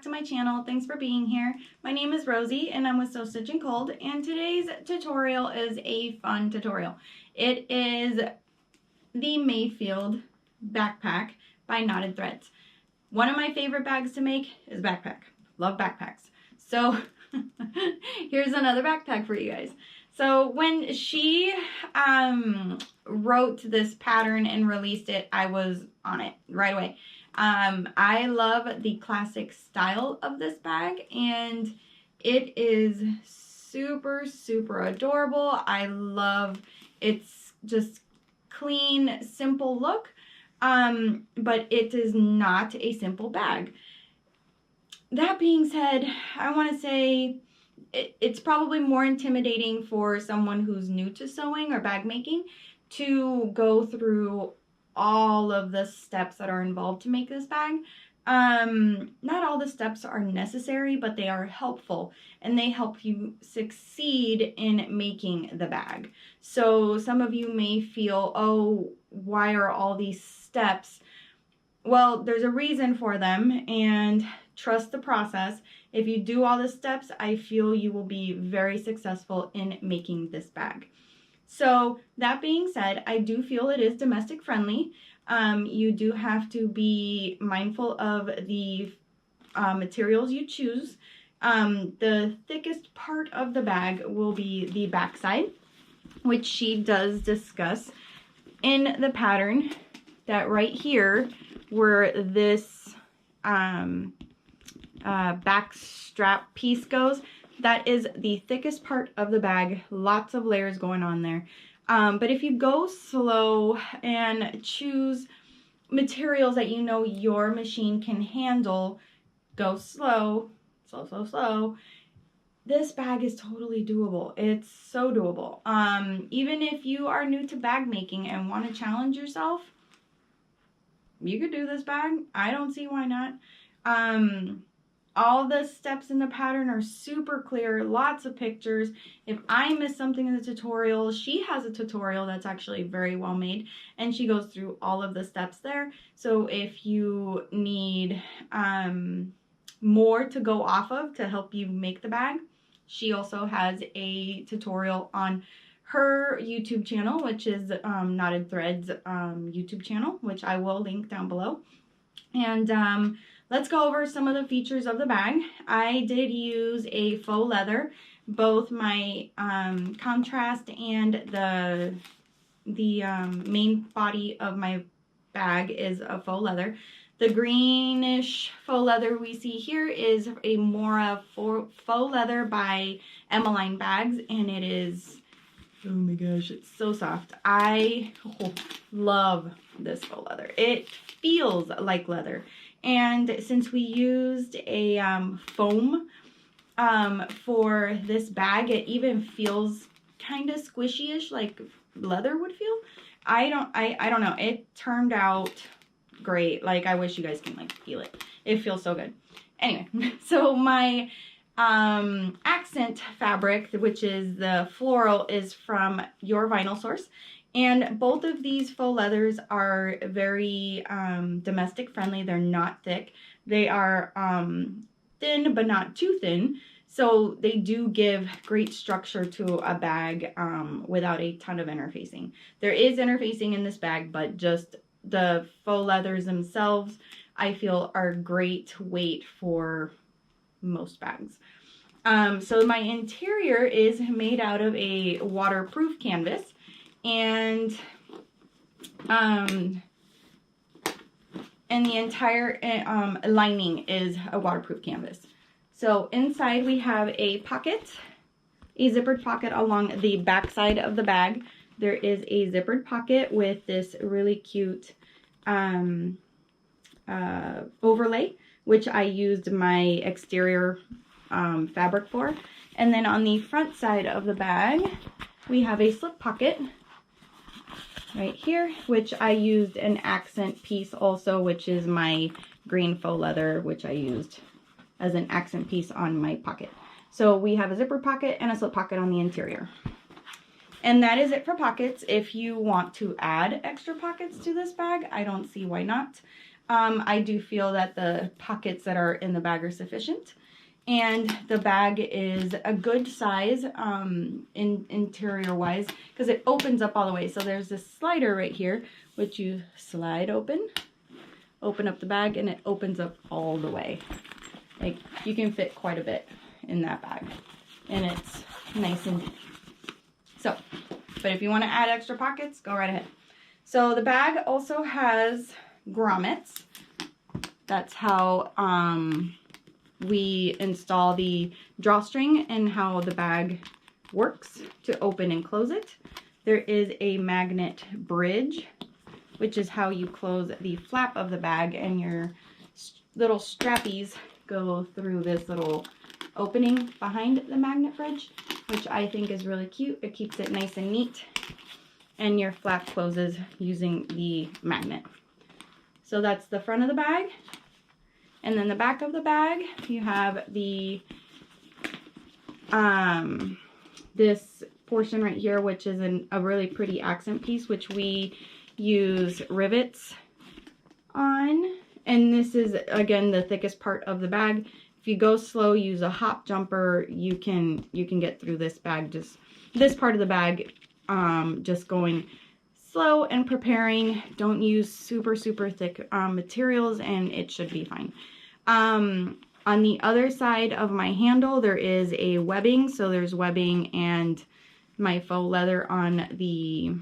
to my channel. Thanks for being here. My name is Rosie and I'm with Sew Stitch and Cold, and today's tutorial is a fun tutorial. It is the Mayfield backpack by Knotted Threads. One of my favorite bags to make is backpack. Love backpacks. So here's another backpack for you guys. So when she wrote this pattern and released it, I was on it right away. I love the classic style of this bag, and it is super, super adorable. I love its just clean, simple look, but it is not a simple bag. That being said, I want to say it's probably more intimidating for someone who's new to sewing or bag making to go through all of the steps that are involved to make this bag. Not all the steps are necessary, but they are helpful and they help you succeed in making the bag. So some of you may feel, oh, why are all these steps? Well, there's a reason for them, and trust the process. If you do all the steps, I feel you will be very successful in making this bag. So that being said, I do feel it is domestic friendly. You do have to be mindful of the materials you choose. The thickest part of the bag will be the backside, which she does discuss in the pattern. That right here, where this back strap piece goes, that is the thickest part of the bag. Lots of layers going on there. But if you go slow and choose materials that you know your machine can handle, go slow, slow. This bag is totally doable. It's so doable. Even if you are new to bag making and want to challenge yourself, you could do this bag. I don't see why not. All the steps in the pattern are super clear, lots of pictures. If I miss something in the tutorial, she has a tutorial that's actually very well made, and she goes through all of the steps there. So if you need more to go off of to help you make the bag, she also has a tutorial on her YouTube channel, which is Knotted Threads YouTube channel, which I will link down below. And let's go over some of the features of the bag. I did use a faux leather. Both my contrast and the main body of my bag is a faux leather. The greenish faux leather we see here is a more faux leather by Emmeline Bags, and it is, oh my gosh, it's so soft. I love this faux leather. It feels like leather. And since we used a foam for this bag, it even feels kind of squishy-ish, like leather would feel. I don't know. It turned out great. Like, I wish you guys can like feel it. It feels so good. Anyway, so my accent fabric, which is the floral, is from Your Vinyl Source. And both of these faux leathers are very domestic friendly. They're not thick. They are thin, but not too thin. So they do give great structure to a bag without a ton of interfacing. There is interfacing in this bag, but just the faux leathers themselves, I feel, are great weight for most bags. So my interior is made out of a waterproof canvas. And the entire lining is a waterproof canvas. So inside we have a pocket, a zippered pocket along the back side of the bag. There is a zippered pocket with this really cute overlay, which I used my exterior fabric for. And then on the front side of the bag, we have a slip pocket right here, which I used an accent piece also, which is my green faux leather, which I used as an accent piece on my pocket. So we have a zipper pocket and a slip pocket on the interior. And that is it for pockets. If you want to add extra pockets to this bag, I don't see why not. I do feel that the pockets that are in the bag are sufficient. And the bag is a good size interior wise because it opens up all the way. So there's this slider right here, which you slide open up the bag, and it opens up all the way. Like, you can fit quite a bit in that bag, and it's nice and deep. So, but if you want to add extra pockets, go right ahead. So the bag also has grommets. That's how we install the drawstring and how the bag works to open and close it. There is a magnet bridge, which is how you close the flap of the bag, and your little strappies go through this little opening behind the magnet bridge, which I think is really cute. It keeps it nice and neat, and your flap closes using the magnet. So that's the front of the bag. And then the back of the bag, you have the this portion right here, which is a really pretty accent piece, which we use rivets on. And this is, again, the thickest part of the bag. If you go slow, use a hop jumper, you can get through this bag, just this part of the bag, just going slow and preparing. Don't use super thick materials, and it should be fine. On the other side of my handle, there is a webbing. So there's webbing and my faux leather on the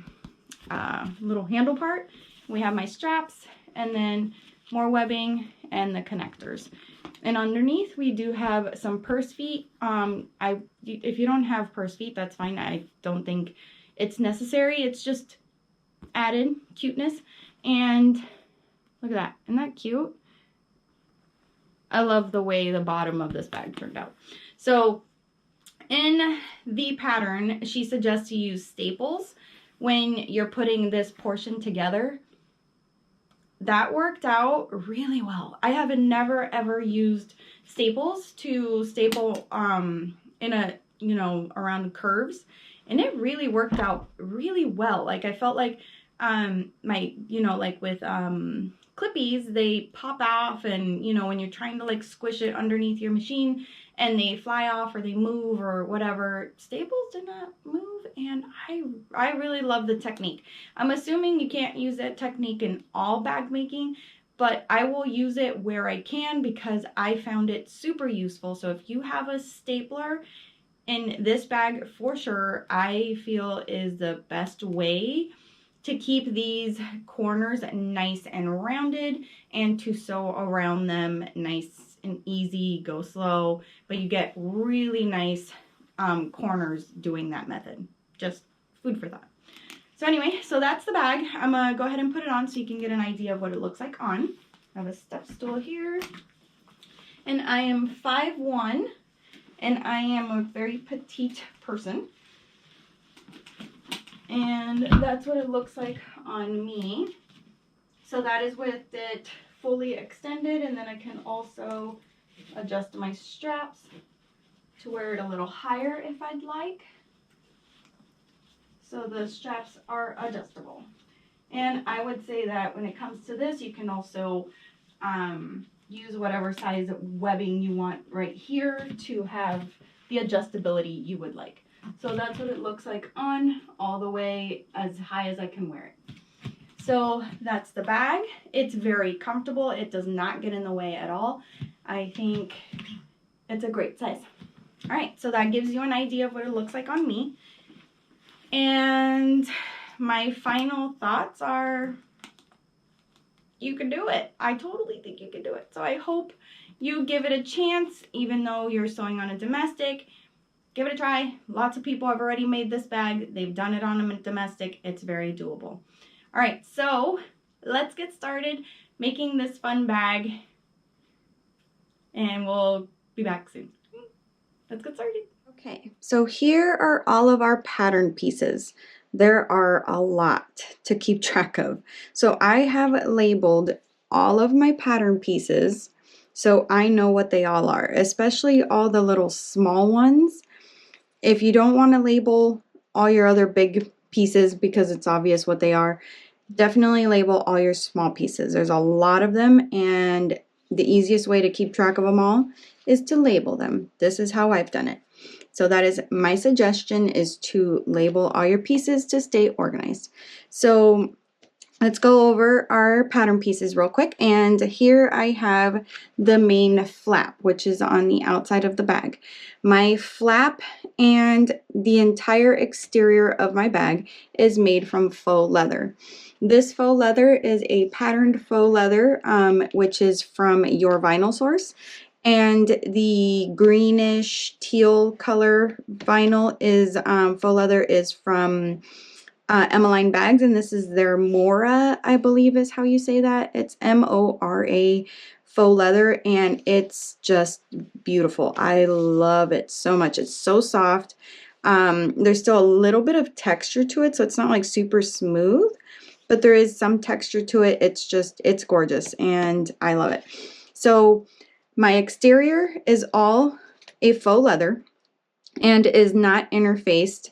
little handle part. We have my straps, and then more webbing and the connectors. And underneath we do have some purse feet. If you don't have purse feet, that's fine. I don't think it's necessary. It's just added cuteness. And look at that. Isn't that cute? I love the way the bottom of this bag turned out. So in the pattern, she suggests you use staples when you're putting this portion together. That worked out really well. I have never ever used staples to staple in a, around curves, and it really worked out really well. Like, I felt like like with clippies, they pop off, and when you're trying to like squish it underneath your machine and they fly off or they move or whatever, staples do not move, and I really love the technique. I'm assuming you can't use that technique in all bag making, but I will use it where I can because I found it super useful. So if you have a stapler in this bag, for sure, I feel is the best way to keep these corners nice and rounded and to sew around them nice and easy, go slow, but you get really nice corners doing that method. Just food for thought. So anyway, so that's the bag. I'm gonna go ahead and put it on so you can get an idea of what it looks like on. I have a step stool here, and I am 5'1", and I am a very petite person. And that's what it looks like on me. So that is with it fully extended, and then I can also adjust my straps to wear it a little higher if I'd like. So the straps are adjustable. And I would say that when it comes to this, you can also use whatever size webbing you want right here to have the adjustability you would like. So that's what it looks like on, all the way as high as I can wear it. So that's the bag. It's very comfortable. It does not get in the way at all. I think it's a great size. All right, so that gives you an idea of what it looks like on me. And my final thoughts are, you can do it. I totally think you can do it. So I hope you give it a chance, even though you're sewing on a domestic. Give it a try. Lots of people have already made this bag. They've done it on a domestic. It's very doable. All right, so let's get started making this fun bag, and we'll be back soon. Let's get started. Okay, so here are all of our pattern pieces. There are a lot to keep track of. So I have labeled all of my pattern pieces so I know what they all are, especially all the little small ones. If you don't want to label all your other big pieces because it's obvious what they are, definitely label all your small pieces. There's a lot of them, and the easiest way to keep track of them all is to label them. This is how I've done it. So that is my suggestion, is to label all your pieces to stay organized. So let's go over our pattern pieces real quick. And here I have the main flap, which is on the outside of the bag. My flap and the entire exterior of my bag is made from faux leather. This faux leather is a patterned faux leather, which is from your vinyl source. And the greenish teal color vinyl is faux leather is from Emmeline Bags, and this is their Mora, I believe is how you say that. It's M-O-R-A faux leather, and it's just beautiful. I love it so much. It's so soft. There's still a little bit of texture to it, so it's not like super smooth, but there is some texture to it. It's gorgeous, and I love it. So my exterior is all a faux leather and is not interfaced.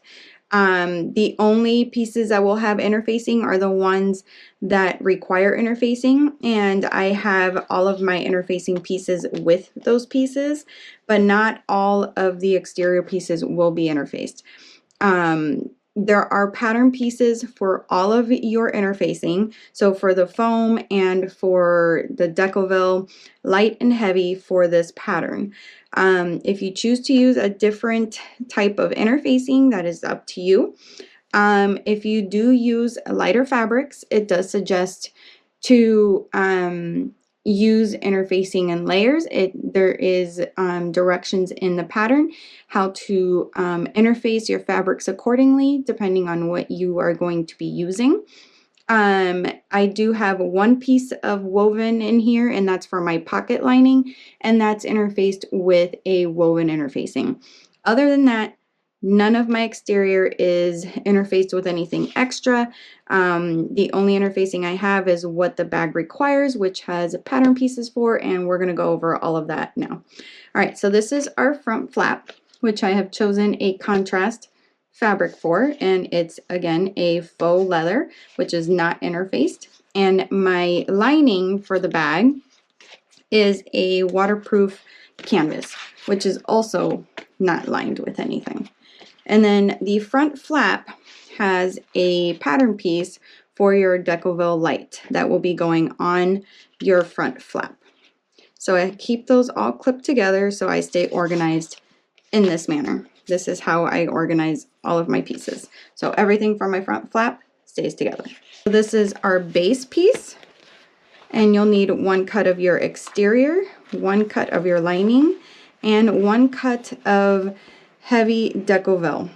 The only pieces that will have interfacing are the ones that require interfacing, and I have all of my interfacing pieces with those pieces, but not all of the exterior pieces will be interfaced. There are pattern pieces for all of your interfacing. So for the foam and for the Decoville, light and heavy for this pattern. If you choose to use a different type of interfacing, that is up to you. If you do use lighter fabrics, it does suggest to use interfacing in layers. There is directions in the pattern how to interface your fabrics accordingly depending on what you are going to be using. I do have one piece of woven in here, and that's for my pocket lining, and that's interfaced with a woven interfacing. Other than that, none of my exterior is interfaced with anything extra. The only interfacing I have is what the bag requires, which has pattern pieces for, and we're going to go over all of that now. All right, so this is our front flap, which I have chosen a contrast fabric for, and it's again a faux leather, which is not interfaced. And my lining for the bag is a waterproof canvas, which is also not lined with anything. And then the front flap has a pattern piece for your Decoville light that will be going on your front flap. So I keep those all clipped together so I stay organized in this manner. This is how I organize all of my pieces. So everything from my front flap stays together. So this is our base piece, and you'll need 1 cut of your exterior, 1 cut of your lining, and 1 cut of heavy Decoville.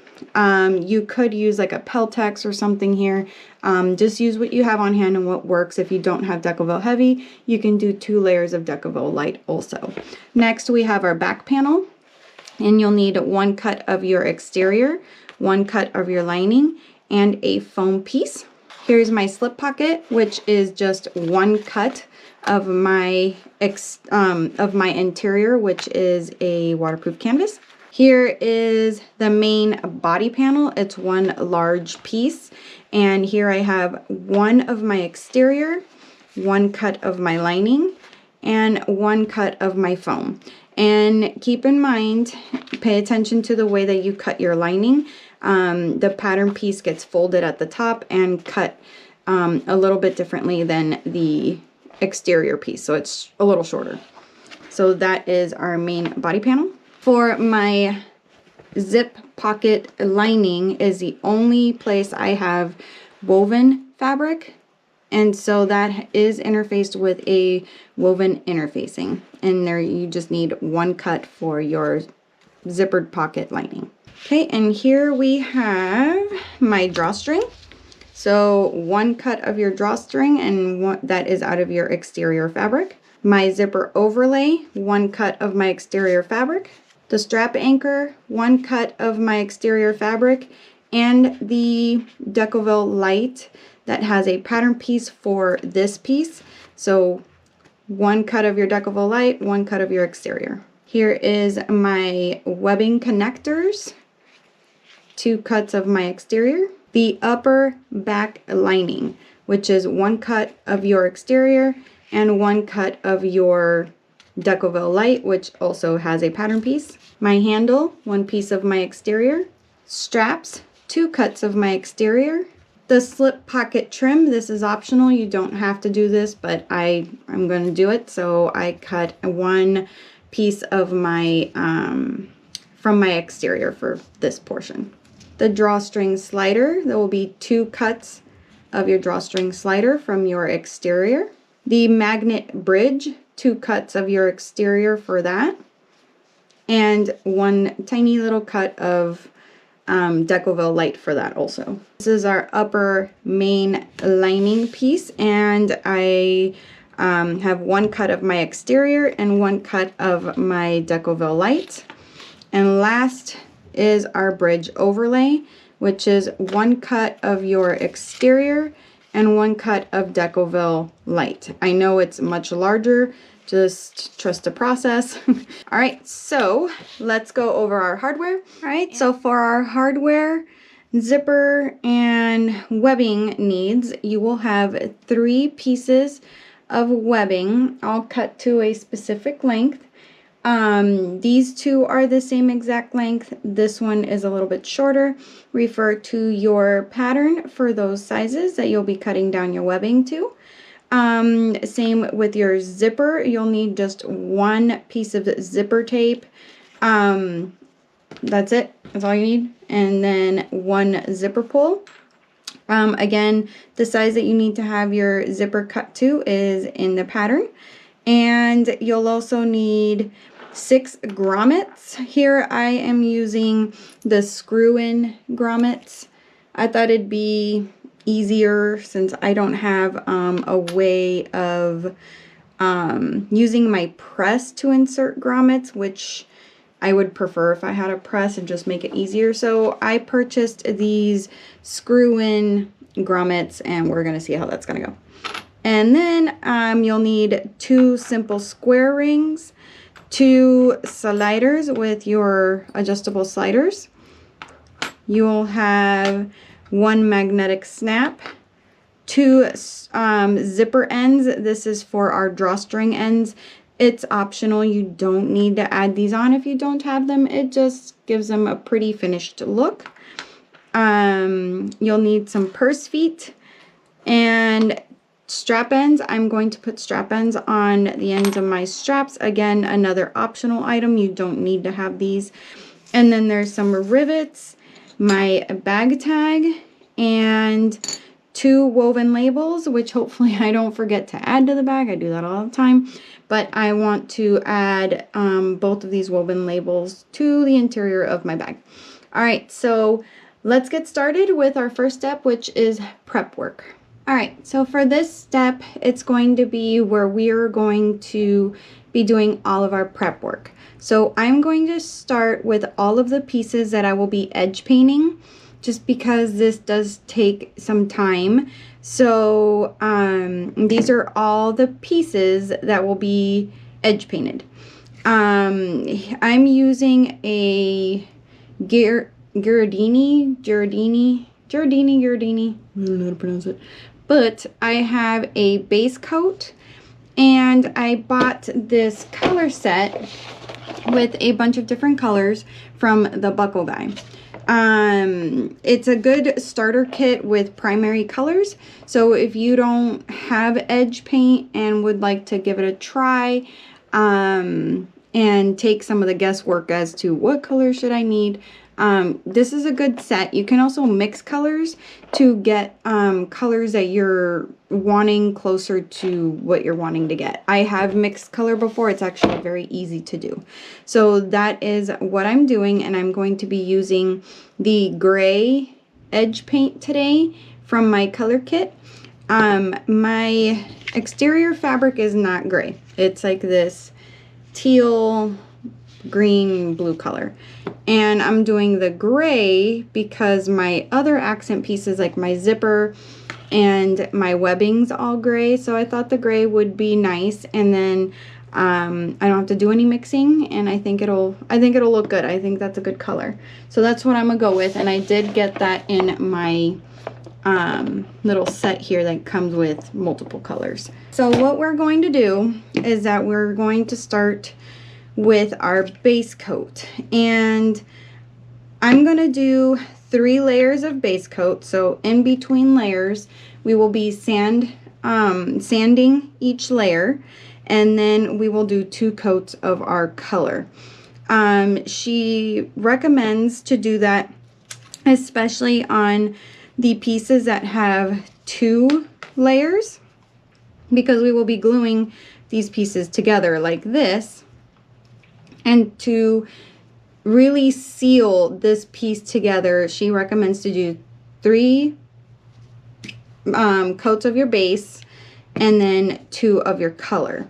You could use like a Peltex or something here. Just use what you have on hand and what works. If you don't have Decoville heavy, you can do 2 layers of Decoville light also. Next, we have our back panel, and you'll need 1 cut of your exterior, 1 cut of your lining, and a foam piece. Here's my slip pocket, which is just 1 cut of my interior, which is a waterproof canvas. Here is the main body panel. It's 1 large piece, and here I have 1 of my exterior, 1 cut of my lining, and 1 cut of my foam. And keep in mind, pay attention to the way that you cut your lining. The pattern piece gets folded at the top and cut a little bit differently than the exterior piece, so it's a little shorter. So that is our main body panel. For my zip pocket lining is the only place I have woven fabric, and so that is interfaced with a woven interfacing, and there you just need 1 cut for your zippered pocket lining. Okay, and here we have my drawstring. So 1 cut of your drawstring, and that is out of your exterior fabric. My zipper overlay, 1 cut of my exterior fabric. The strap anchor, 1 cut of my exterior fabric, and the Decoville light that has a pattern piece for this piece. So 1 cut of your Decoville light, 1 cut of your exterior. Here is my webbing connectors, 2 cuts of my exterior. The upper back lining, which is 1 cut of your exterior and 1 cut of your Decoville light, which also has a pattern piece. My handle, 1 piece of my exterior. Straps, 2 cuts of my exterior. The slip pocket trim, this is optional. You don't have to do this, but I'm going to do it. So I cut 1 piece of my, from my exterior for this portion. The drawstring slider, there will be 2 cuts of your drawstring slider from your exterior. The magnet bridge, 2 cuts of your exterior for that. And 1 tiny little cut of Decoville light for that also. This is our upper main lining piece, and I have 1 cut of my exterior and 1 cut of my Decoville light. And last is our bridge overlay, which is 1 cut of your exterior and 1 cut of Decoville light. I know it's much larger, just trust the process. All right, so let's go over our hardware. All right, so for our hardware, zipper, and webbing needs, you will have 3 pieces of webbing, all cut to a specific length. These 2 are the same exact length. This one is a little bit shorter. Refer to your pattern for those sizes that you'll be cutting down your webbing to. Same with your zipper. You'll need just 1 piece of zipper tape. That's it. That's all you need. And then 1 zipper pull. Again, the size that you need to have your zipper cut to is in the pattern. And you'll also need 6 grommets. Here I am using the screw-in grommets. I thought it'd be easier since I don't have a way of using my press to insert grommets, which I would prefer if I had a press and just make it easier. So I purchased these screw-in grommets, and we're going to see how that's going to go. And then you'll need 2 simple square rings, 2 sliders with your adjustable sliders. You'll have 1 magnetic snap, 2 zipper ends. This is for our drawstring ends. It's optional. You don't need to add these on if you don't have them. It just gives them a pretty finished look. You'll need some purse feet and strap ends. I'm going to put strap ends on the ends of my straps. Again, another optional item. You don't need to have these. And then there's some rivets, my bag tag, and 2 woven labels, which hopefully I don't forget to add to the bag. I do that all the time. But I want to add both of these woven labels to the interior of my bag. All right, so let's get started with our first step, which is prep work. All right, so for this step, it's going to be where we're going to be doing all of our prep work. So I'm going to start with all of the pieces that I will be edge painting, just because this does take some time. So these are all the pieces that will be edge painted. I'm using a Giardini, I don't know how to pronounce it. But I have a base coat, and I bought this color set with a bunch of different colors from the Buckle Guy. It's a good starter kit with primary colors. So if you don't have edge paint and would like to give it a try, and take some of the guesswork as to what color should I need, this is a good set. You can also mix colors to get colors that you're wanting closer to what you're wanting to get. I have mixed color before. It's actually very easy to do. So that is what I'm doing, and I'm going to be using the gray edge paint today from my color kit. My exterior fabric is not gray. It's like this teal, green, blue color. And I'm doing the gray because my other accent pieces, like my zipper and my webbing's all gray, so I thought the gray would be nice. And then I don't have to do any mixing, and I think it'll look good. I think that's a good color. So that's what I'm gonna go with, and I did get that in my little set here that comes with multiple colors. So what we're going to do is that we're going to start with our base coat, and I'm gonna do 3 layers of base coat. So in between layers we will be sanding each layer, and then we will do 2 coats of our color. She recommends to do that especially on the pieces that have 2 layers, because we will be gluing these pieces together like this, and to really seal this piece together, she recommends to do 3 coats of your base and then 2 of your color.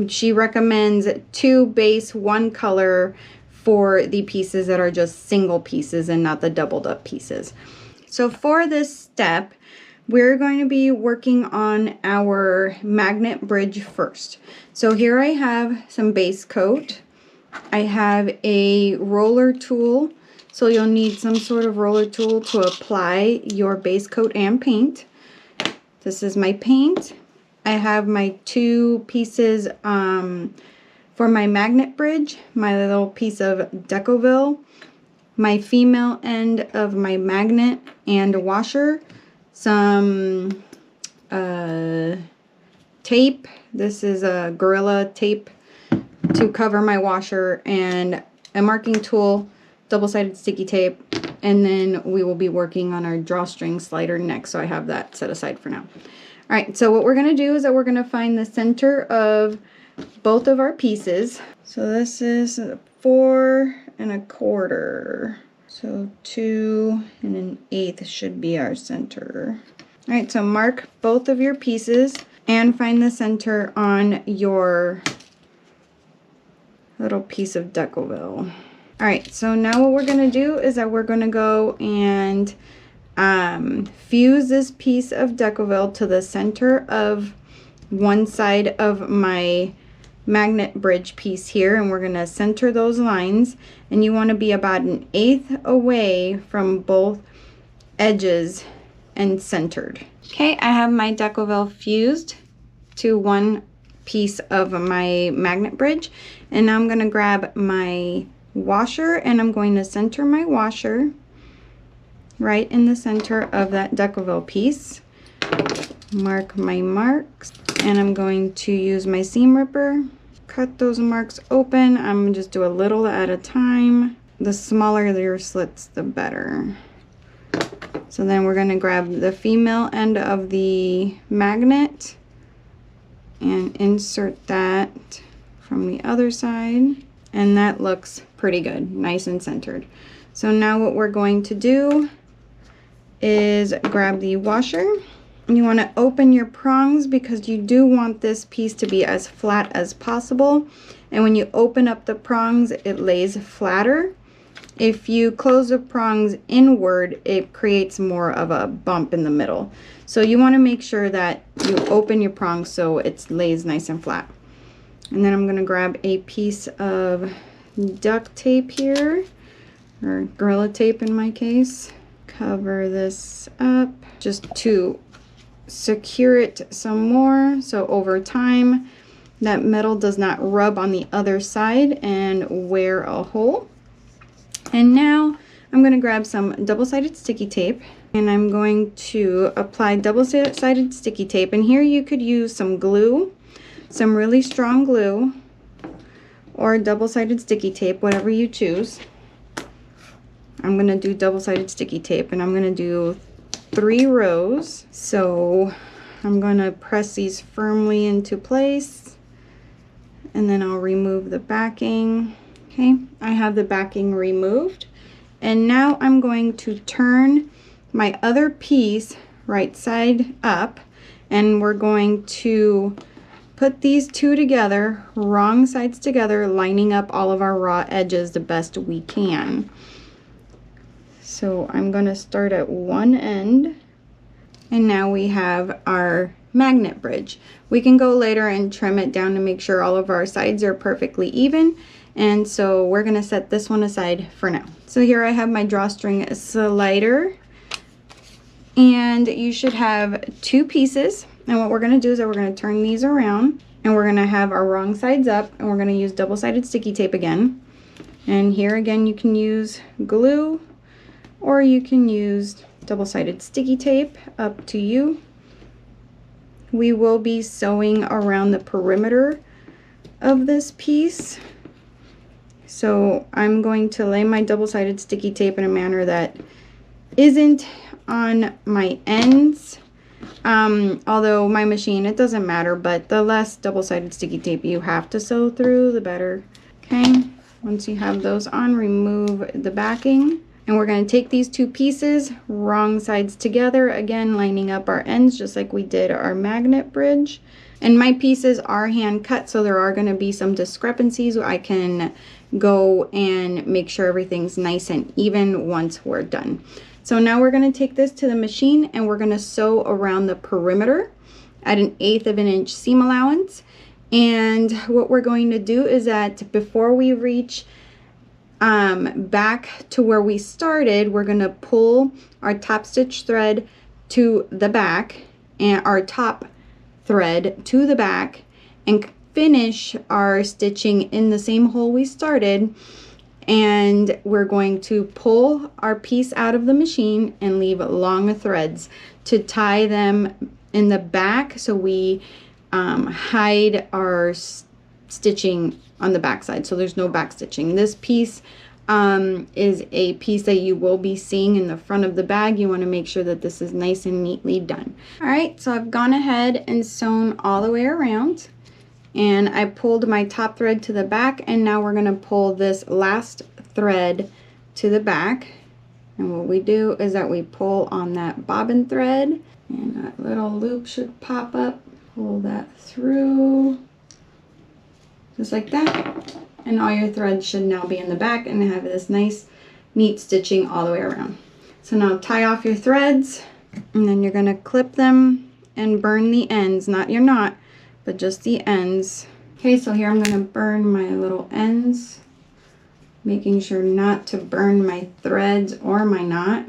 She recommends 2 base, 1 color for the pieces that are just single pieces and not the doubled up pieces. So for this step, we're going to be working on our magnet bridge first. So here I have some base coat. I have a roller tool. So you'll need some sort of roller tool to apply your base coat and paint. This is my paint. I have my 2 pieces for my magnet bridge, my little piece of Decovil, my female end of my magnet and washer, some tape. This is a Gorilla tape to cover my washer, and a marking tool, double-sided sticky tape, and then we will be working on our drawstring slider next, so I have that set aside for now. All right, so what we're going to do is that we're going to find the center of both of our pieces. So this is 4 1/4. So 2 1/8 should be our center. All right, so mark both of your pieces and find the center on your little piece of Decovil. All right, so now what we're gonna do is that we're gonna go and fuse this piece of Decovil to the center of one side of my magnet bridge piece here, and we're gonna center those lines, and you want to be about 1/8 away from both edges and centered. Okay, I have my Decovil fused to one piece of my magnet bridge, and now I'm going to grab my washer, and I'm going to center my washer right in the center of that Decovil piece. Mark my marks, and I'm going to use my seam ripper, cut those marks open. I'm gonna just do a little at a time. The smaller your slits, the better. So then we're gonna grab the female end of the magnet and insert that from the other side, and that looks pretty good, nice and centered. So now what we're going to do is grab the washer. You want to open your prongs because you do want this piece to be as flat as possible, and when you open up the prongs it lays flatter. If you close the prongs inward, it creates more of a bump in the middle. So you want to make sure that you open your prongs so it lays nice and flat. And then I'm going to grab a piece of duct tape here, or Gorilla tape in my case. Cover this up just to secure it some more, so over time that metal does not rub on the other side and wear a hole. And now I'm going to grab some double-sided sticky tape, and I'm going to apply double-sided sticky tape, and here you could use some glue, some really strong glue, or double-sided sticky tape, whatever you choose. I'm going to do double-sided sticky tape, and I'm going to do 3 rows. So I'm going to press these firmly into place, and then I'll remove the backing. Okay, I have the backing removed, and now I'm going to turn my other piece right side up, and we're going to put these 2 together, wrong sides together, lining up all of our raw edges the best we can. So I'm going to start at one end, and now we have our magnet bridge. We can go later and trim it down to make sure all of our sides are perfectly even. And so we're gonna set this one aside for now. So here I have my drawstring slider, and you should have 2 pieces. And what we're gonna do is that we're gonna turn these around, and we're gonna have our wrong sides up, and we're gonna use double-sided sticky tape again. And here again, you can use glue, or you can use double-sided sticky tape, up to you. We will be sewing around the perimeter of this piece. So I'm going to lay my double-sided sticky tape in a manner that isn't on my ends. Although my machine, it doesn't matter, but the less double-sided sticky tape you have to sew through, the better. Okay, once you have those on, remove the backing. And we're going to take these 2 pieces, wrong sides together, again lining up our ends just like we did our magnet bridge. And my pieces are hand cut, so there are going to be some discrepancies. I can go and make sure everything's nice and even once we're done. So now we're going to take this to the machine, and we're going to sew around the perimeter at an 1/8 of an inch seam allowance. And what we're going to do is that before we reach back to where we started, we're going to pull our top stitch thread to the back and our top thread to the back, and finish our stitching in the same hole we started. And we're going to pull our piece out of the machine and leave long threads to tie them in the back, so we hide our stitching on the back side, so there's no back stitching. This piece is a piece that you will be seeing in the front of the bag. You want to make sure that this is nice and neatly done. All right, so I've gone ahead and sewn all the way around, and I pulled my top thread to the back, and now we're going to pull this last thread to the back. And what we do is that we pull on that bobbin thread, and that little loop should pop up. Pull that through just like that, and all your threads should now be in the back and have this nice neat stitching all the way around. So now tie off your threads, and then you're going to clip them and burn the ends, not your knot, but just the ends. Okay, so here I'm going to burn my little ends, making sure not to burn my threads or my knot.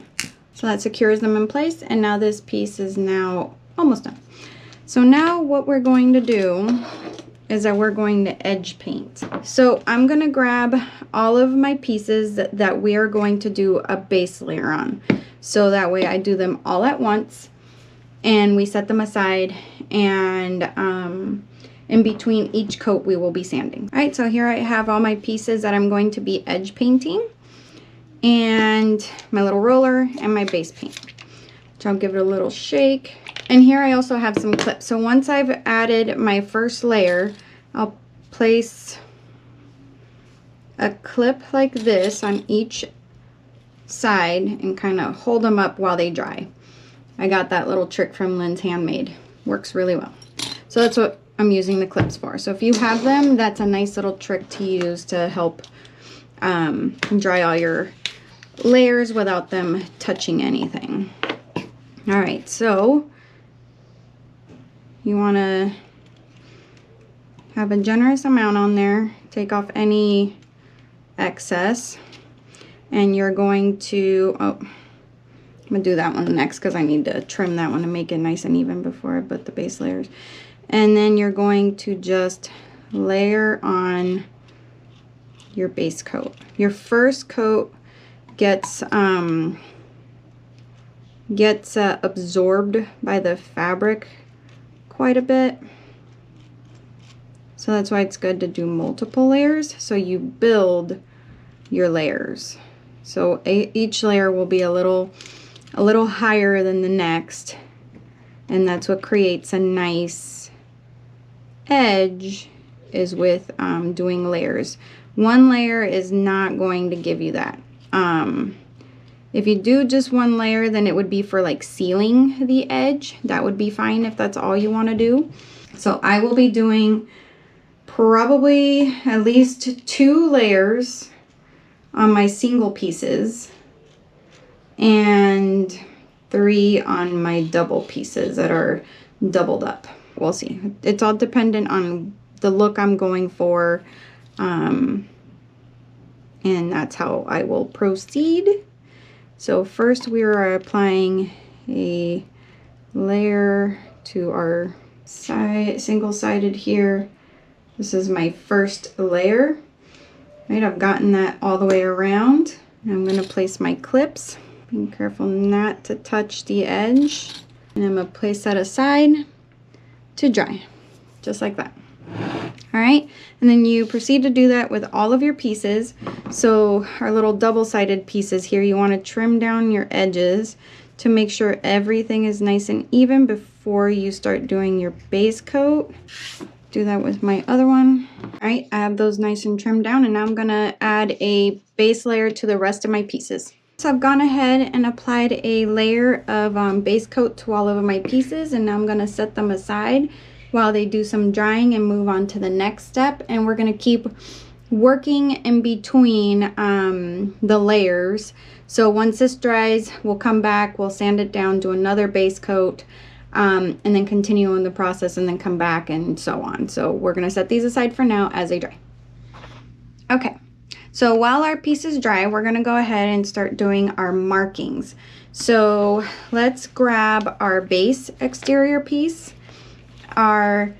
So that secures them in place, and now this piece is now almost done. So now what we're going to do is that we're going to edge paint. So I'm going to grab all of my pieces that we are going to do a base layer on. So that way I do them all at once, and we set them aside, and in between each coat we will be sanding. All right, so here I have all my pieces that I'm going to be edge painting, and my little roller and my base paint. So I'll give it a little shake. And here I also have some clips. So once I've added my first layer, I'll place a clip like this on each side and kind of hold them up while they dry. I got that little trick from Lynn's Handmade. Works really well. So that's what I'm using the clips for. So if you have them, that's a nice little trick to use to help dry all your layers without them touching anything. All right, so you want to have a generous amount on there. Take off any excess, and you're going to, oh, I'm going to do that one next because I need to trim that one to make it nice and even before I put the base layers. And then you're going to just layer on your base coat. Your first coat gets absorbed by the fabric quite a bit, so that's why it's good to do multiple layers, so you build your layers. So each layer will be a little higher than the next, and that's what creates a nice edge, is with doing layers. One layer is not going to give you that. If you do just one layer, then it would be for like sealing the edge. That would be fine if that's all you want to do. So I will be doing probably at least 2 layers on my single pieces and 3 on my double pieces that are doubled up. We'll see. It's all dependent on the look I'm going for. And that's how I will proceed. So first we are applying a layer to our side, single-sided here. This is my first layer. Right, I've gotten that all the way around. I'm going to place my clips, being careful not to touch the edge. And I'm going to place that aside to dry, just like that. All right, and then you proceed to do that with all of your pieces. So our little double-sided pieces here, you want to trim down your edges to make sure everything is nice and even before you start doing your base coat. Do that with my other one. All right, I have those nice and trimmed down, and now I'm gonna add a base layer to the rest of my pieces. So I've gone ahead and applied a layer of base coat to all of my pieces, and now I'm gonna set them aside while they do some drying and move on to the next step. And we're gonna keep working in between the layers. So once this dries, we'll come back, we'll sand it down, do another base coat, and then continue in the process and then come back and so on. So we're gonna set these aside for now as they dry. Okay, so while our pieces dry, we're gonna go ahead and start doing our markings. So let's grab our base exterior piece, our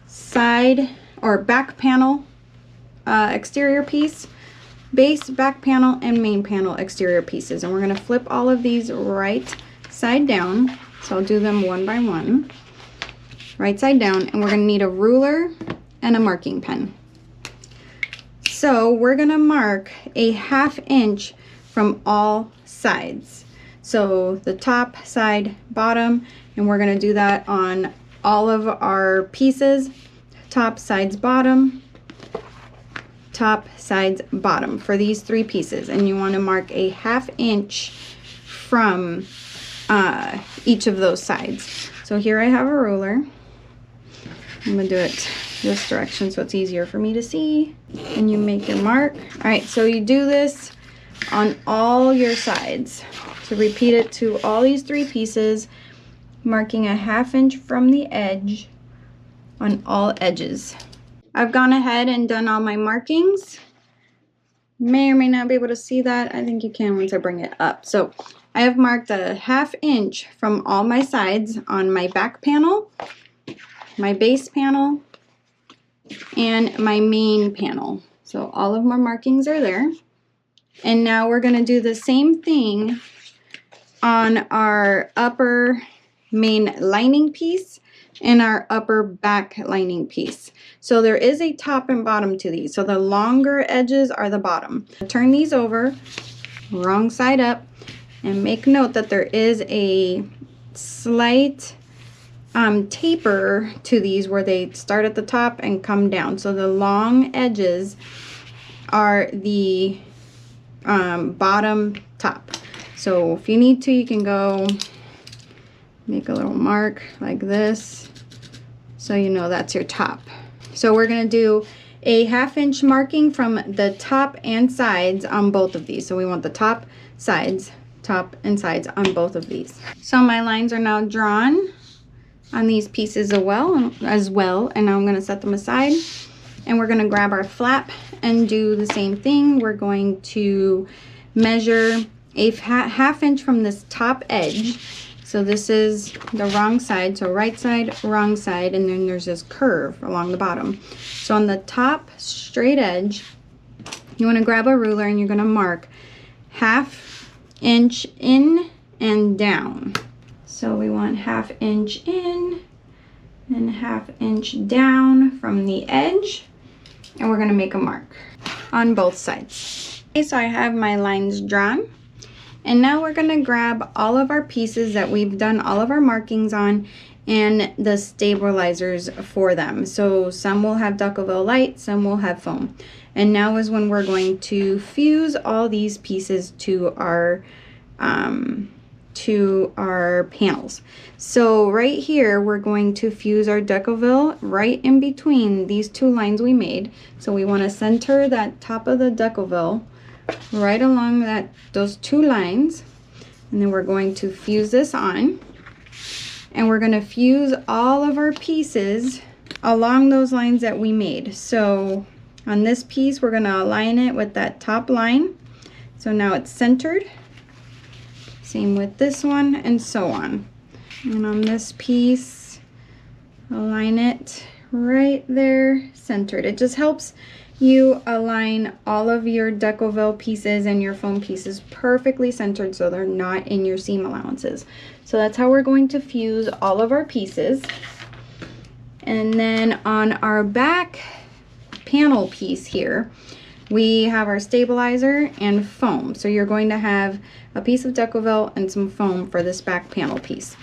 side or back panel exterior piece, base, back panel, and main panel exterior pieces. And we're gonna flip all of these right side down. So I'll do them one by one, right side down, and we're gonna need a ruler and a marking pen. So we're gonna mark a 1/2 inch from all sides. So the top, side, bottom, and we're gonna do that on all of our pieces, top, sides, bottom, top, sides, bottom for these 3 pieces. And you wanna mark a 1/2 inch from each of those sides. So here I have a ruler. I'm gonna do it this direction so it's easier for me to see. And you make your mark. All right, so you do this on all your sides. So repeat it to all these 3 pieces, marking a 1/2 inch from the edge on all edges. I've gone ahead and done all my markings. May or may not be able to see that. I think you can once I bring it up. So I have marked a 1/2 inch from all my sides on my back panel, my base panel, and my main panel. So all of my markings are there. And now we're gonna do the same thing on our upper main lining piece and our upper back lining piece. So there is a top and bottom to these. So the longer edges are the bottom. Turn these over, wrong side up, and make note that there is a slight taper to these where they start at the top and come down. So the long edges are the bottom top. So if you need to, you can go make a little mark like this so you know that's your top. So we're going to do a 1/2 inch marking from the top and sides on both of these. So we want the top, sides, top and sides on both of these. So my lines are now drawn on these pieces as well, and now I'm going to set them aside, and we're going to grab our flap and do the same thing. We're going to measure a 1/2 inch from this top edge. So this is the wrong side, so right side, wrong side, and then there's this curve along the bottom. So on the top straight edge, you want to grab a ruler and you're going to mark 1/2 inch in and down. So we want 1/2 inch in and 1/2 inch down from the edge, and we're going to make a mark on both sides. Okay, so I have my lines drawn. And now we're going to grab all of our pieces that we've done all of our markings on and the stabilizers for them. So some will have Duckaville light, some will have foam. And now is when we're going to fuse all these pieces to our panels. So right here we're going to fuse our Duckaville right in between these 2 lines we made. So we want to center that top of the Duckaville right along those 2 lines, and then we're going to fuse this on. and we're gonna fuse all of our pieces along those lines that we made. So on this piece, we're gonna align it with that top line. So now it's centered. Same with this one, and so on. And on this piece, align it right there, centered. It just helps you align all of your Decoville pieces and your foam pieces perfectly centered so they're not in your seam allowances. So that's how we're going to fuse all of our pieces. And then on our back panel piece here, we have our stabilizer and foam. So you're going to have a piece of Decoville and some foam for this back panel piece.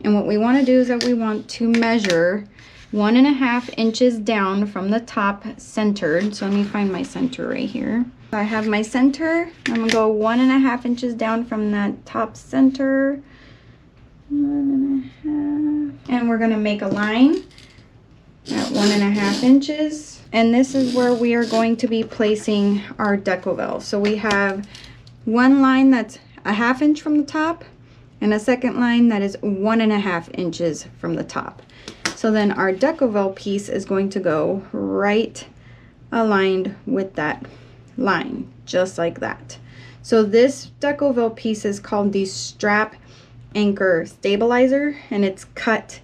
And what we want to do is that we want to measure 1.5 inches down from the top centered. So let me find my center right here. So I have my center. I'm gonna go 1.5 inches down from that top center. 1.5. And we're gonna make a line at 1.5 inches. And this is where we are going to be placing our Decoville. So we have one line that's 1/2 inch from the top and a second line that is 1.5 inches from the top. So then our Decoville piece is going to go right aligned with that line, just like that. So this Decoville piece is called the strap anchor stabilizer, and it's cut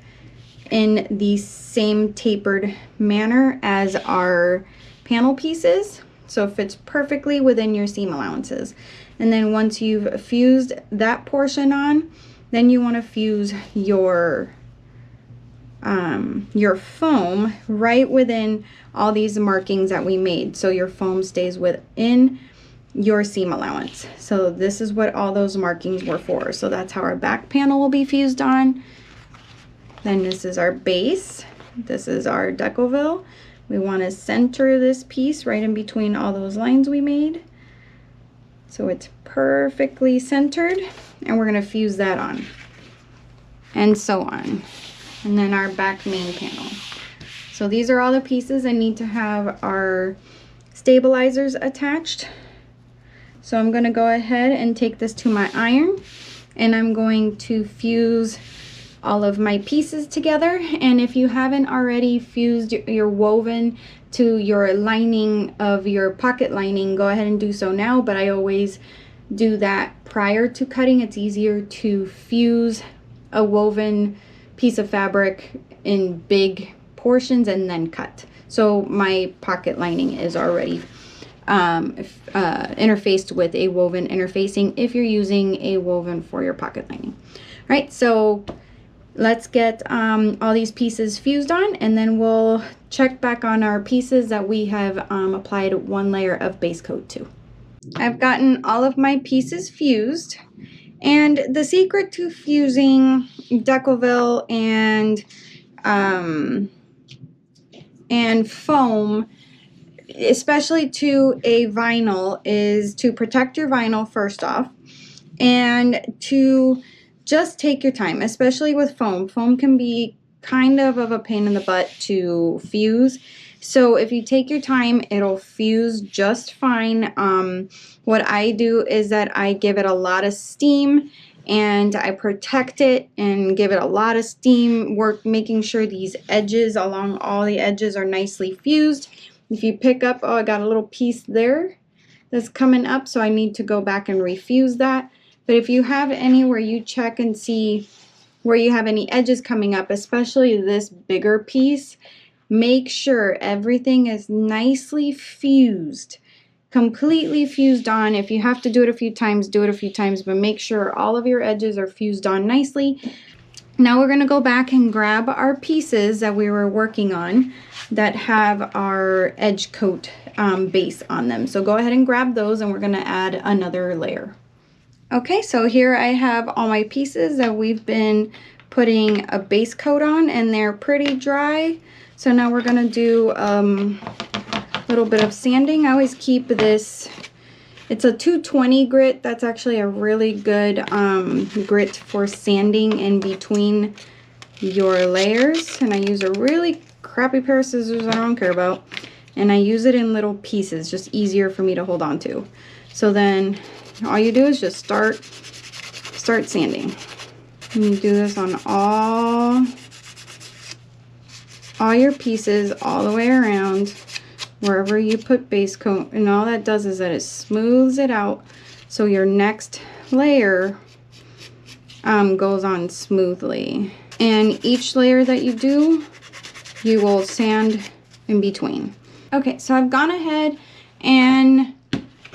in the same tapered manner as our panel pieces. So it fits perfectly within your seam allowances. And then once you've fused that portion on, then you want to fuse your foam right within all these markings that we made, so your foam stays within your seam allowance. So this is what all those markings were for. So that's how our back panel will be fused on. Then this is our base. This is our Decoville. We want to center this piece right in between all those lines we made, so it's perfectly centered, and we're going to fuse that on, and so on. And then our back main panel. So these are all the pieces that need to have our stabilizers attached. So I'm going to go ahead and take this to my iron, and I'm going to fuse all of my pieces together. And if you haven't already fused your woven to your lining of your pocket lining, go ahead and do so now, but I always do that prior to cutting. It's easier to fuse a woven piece of fabric in big portions and then cut. So my pocket lining is already interfaced with a woven interfacing if you're using a woven for your pocket lining. All right, so let's get all these pieces fused on, and then we'll check back on our pieces that we have applied one layer of base coat to. I've gotten all of my pieces fused. And the secret to fusing Decoville and foam, especially to a vinyl, is to protect your vinyl first off, and to just take your time, especially with foam. Foam can be kind of a pain in the butt to fuse. So if you take your time, it'll fuse just fine. What I do is that I give it a lot of steam, and I protect it and give it a lot of steam work, making sure these edges along all the edges are nicely fused. If you pick up, oh, I got a little piece there that's coming up, so I need to go back and refuse that. But if you have any where you check and see where you have any edges coming up, especially this bigger piece, make sure everything is nicely fused, completely fused on. If you have to do it a few times, do it a few times, but make sure all of your edges are fused on nicely. Now we're going to go back and grab our pieces that we were working on that have our edge coat base on them. So go ahead and grab those, and we're going to add another layer. Okay, so here I have all my pieces that we've been putting a base coat on, and they're pretty dry. So now we're going to do a little bit of sanding. I always keep this, it's a 220 grit. That's actually a really good grit for sanding in between your layers. And I use a really crappy pair of scissors I don't care about. And I use it in little pieces, just easier for me to hold on to. So then all you do is just start sanding. And you do this on all your pieces all the way around wherever you put base coat, and all that does is that it smooths it out so your next layer goes on smoothly. And each layer that you do, you will sand in between. Okay, so I've gone ahead and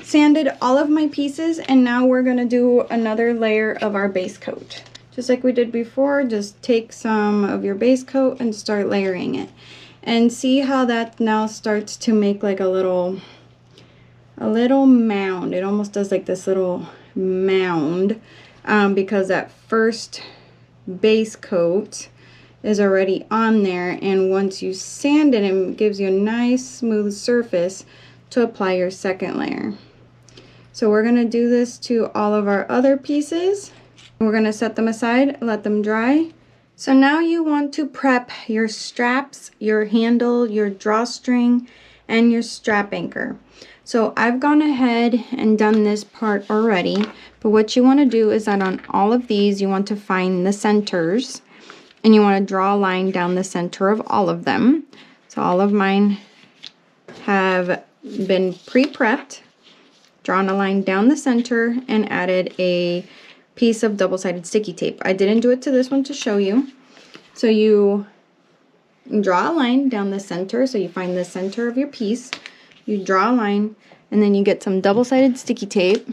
sanded all of my pieces, and now we're gonna do another layer of our base coat. Just like we did before, just take some of your base coat and start layering it. And see how that now starts to make like a little mound. It almost does like this little mound because that first base coat is already on there, and once you sand it, it gives you a nice smooth surface to apply your second layer. So we're going to do this to all of our other pieces. We're going to set them aside, let them dry. So now you want to prep your straps, your handle, your drawstring, and your strap anchor. So I've gone ahead and done this part already, but what you want to do is that on all of these, you want to find the centers, and you want to draw a line down the center of all of them. So all of mine have been pre-prepped, drawn a line down the center, and added a piece of double-sided sticky tape. I didn't do it to this one to show you. So you draw a line down the center, so you find the center of your piece, you draw a line, and then you get some double-sided sticky tape,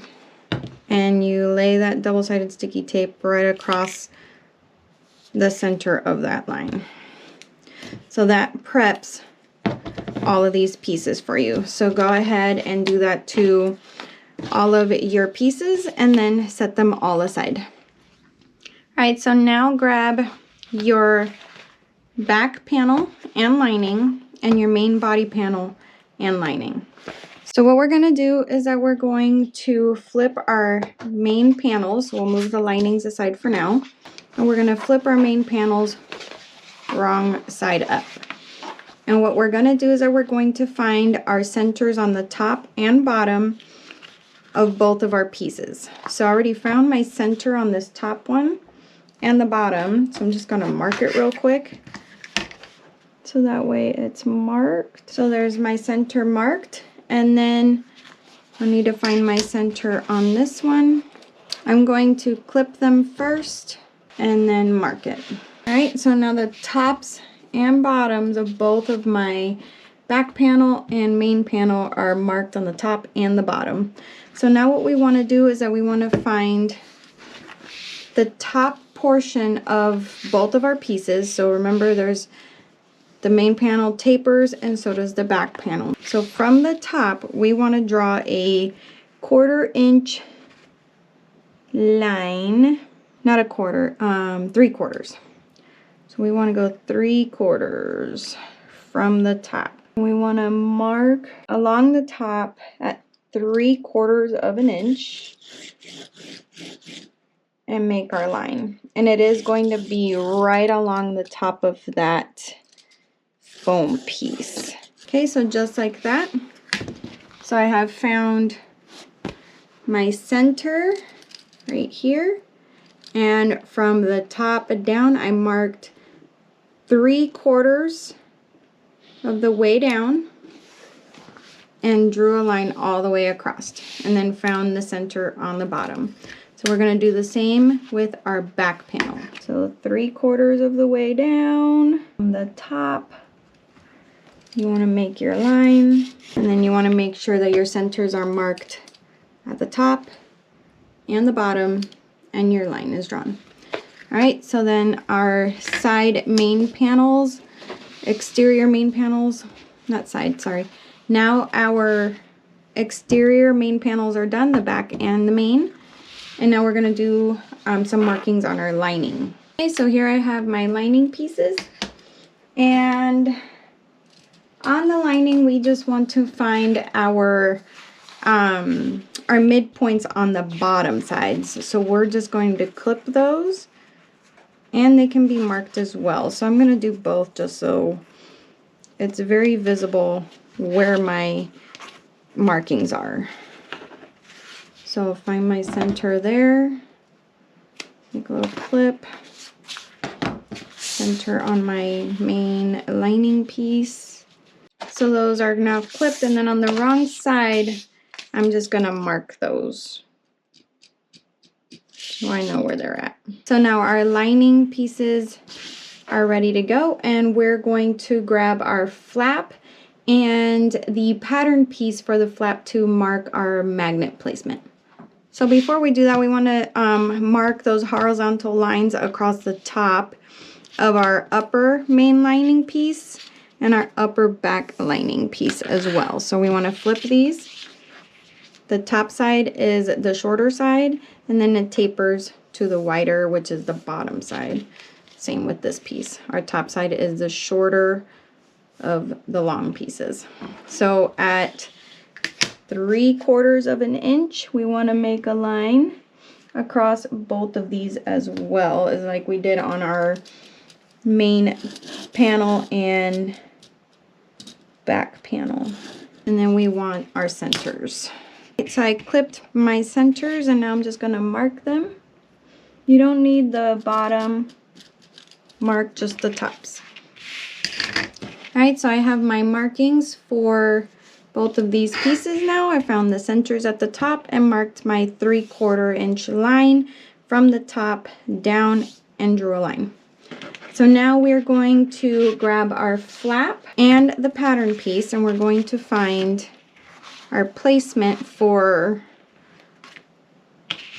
and you lay that double-sided sticky tape right across the center of that line. So that preps all of these pieces for you. So go ahead and do that to all of your pieces and then set them all aside. All right, so now grab your back panel and lining and your main body panel and lining. So what we're going to do is that we're going to flip our main panels. We'll move the linings aside for now. And we're going to flip our main panels wrong side up. And what we're going to do is that we're going to find our centers on the top and bottom of both of our pieces. So I already found my center on this top one and the bottom. So I'm just going to mark it real quick. So that way it's marked. So there's my center marked. And then I need to find my center on this one. I'm going to clip them first and then mark it. All right, so now the tops and bottoms of both of my back panel and main panel are marked on the top and the bottom. So now what we want to do is that we want to find the top portion of both of our pieces. So remember, there's the main panel tapers and so does the back panel. So from the top, we want to draw a 1/4 inch line, not a quarter, 3/4. So we want to go 3/4 from the top. We want to mark along the top at 3/4 of an inch and make our line. And it is going to be right along the top of that foam piece. Okay, so just like that. So I have found my center right here, and from the top down I marked 3/4 of the way down and drew a line all the way across, and then found the center on the bottom. So we're going to do the same with our back panel. So 3/4 of the way down from the top. You want to make your line, and then you want to make sure that your centers are marked at the top and the bottom, and your line is drawn. All right, so then our side main panels, exterior main panels, not side, sorry. Now our exterior main panels are done, the back and the main. And now we're going to do some markings on our lining. Okay, so here I have my lining pieces, and on the lining we just want to find our midpoints on the bottom sides. So we're just going to clip those, and they can be marked as well. So I'm going to do both just so it's very visible where my markings are. So find my center there, Make a little clip. Center on my main lining piece. So those are now clipped, and then on the wrong side, I'm just gonna mark those so I know where they're at. So now our lining pieces are ready to go, and we're going to grab our flap and the pattern piece for the flap to mark our magnet placement. So before we do that, we want to mark those horizontal lines across the top of our upper main lining piece and our upper back lining piece as well. So we want to flip these. The top side is the shorter side, and then it tapers to the wider, which is the bottom side. Same with this piece. Our top side is the shorter of the long pieces. So at 3/4 of an inch, we want to make a line across both of these as well, as like we did on our main panel and back panel. And then we want our centers. So I clipped my centers, and now I'm just going to mark them. You don't need the bottom, mark just the tops. Alright, so I have my markings for both of these pieces now. I found the centers at the top and marked my 3/4 inch line from the top down and drew a line. So now we're going to grab our flap and the pattern piece, and we're going to find our placement for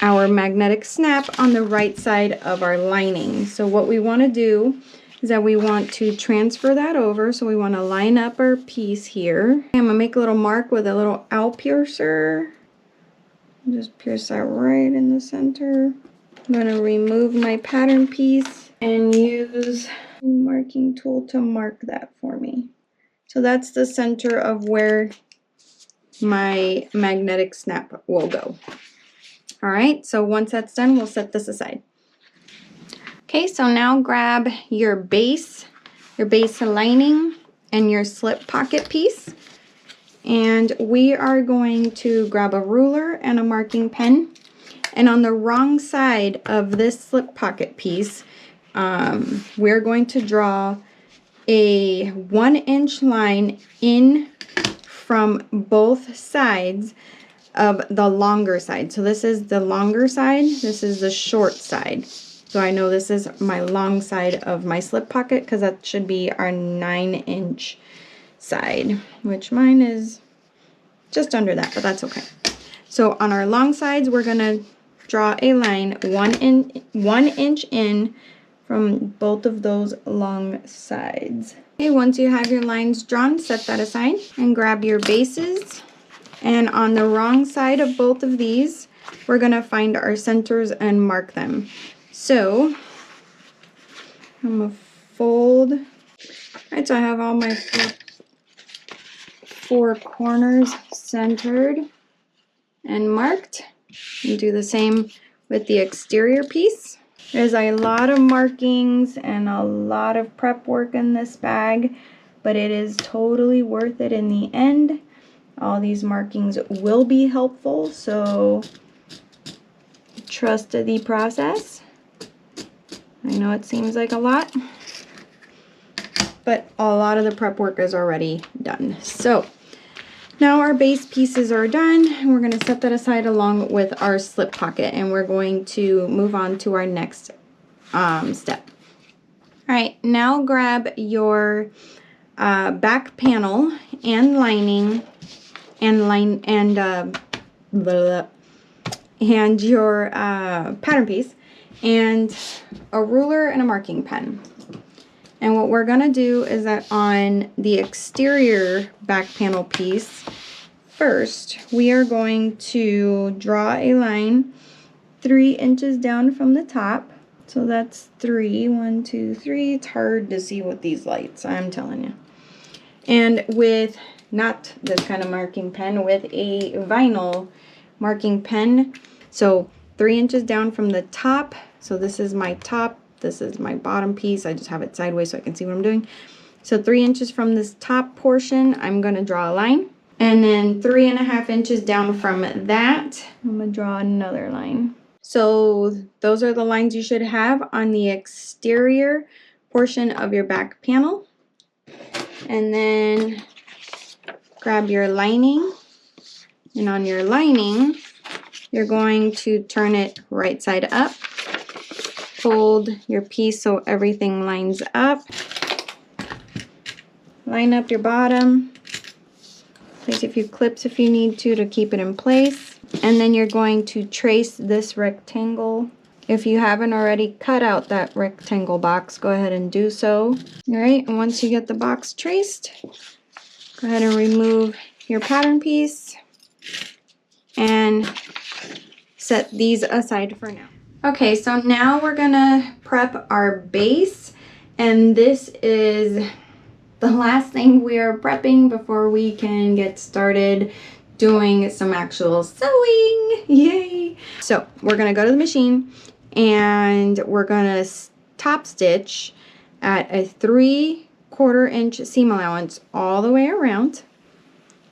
our magnetic snap on the right side of our lining. So what we want to do is that we want to transfer that over. So we want to line up our piece here. I'm going to make a little mark with a little owl piercer. Just pierce that right in the center. I'm going to remove my pattern piece and use the marking tool to mark that for me. So that's the center of where my magnetic snap will go. All right, so once that's done, we'll set this aside. Okay, so now grab your base lining and your slip pocket piece. And we are going to grab a ruler and a marking pen. And on the wrong side of this slip pocket piece, we're going to draw a 1-inch line in from both sides of the longer side. So this is the longer side, this is the short side. So I know this is my long side of my slip pocket because that should be our 9-inch side, which mine is just under that, but that's okay. So on our long sides, we're gonna draw a line 1 inch in from both of those long sides. Okay, once you have your lines drawn, set that aside and grab your bases. And on the wrong side of both of these, we're gonna find our centers and mark them. So I'm gonna fold. All right, so I have all my four corners centered and marked. And do the same with the exterior piece. There's a lot of markings and a lot of prep work in this bag, but it is totally worth it in the end. All these markings will be helpful, so trust the process. I know it seems like a lot, but a lot of the prep work is already done. So now our base pieces are done, and we're going to set that aside along with our slip pocket, and we're going to move on to our next step. All right, now grab your back panel and lining and your pattern piece and a ruler and a marking pen. And what we're going to do is that on the exterior back panel piece, first we are going to draw a line 3 inches down from the top. So that's 3, 1, 2, 3. It's hard to see with these lights, I'm telling you. And with not this kind of marking pen, with a vinyl marking pen. So 3 inches down from the top. So this is my top. This is my bottom piece. I just have it sideways so I can see what I'm doing. So 3 inches from this top portion, I'm going to draw a line. And then 3.5 inches down from that, I'm going to draw another line. So those are the lines you should have on the exterior portion of your back panel. And then grab your lining, and on your lining, you're going to turn it right side up. Fold your piece so everything lines up. Line up your bottom. Place a few clips if you need to keep it in place. And then you're going to trace this rectangle. If you haven't already cut out that rectangle box, go ahead and do so. All right, and once you get the box traced, go ahead and remove your pattern piece and set these aside for now. Okay, so now we're gonna prep our base, and this is the last thing we are prepping before we can get started doing some actual sewing. Yay! So we're gonna go to the machine and we're gonna top stitch at a 3/4 inch seam allowance all the way around,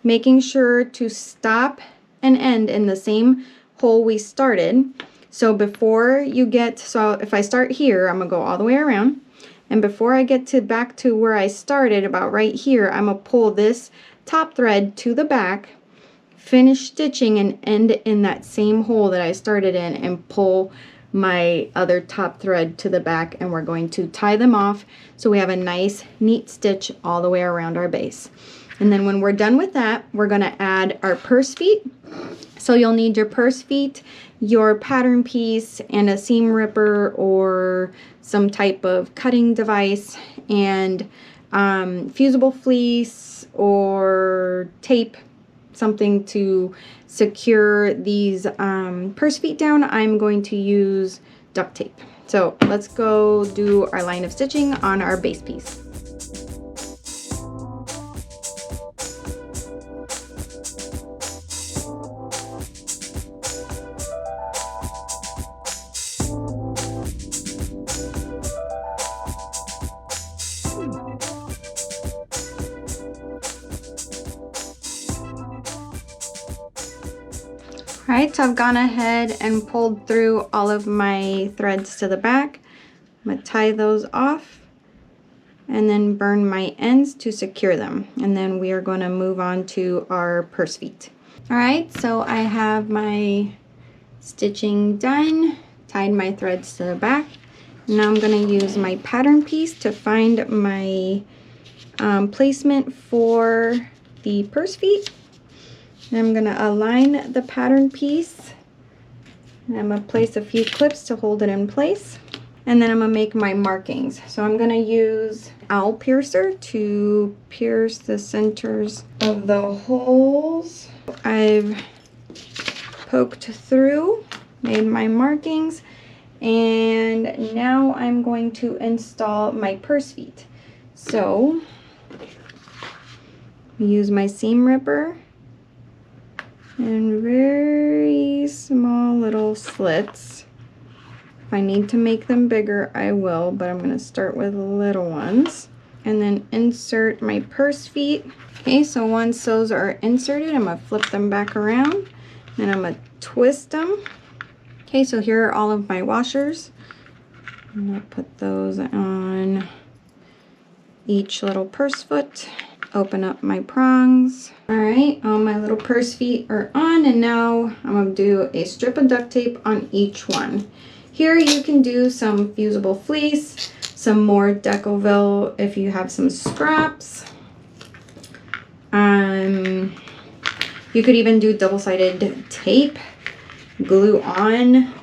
making sure to stop and end in the same hole we started. So before you get, so if I start here, I'm gonna go all the way around, and before I get to back to where I started, about right here, I'm gonna pull this top thread to the back, finish stitching, and end in that same hole that I started in, and pull my other top thread to the back, and we're going to tie them off so we have a nice neat stitch all the way around our base. And then when we're done with that, we're gonna add our purse feet. So you'll need your purse feet, your pattern piece, and a seam ripper or some type of cutting device, and fusible fleece or tape, something to secure these purse feet down. I'm going to use duct tape. So let's go do our line of stitching on our base piece. Alright, so I've gone ahead and pulled through all of my threads to the back. I'm going to tie those off and then burn my ends to secure them. And then we are going to move on to our purse feet. Alright, so I have my stitching done, tied my threads to the back. Now I'm going to use my pattern piece to find my placement for the purse feet. And I'm going to align the pattern piece, and I'm going to place a few clips to hold it in place, and then I'm going to make my markings. So I'm going to use owl piercer to pierce the centers of the holes. I've poked through, made my markings, and now I'm going to install my purse feet. So use my seam ripper and very small little slits. If I need to make them bigger, I will, but I'm going to start with little ones. And then insert my purse feet. Okay, so once those are inserted, I'm going to flip them back around, and I'm going to twist them. Okay, so here are all of my washers. I'm going to put those on each little purse foot. Open up my prongs. All right, all my little purse feet are on, and now I'm going to do a strip of duct tape on each one. Here you can do some fusible fleece, some more Decoville if you have some scraps. You could even do double-sided tape, glue on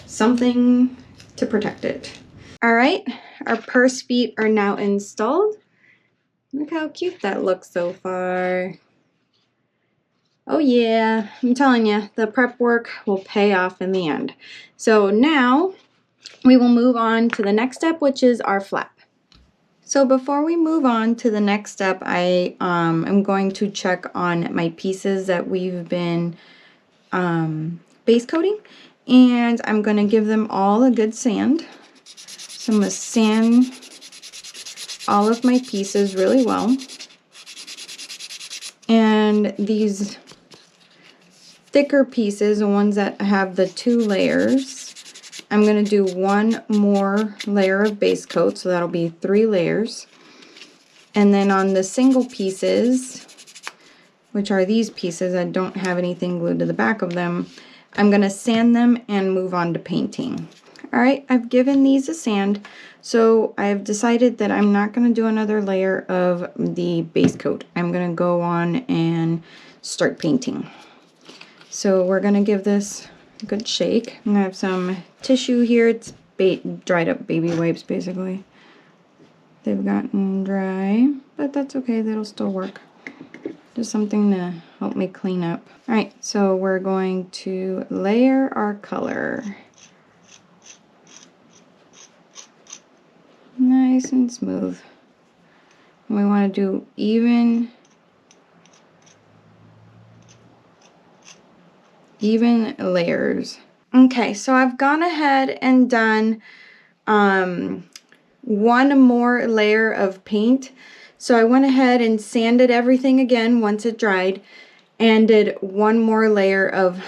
something to protect it. All right, our purse feet are now installed. Look how cute that looks so far. Oh yeah, I'm telling you, the prep work will pay off in the end. So now we will move on to the next step, which is our flap. So before we move on to the next step, I am going to check on my pieces that we've been base coating, and I'm going to give them all a good sand. So I'm going to sand all of my pieces really well. And these thicker pieces, the ones that have the 2 layers, I'm going to do 1 more layer of base coat, so that'll be 3 layers. And then on the single pieces, which are these pieces that don't have anything glued to the back of them, I'm going to sand them and move on to painting. Alright, I've given these a sand, so I've decided that I'm not going to do another layer of the base coat. I'm going to go on and start painting. So we're going to give this a good shake. I have some tissue here. It's dried up baby wipes basically. They've gotten dry, but that's okay, that'll still work. Just something to help me clean up. Alright, so we're going to layer our color. Nice and smooth. And we want to do even layers. Okay, so I've gone ahead and done 1 more layer of paint. So I went ahead and sanded everything again once it dried and did 1 more layer of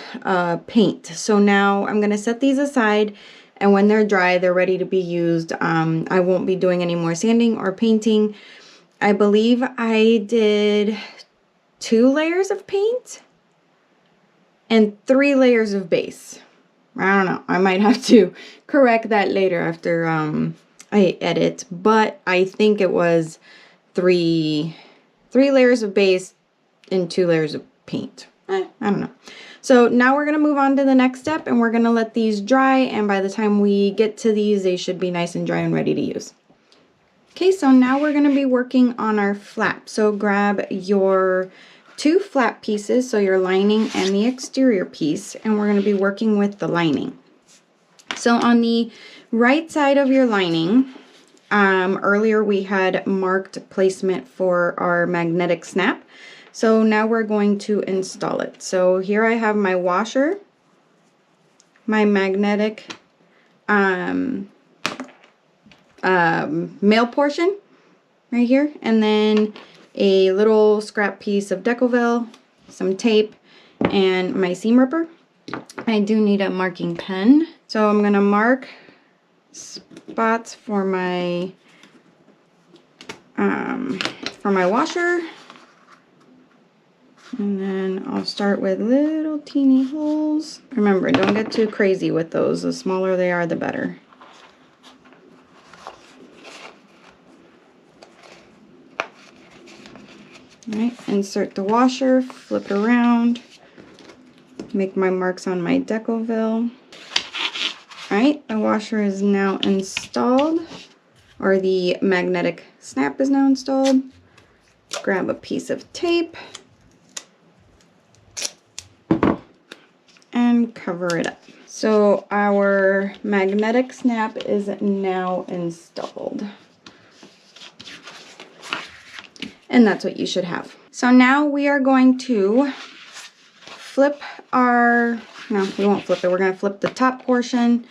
paint. So now I'm going to set these aside, and when they're dry, they're ready to be used. I won't be doing any more sanding or painting. I believe I did 2 layers of paint and 3 layers of base. I don't know. I might have to correct that later after I edit, but I think it was 3 layers of base and 2 layers of paint. I don't know. So now we're going to move on to the next step, and we're going to let these dry, and by the time we get to these, they should be nice and dry and ready to use. Okay, so now we're going to be working on our flap. So grab your 2 flap pieces, so your lining and the exterior piece, and we're going to be working with the lining. So on the right side of your lining, earlier we had marked placement for our magnetic snap. So now we're going to install it. So here I have my washer, my magnetic male portion right here, and then a little scrap piece of Decovil, some tape, and my seam ripper. I do need a marking pen, so I'm gonna mark spots for my washer, and then I'll start with little teeny holes. Remember, don't get too crazy with those. The smaller they are, the better. Alright, insert the washer, flip it around, make my marks on my Decovil. Alright, the washer is now installed, or the magnetic snap is now installed. Grab a piece of tape and cover it up. So our magnetic snap is now installed. And that's what you should have. So now we are going to flip our, no, we won't flip it. We're going to flip the top portion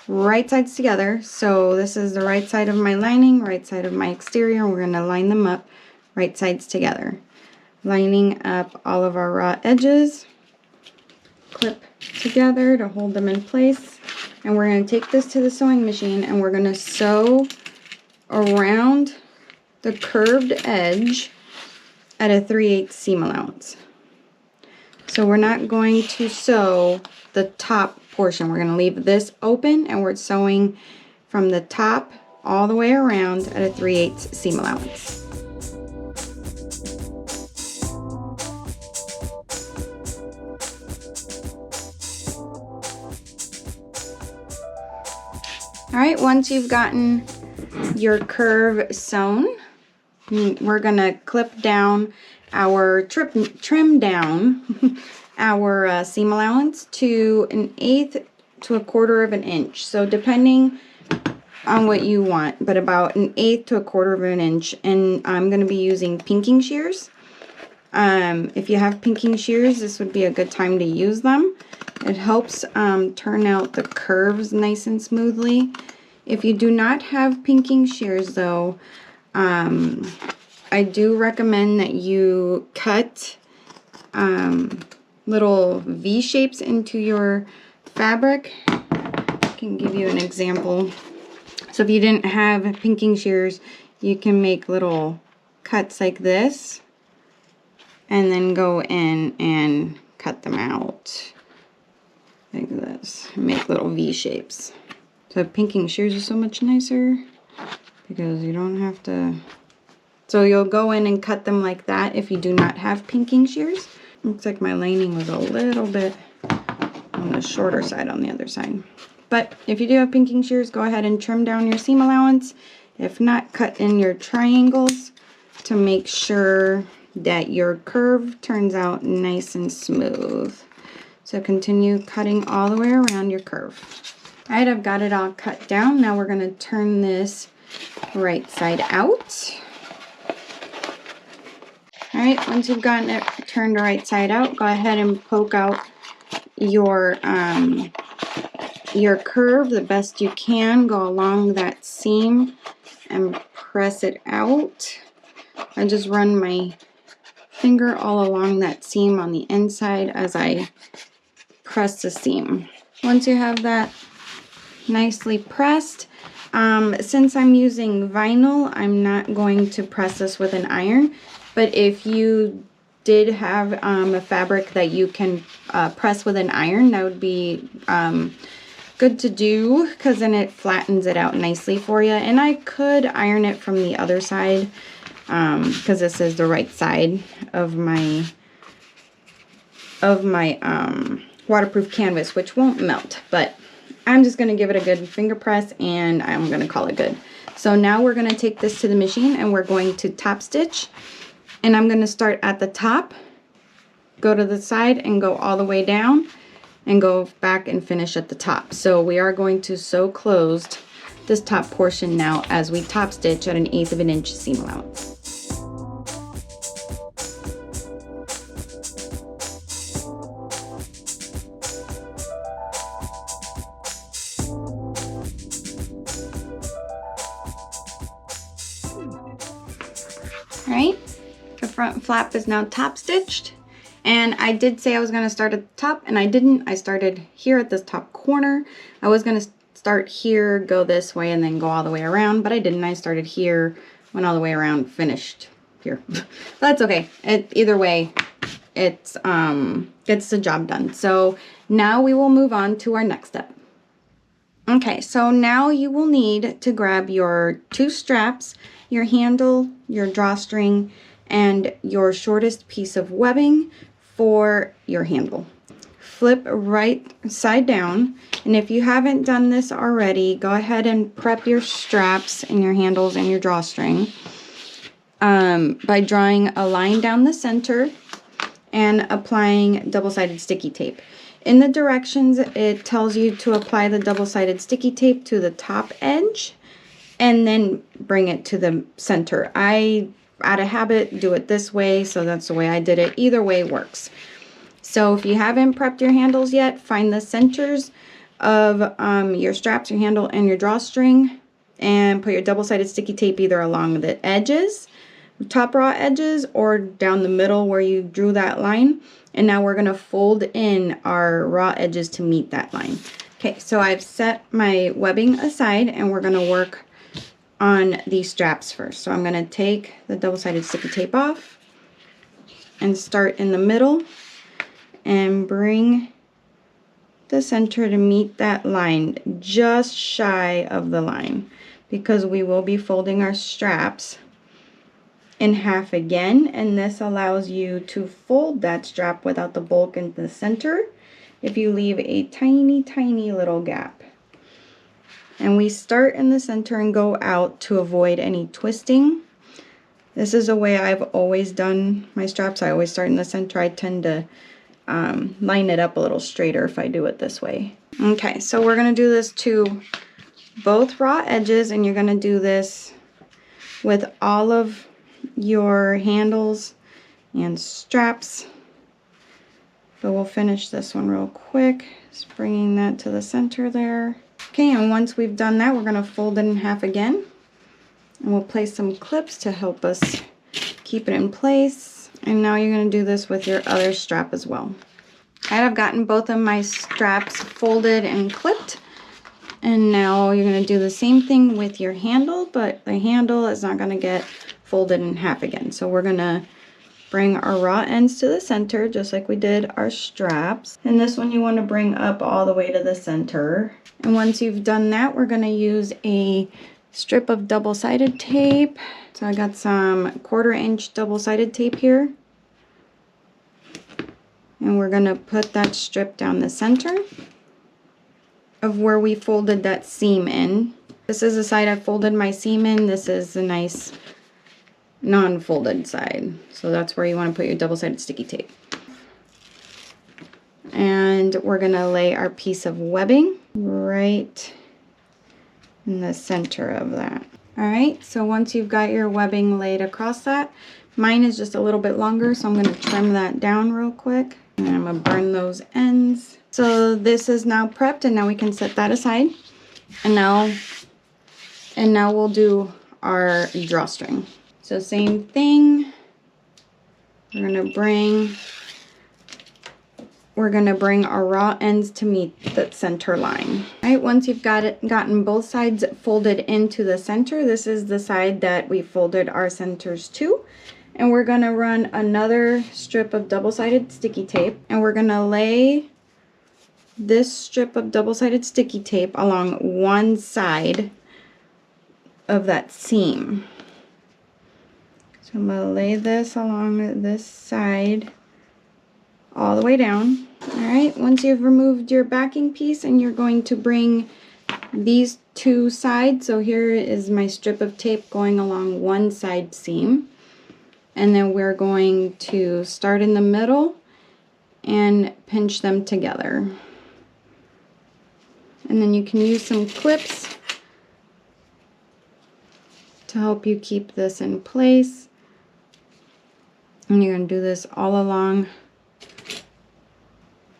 right sides together. So this is the right side of my lining, right side of my exterior. We're going to line them up right sides together. Lining up all of our raw edges. Clip together to hold them in place. And we're going to take this to the sewing machine and we're going to sew around the curved edge at a 3/8 seam allowance. So we're not going to sew the top portion. We're going to leave this open and we're sewing from the top all the way around at a 3/8 seam allowance. Alright, once you've gotten your curve sewn, we're going to clip down our trim down our seam allowance to 1/8 to 1/4 of an inch. So depending on what you want, but about 1/8 to 1/4 of an inch. And I'm going to be using pinking shears. If you have pinking shears, this would be a good time to use them. It helps turn out the curves nice and smoothly. If you do not have pinking shears though, I do recommend that you cut little V shapes into your fabric. I can give you an example. So if you didn't have pinking shears, you can make little cuts like this and then go in and cut them out like this. Make little V shapes. So pinking shears are so much nicer because you don't have to. So you'll go in and cut them like that if you do not have pinking shears. Looks like my lining was a little bit on the shorter side on the other side. But if you do have pinking shears, go ahead and trim down your seam allowance. If not, cut in your triangles to make sure that your curve turns out nice and smooth. So continue cutting all the way around your curve. All right, I've got it all cut down. Now we're going to turn this right side out. All right, once you've gotten it turned right side out, go ahead and poke out your curve the best you can. Go along that seam and press it out. I just run my finger all along that seam on the inside as I press the seam. Once you have that nicely pressed, since I'm using vinyl, I'm not going to press this with an iron, but if you did have a fabric that you can press with an iron, that would be good to do, because then it flattens it out nicely for you. And I could iron it from the other side, because this is the right side of my waterproof canvas, which won't melt, but I'm just going to give it a good finger press and I'm going to call it good. So now we're going to take this to the machine and we're going to top stitch, and I'm going to start at the top, go to the side and go all the way down and go back and finish at the top. So we are going to sew closed this top portion now as we top stitch at 1/8 of an inch seam allowance. All right, the front flap is now top stitched, and I did say I was going to start at the top, and I didn't. I started here at this top corner. I was going to start here, go this way, and then go all the way around, but I didn't. I started here, went all the way around, finished here. That's okay. Either way, it's gets the job done. So now we will move on to our next step. Okay, so now you will need to grab your 2 straps, your handle, your drawstring, and your shortest piece of webbing for your handle. Flip right side down, and if you haven't done this already, go ahead and prep your straps and your handles and your drawstring by drawing a line down the center and applying double-sided sticky tape. In the directions, it tells you to apply the double-sided sticky tape to the top edge and then bring it to the center. I, out of habit, do it this way, so that's the way I did it. Either way works. So if you haven't prepped your handles yet, find the centers of your straps, your handle, and your drawstring, and put your double-sided sticky tape either along the edges, top raw edges, or down the middle where you drew that line. And now we're going to fold in our raw edges to meet that line. Okay, so I've set my webbing aside and we're going to work on these straps first. So I'm going to take the double-sided sticky tape off and start in the middle and bring the center to meet that line, just shy of the line, because we will be folding our straps in half again, and this allows you to fold that strap without the bulk in the center if you leave a tiny little gap. And we start in the center and go out to avoid any twisting. This is a way I've always done my straps. I always start in the center. I tend to line it up a little straighter if I do it this way. Okay, so we're going to do this to both raw edges, and you're going to do this with all of your handles and straps, but we'll finish this one real quick, just bringing that to the center there. Okay, and once we've done that, we're going to fold it in half again, and we'll place some clips to help us keep it in place. And now you're going to do this with your other strap as well. Alright, I've gotten both of my straps folded and clipped. And now you're going to do the same thing with your handle, but the handle is not going to get folded in half again. So we're going to bring our raw ends to the center, just like we did our straps. And this one you want to bring up all the way to the center. And once you've done that, we're going to use a strip of double-sided tape. So I got some 1/4 inch double-sided tape here. And we're going to put that strip down the center of where we folded that seam in. This is the side I folded my seam in. This is the nice non-folded side. So that's where you want to put your double-sided sticky tape. And we're going to lay our piece of webbing right in the center of that. Alright, so once you've got your webbing laid across that, mine is just a little bit longer, so I'm going to trim that down real quick. And I'm going to burn those ends. So this is now prepped, and now we can set that aside. And now we'll do our drawstring. So same thing. We're gonna bring our raw ends to meet the center line. All right, once you've gotten both sides folded into the center, this is the side that we folded our centers to. And we're gonna run another strip of double-sided sticky tape, and we're gonna lay this strip of double-sided sticky tape along one side of that seam. So I'm going to lay this along this side all the way down. Alright, once you've removed your backing piece, and you're going to bring these two sides, so here is my strip of tape going along one side seam, and then we're going to start in the middle and pinch them together. And then you can use some clips to help you keep this in place. And you're going to do this all along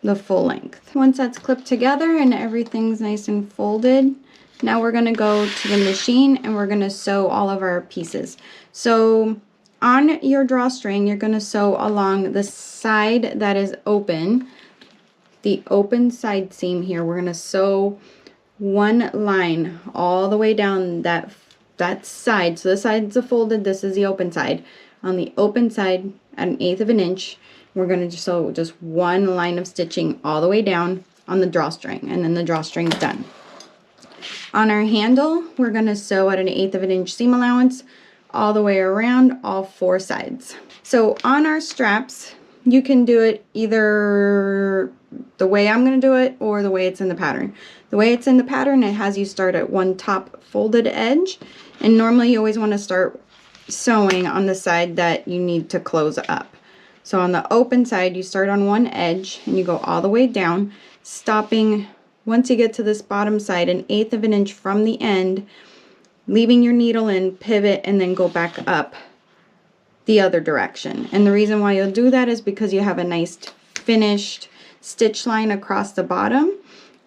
the full length. Once that's clipped together and everything's nice and folded, now we're going to go to the machine and we're going to sew all of our pieces. So on your drawstring, you're going to sew along the side that is open. The open side seam here, we're going to sew one line all the way down that side. So this side's a folded, this is the open side. On the open side at 1/8 of an inch, we're going to sew just one line of stitching all the way down on the drawstring, and then the drawstring's done. On our handle, we're going to sew at 1/8 of an inch seam allowance all the way around all four sides. So on our straps, you can do it either the way I'm going to do it or the way it's in the pattern. The way it's in the pattern, it has you start at one top folded edge, and normally you always want to start sewing on the side that you need to close up. So on the open side, you start on one edge and you go all the way down, stopping once you get to this bottom side 1/8 of an inch from the end, leaving your needle in, pivot, and then go back up the other direction. And the reason why you'll do that is because you have a nice finished stitch line across the bottom.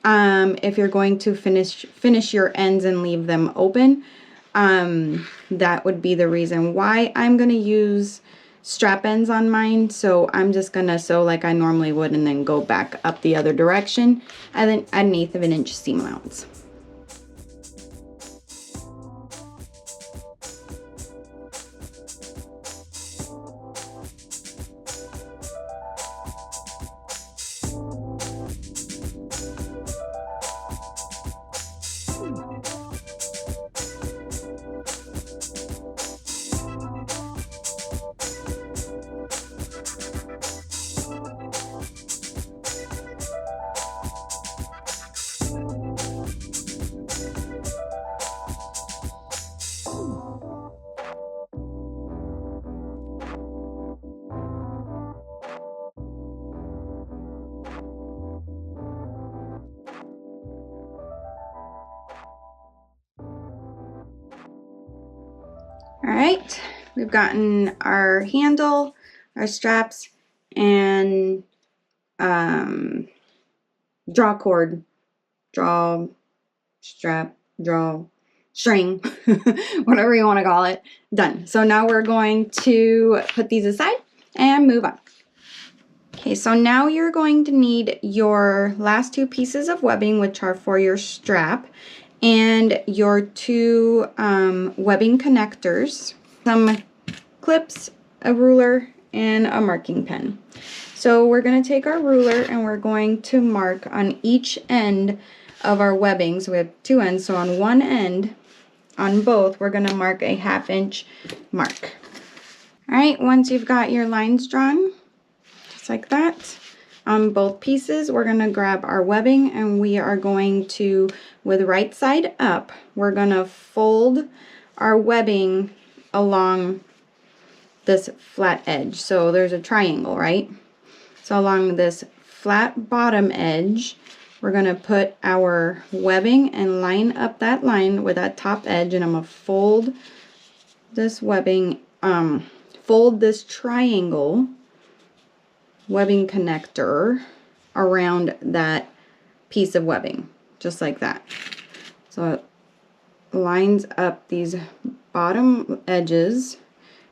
If you're going to finish your ends and leave them open, that would be the reason why. I'm going to use strap ends on mine, so I'm just going to sew like I normally would and then go back up the other direction and then at 1/8 of an inch seam allowance. Alright, we've gotten our handle, our straps, and draw cord, draw strap, draw string, whatever you want to call it, done. So now we're going to put these aside and move on. Okay, so now you're going to need your last two pieces of webbing, which are for your strap, and your two webbing connectors, some clips, a ruler, and a marking pen. So we're going to take our ruler and we're going to mark on each end of our webbing. So we have two ends, so on one end, on both, we're going to mark a 1/2 inch mark. All right, once you've got your lines drawn, just like that, on both pieces, we're going to grab our webbing and we are going to, with right side up, we're going to fold our webbing along this flat edge. So there's a triangle, right? So along this flat bottom edge, we're going to put our webbing and line up that line with that top edge, and I'm going to fold this webbing, fold this triangle webbing connector around that piece of webbing, just like that. So it lines up these bottom edges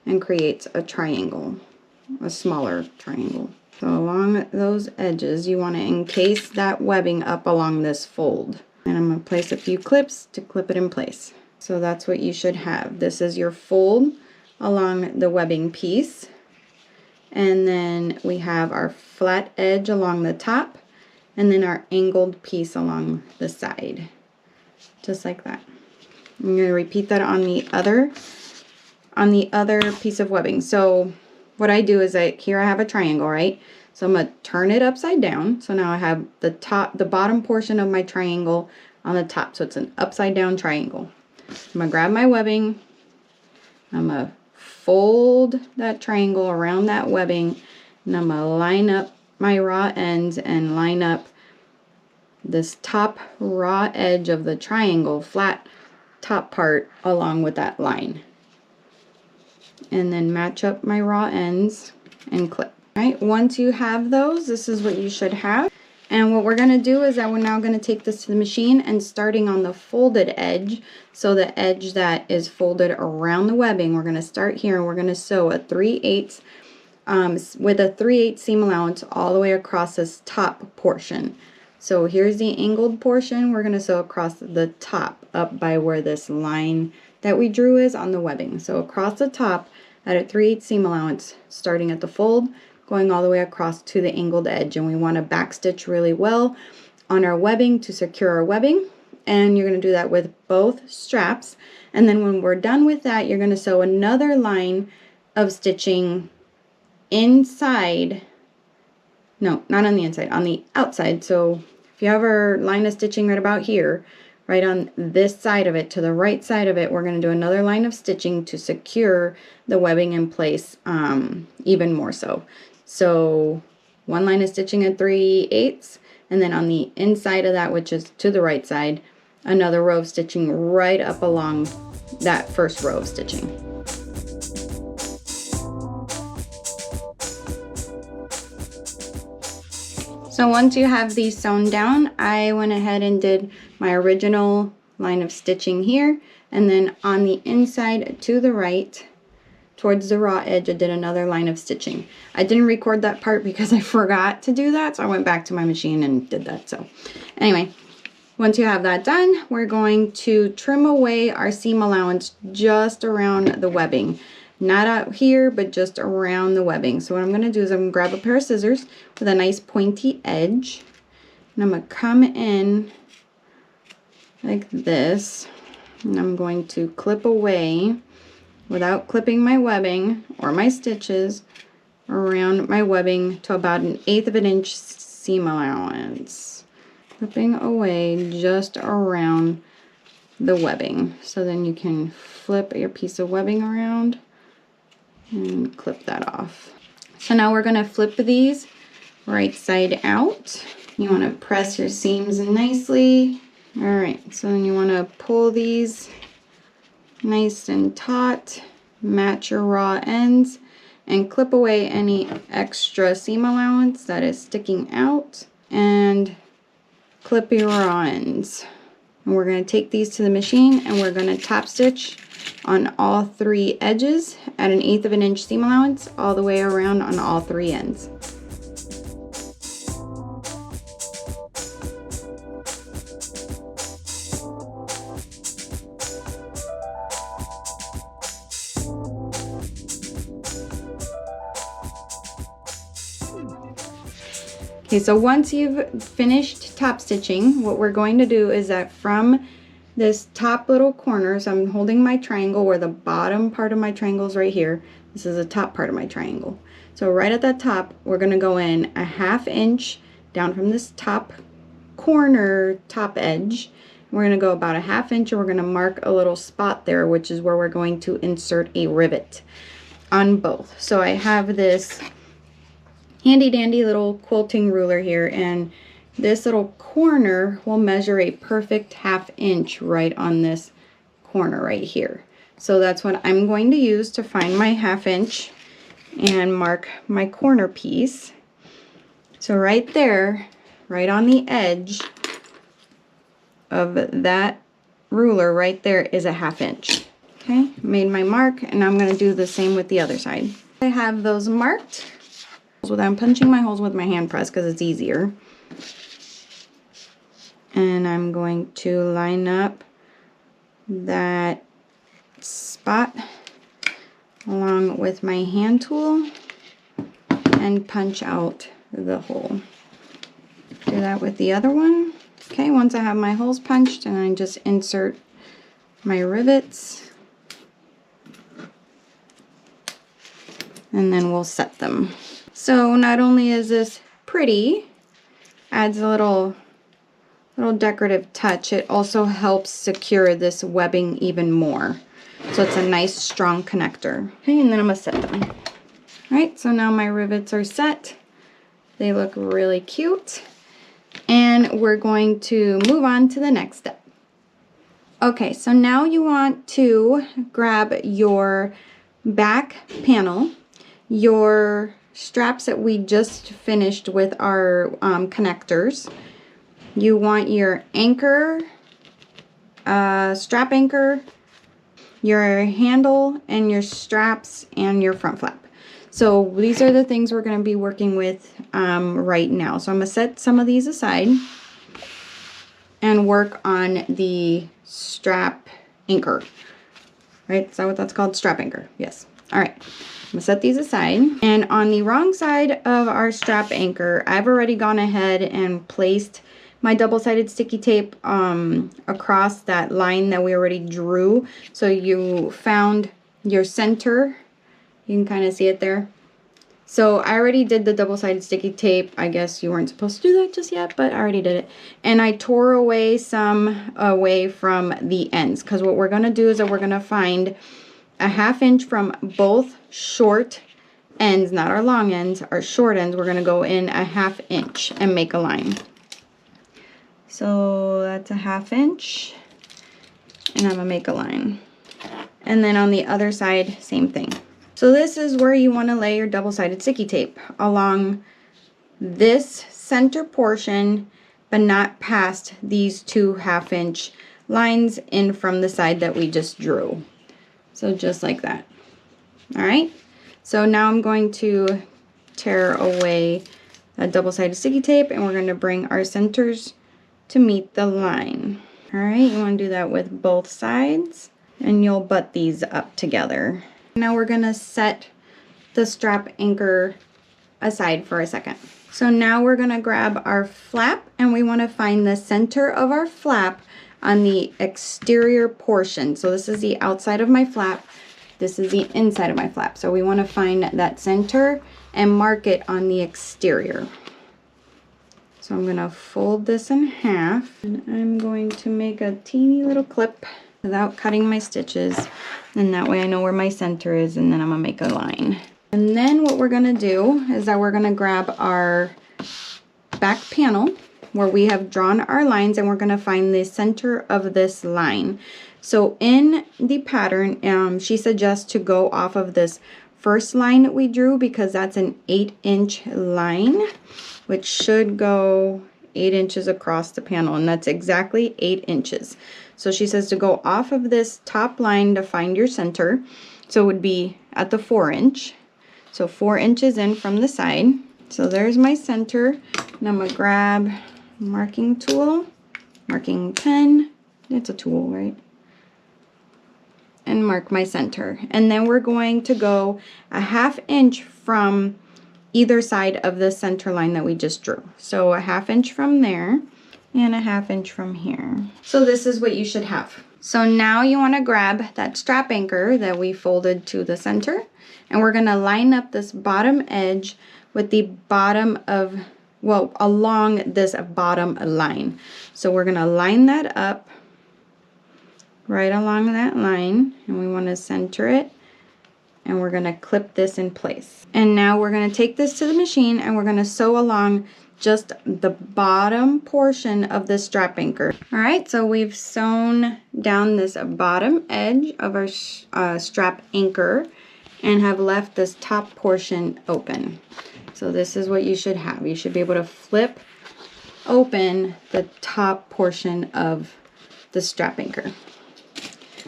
and creates a triangle, a smaller triangle. So along those edges, you want to encase that webbing up along this fold. And I'm going to place a few clips to clip it in place. So that's what you should have. This is your fold along the webbing piece. And then we have our flat edge along the top, and then our angled piece along the side. Just like that. I'm going to repeat that on the other piece of webbing. So what I do is here I have a triangle, right? So I'm going to turn it upside down. So now I have the bottom portion of my triangle on the top. So it's an upside down triangle. I'm going to grab my webbing. I'm going to fold that triangle around that webbing, and I'm going to line up my raw ends and line up this top raw edge of the triangle, flat top part, along with that line. And then match up my raw ends and clip. All right, once you have those, this is what you should have. And what we're going to do is that we're now going to take this to the machine, and starting on the folded edge, so the edge that is folded around the webbing, we're going to start here and we're going to sew a 3/8 with a 3/8 seam allowance all the way across this top portion. So here's the angled portion. We're going to sew across the top up by where this line that we drew is on the webbing. So across the top at a 3/8 seam allowance, starting at the fold, going all the way across to the angled edge. And we want to backstitch really well on our webbing to secure our webbing. And you're going to do that with both straps. And then when we're done with that, you're going to sew another line of stitching inside. No, not on the inside, on the outside. So if you have our line of stitching right about here, right on this side of it, to the right side of it, we're going to do another line of stitching to secure the webbing in place even more so. So one line of stitching at 3/8, and then on the inside of that, which is to the right side, another row of stitching right up along that first row of stitching. So once you have these sewn down, I went ahead and did my original line of stitching here, and then on the inside to the right towards the raw edge, I did another line of stitching. I didn't record that part because I forgot to do that, so I went back to my machine and did that. So anyway, once you have that done, we're going to trim away our seam allowance just around the webbing. Not out here, but just around the webbing. So what I'm going to do is I'm going to grab a pair of scissors with a nice pointy edge, and I'm going to come in like this, and I'm going to clip away without clipping my webbing or my stitches around my webbing to about 1/8 of an inch seam allowance. Clipping away just around the webbing. So then you can flip your piece of webbing around and clip that off. So now we're going to flip these right side out. You want to press your seams nicely. All right, so then you want to pull these nice and taut, match your raw ends, and clip away any extra seam allowance that is sticking out, and clip your raw ends. And we're going to take these to the machine, and we're going to top stitch on all 3 edges at 1/8 of an inch seam allowance all the way around on all 3 ends. Okay, so once you've finished top stitching, what we're going to do is that from this top little corner, so I'm holding my triangle where the bottom part of my triangle is right here. This is the top part of my triangle. So right at that top, we're gonna go in a 1/2 inch down from this top corner, top edge. We're gonna go about a 1/2 inch and we're gonna mark a little spot there, which is where we're going to insert a rivet on both. So I have this handy dandy little quilting ruler here, and this little corner will measure a perfect 1/2 inch right on this corner right here. So that's what I'm going to use to find my 1/2 inch and mark my corner piece. So right there, right on the edge of that ruler right there is a 1/2 inch. Okay, made my mark, and I'm going to do the same with the other side. I have those marked. I'm punching my holes with my hand press because it's easier. And I'm going to line up that spot along with my hand tool and punch out the hole. Do that with the other one. Okay, once I have my holes punched, and I just insert my rivets, and then we'll set them. So not only is this pretty, adds a little decorative touch, it also helps secure this webbing even more. So it's a nice strong connector. Okay, and then I'm gonna set them. All right, so now my rivets are set. They look really cute. And we're going to move on to the next step. Okay, so now you want to grab your back panel, your straps that we just finished with our connectors. You want your anchor, strap anchor, your handle, and your straps, and your front flap. So these are the things we're going to be working with right now. So I'm going to set some of these aside and work on the strap anchor. Right? Is that what that's called? Strap anchor. Yes. All right. I'm going to set these aside. And on the wrong side of our strap anchor, I've already gone ahead and placed my double-sided sticky tape across that line that we already drew. So you found your center. You can kind of see it there. So I already did the double-sided sticky tape. I guess you weren't supposed to do that just yet, but I already did it. And I tore away some away from the ends, because what we're going to do is that we're going to find a 1/2 inch from both short ends, not our long ends, our short ends. We're going to go in a 1/2 inch and make a line. So that's a 1/2 inch, and I'm going to make a line. And then on the other side, same thing. So this is where you want to lay your double-sided sticky tape, along this center portion, but not past these two 1/2 inch lines in from the side that we just drew. So just like that. All right. So now I'm going to tear away that double-sided sticky tape, and we're going to bring our centers to meet the line. All right. You want to do that with both sides, and you'll butt these up together. Now we're going to set the strap anchor aside for a second. So now we're going to grab our flap, and we want to find the center of our flap on the exterior portion. So this is the outside of my flap. This is the inside of my flap. So we want to find that center and mark it on the exterior. So I'm going to fold this in half, and I'm going to make a teeny little clip without cutting my stitches. And that way I know where my center is, and then I'm going to make a line. And then what we're going to do is that we're going to grab our back panel where we have drawn our lines, and we're going to find the center of this line. So in the pattern, she suggests to go off of this first line that we drew, because that's an 8-inch line, which should go 8 inches across the panel, and that's exactly 8 inches. So she says to go off of this top line to find your center. So it would be at the 4 inch. So 4 inches in from the side. So there's my center, and I'm going to grab a marking tool, marking pen, it's a tool, right? And mark my center. And then we're going to go a 1/2 inch from either side of the center line that we just drew. So a 1/2 inch from there and a 1/2 inch from here. So this is what you should have. So now you want to grab that strap anchor that we folded to the center, and we're going to line up this bottom edge with the bottom of, well, along this bottom line. So we're going to line that up right along that line, and we want to center it, and we're going to clip this in place. And now we're going to take this to the machine, and we're going to sew along just the bottom portion of the strap anchor. All right, so we've sewn down this bottom edge of our strap anchor and have left this top portion open. So this is what you should have. You should be able to flip open the top portion of the strap anchor.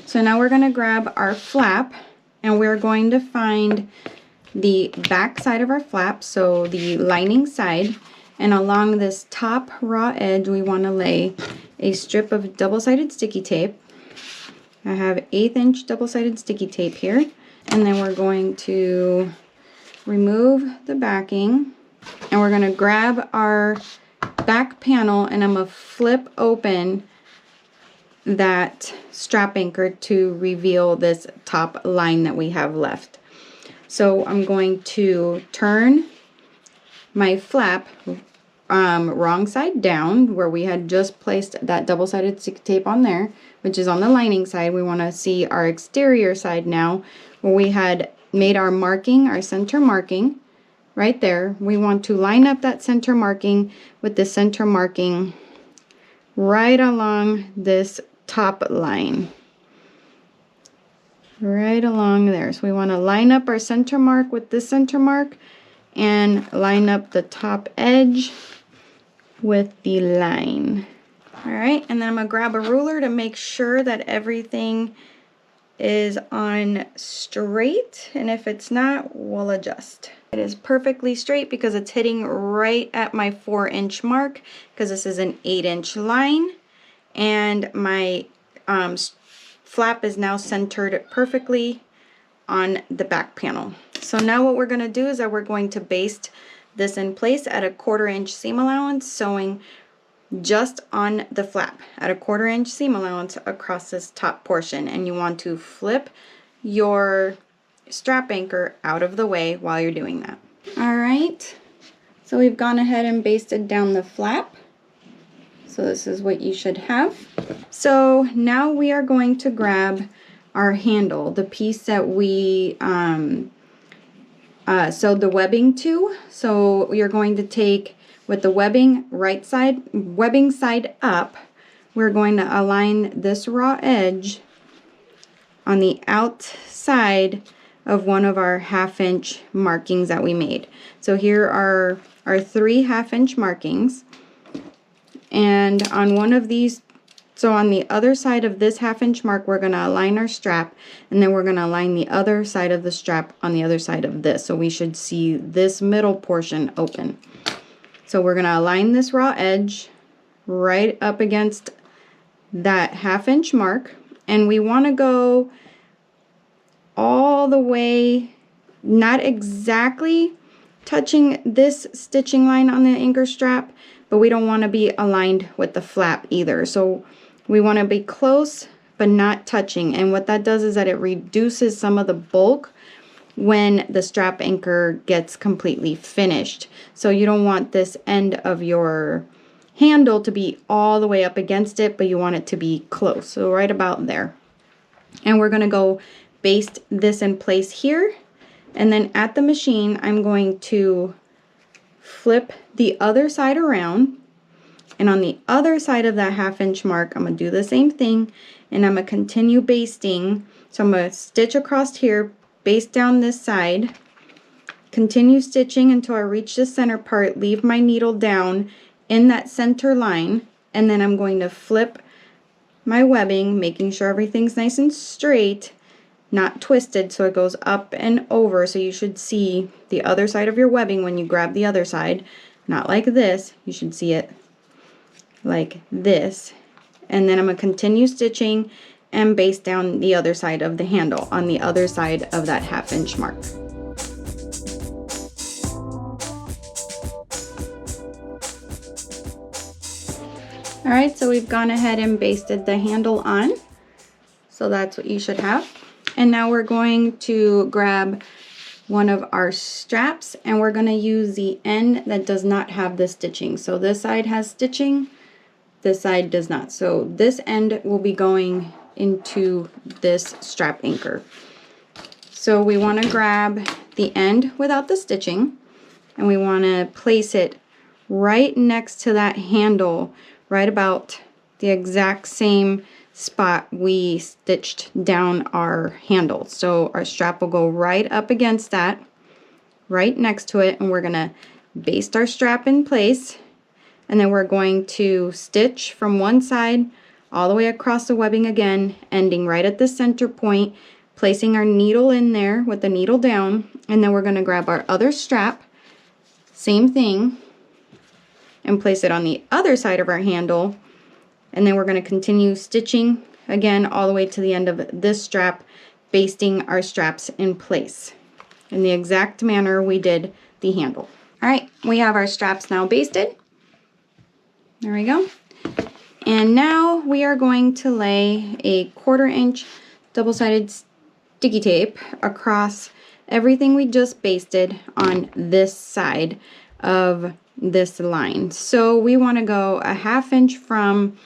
So now we're going to grab our flap, and we're going to find the back side of our flap, so the lining side, and along this top raw edge we want to lay a strip of double-sided sticky tape. I have 1/8 inch double-sided sticky tape here, and then we're going to remove the backing, and we're going to grab our back panel, and I'm going to flip open that strap anchor to reveal this top line that we have left. So I'm going to turn my flap wrong side down, where we had just placed that double-sided sticky tape on there, which is on the lining side. We want to see our exterior side now, where we had made our marking, our center marking right there. We want to line up that center marking with the center marking right along this top line, right along there. So we want to line up our center mark with this center mark and line up the top edge with the line. All right, and then I'm gonna grab a ruler to make sure that everything is on straight, and if it's not, we'll adjust. It is perfectly straight because it's hitting right at my 4-inch mark, because this is an 8-inch line, and my flap is now centered perfectly on the back panel. So now what we're going to do is that we're going to baste this in place at a 1/4 inch seam allowance, sewing just on the flap at a 1/4 inch seam allowance across this top portion, and you want to flip your strap anchor out of the way while you're doing that. All right, so we've gone ahead and basted down the flap. So this is what you should have. So now we are going to grab our handle, the piece that we sewed the webbing to. So you're going to take, with the webbing side up, we're going to align this raw edge on the outside of one of our 1/2 inch markings that we made. So here are our 3 1/2 inch markings, and on one of these, so on the other side of this 1/2 inch mark, we're going to align our strap, and then we're going to align the other side of the strap on the other side of this. So we should see this middle portion open. So we're going to align this raw edge right up against that 1/2 inch mark, and we want to go all the way, not exactly touching this stitching line on the anchor strap, but we don't want to be aligned with the flap either. So we want to be close but not touching, and what that does is that it reduces some of the bulk when the strap anchor gets completely finished. So you don't want this end of your handle to be all the way up against it, but you want it to be close, so right about there. And we're going to go baste this in place here, and then at the machine I'm going to flip the other side around, and on the other side of that 1/2 inch mark I'm going to do the same thing, and I'm going to continue basting. So I'm going to stitch across here, baste down this side, continue stitching until I reach the center part, leave my needle down in that center line, and then I'm going to flip my webbing, making sure everything's nice and straight, not twisted, so it goes up and over. So you should see the other side of your webbing when you grab the other side, not like this. You should see it like this. And then I'm going to continue stitching and baste down the other side of the handle on the other side of that 1/2 inch mark. All right, so we've gone ahead and basted the handle on. So that's what you should have. And now we're going to grab one of our straps and we're going to use the end that does not have the stitching. So this side has stitching, this side does not. So this end will be going into this strap anchor. So we want to grab the end without the stitching and we want to place it right next to that handle, right about the exact same spot we stitched down our handle. So our strap will go right up against that, right next to it, and we're gonna baste our strap in place, and then we're going to stitch from one side all the way across the webbing again, ending right at the center point, placing our needle in there with the needle down, and then we're gonna grab our other strap, same thing, and place it on the other side of our handle. And then we're going to continue stitching again all the way to the end of this strap, basting our straps in place in the exact manner we did the handle. All right, we have our straps now basted. There we go. And now we are going to lay a 1/4 inch double-sided sticky tape across everything we just basted on this side of this line. So we want to go a 1/2 inch from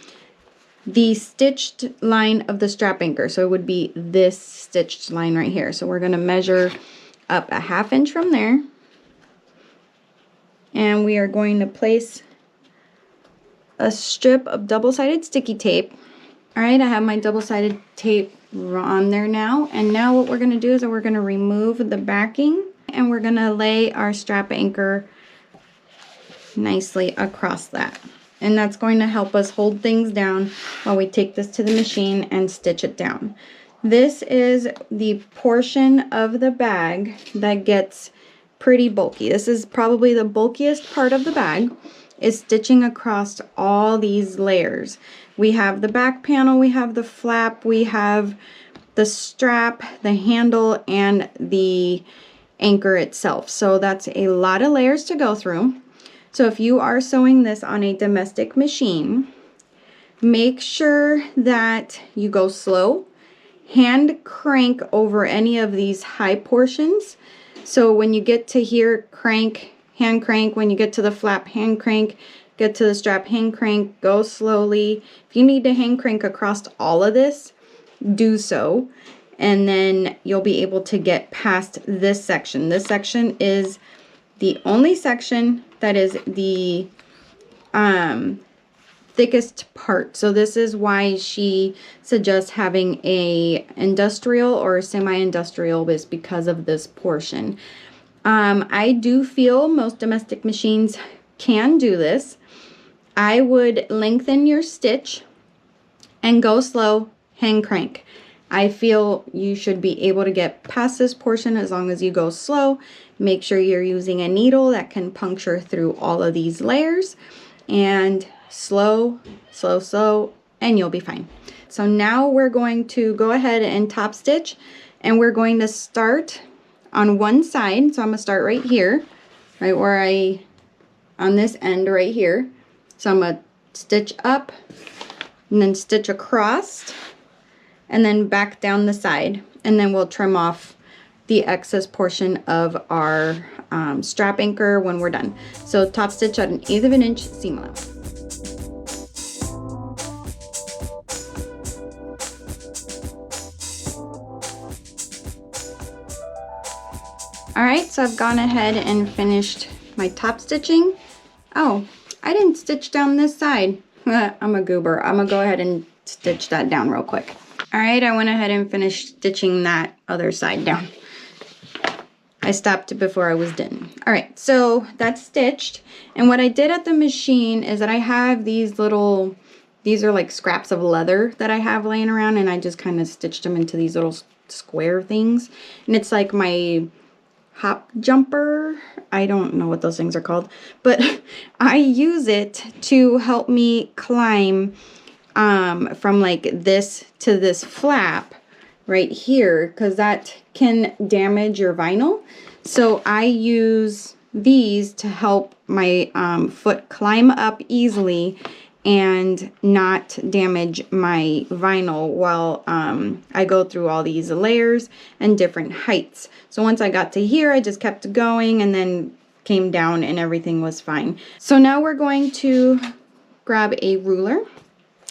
the stitched line of the strap anchor. So it would be this stitched line right here. So we're going to measure up a 1/2 inch from there. And we are going to place a strip of double-sided sticky tape. All right, I have my double-sided tape on there now. And now what we're going to do is that we're going to remove the backing and we're going to lay our strap anchor nicely across that. And that's going to help us hold things down while we take this to the machine and stitch it down. This is the portion of the bag that gets pretty bulky. This is probably the bulkiest part of the bag, is stitching across all these layers. We have the back panel, we have the flap, we have the strap, the handle, and the anchor itself. So that's a lot of layers to go through. So if you are sewing this on a domestic machine, make sure that you go slow, hand crank over any of these high portions. So when you get to here, crank, hand crank. When you get to the flap, hand crank. Get to the strap, hand crank, go slowly. If you need to hand crank across all of this, do so. And then you'll be able to get past this section. This section is the only section that is the thickest part. So this is why she suggests having a industrial or semi-industrial, is because of this portion. I do feel most domestic machines can do this. I would lengthen your stitch and go slow, hand crank. I feel you should be able to get past this portion as long as you go slow. Make sure you're using a needle that can puncture through all of these layers, and slow, slow, slow, and you'll be fine. So now we're going to go ahead and top stitch, and we're going to start on one side. So I'm gonna start right here, right where on this end right here. So I'm gonna stitch up and then stitch across and then back down the side, and then we'll trim off the excess portion of our strap anchor when we're done. So top stitch at 1/8 of an inch seam allowance. All right, so I've gone ahead and finished my top stitching. Oh, I didn't stitch down this side. I'm a goober. I'm gonna go ahead and stitch that down real quick. All right, I went ahead and finished stitching that other side down. I stopped before I was done. All right, so that's stitched. And what I did at the machine is that I have these little, these are like scraps of leather that I have laying around, and I just kind of stitched them into these little square things. And it's like my hop jumper. I don't know what those things are called, but I use it to help me climb from like this to this flap right here, because that can damage your vinyl. So I use these to help my foot climb up easily and not damage my vinyl while I go through all these layers and different heights. So once I got to here, I just kept going and then came down and everything was fine. So now we're going to grab a ruler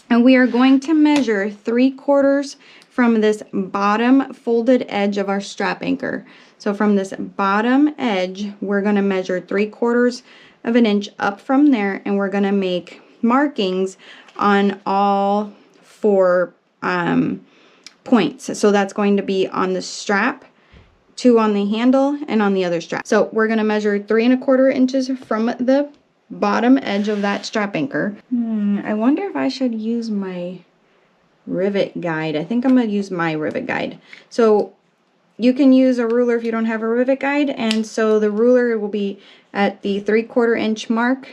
and we are going to measure 3/4 from this bottom folded edge of our strap anchor. So from this bottom edge, we're going to measure 3/4 of an inch up from there, and we're going to make markings on all 4 points. So that's going to be on the strap, 2 on the handle, and on the other strap. So we're going to measure 3¼ inches from the bottom edge of that strap anchor. I wonder if I should use my rivet guide. I think I'm going to use my rivet guide. So you can use a ruler if you don't have a rivet guide, and so the ruler will be at the 3/4 inch mark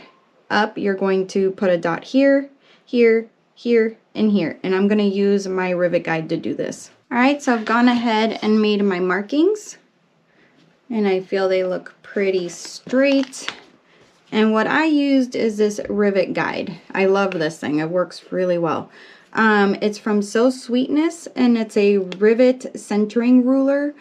up. You're going to put a dot here, here, here, and here, and I'm going to use my rivet guide to do this. Alright, so I've gone ahead and made my markings, and I feel they look pretty straight. And what I used is this rivet guide. I love this thing. It works really well. It's from So Sweetness, and it's a rivet centering ruler,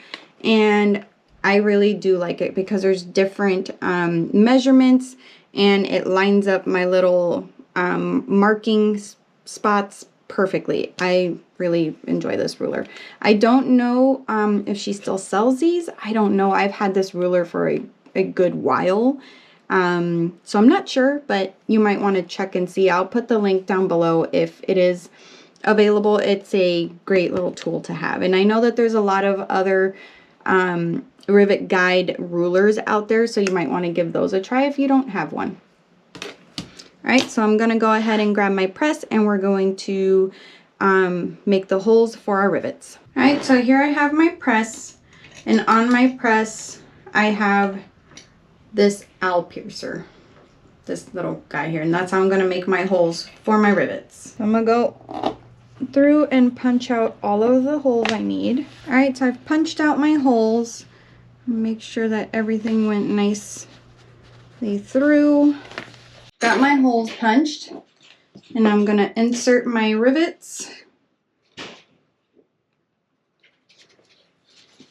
and I really do like it because there's different measurements, and it lines up my little marking spots perfectly. I really enjoy this ruler. I don't know if she still sells these. I don't know. I've had this ruler for a good while. So I'm not sure, but you might want to check and see. I'll put the link down below if it is available. It's a great little tool to have. And I know that there's a lot of other rivet guide rulers out there, so you might want to give those a try if you don't have one. All right, so I'm going to go ahead and grab my press, and we're going to make the holes for our rivets. All right, so here I have my press, and on my press I have this owl piercer, this little guy here, and that's how I'm going to make my holes for my rivets. So I'm going to go through and punch out all of the holes I need. All right, so I've punched out my holes. Make sure that everything went nicely through. Got my holes punched, and I'm going to insert my rivets.